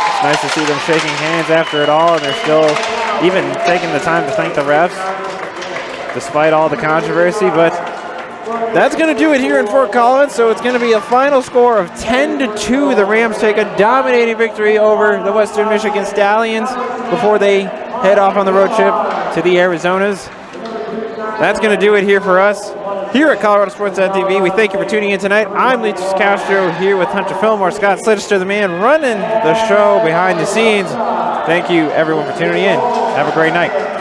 It's nice to see them shaking hands after it all, and they're still even taking the time to thank the refs, despite all the controversy. But that's going to do it here in Fort Collins. So it's going to be a final score of 10-2. The Rams take a dominating victory over the Western Michigan Stallions before they head off on the road trip to the Arizonas. That's going to do it here for us here at ColoradoSports.TV. We thank you for tuning in tonight. I'm Leachus Castro here with Hunter Fillmore, Scott Slittister, the man running the show behind the scenes. Thank you, everyone, for tuning in. Have a great night.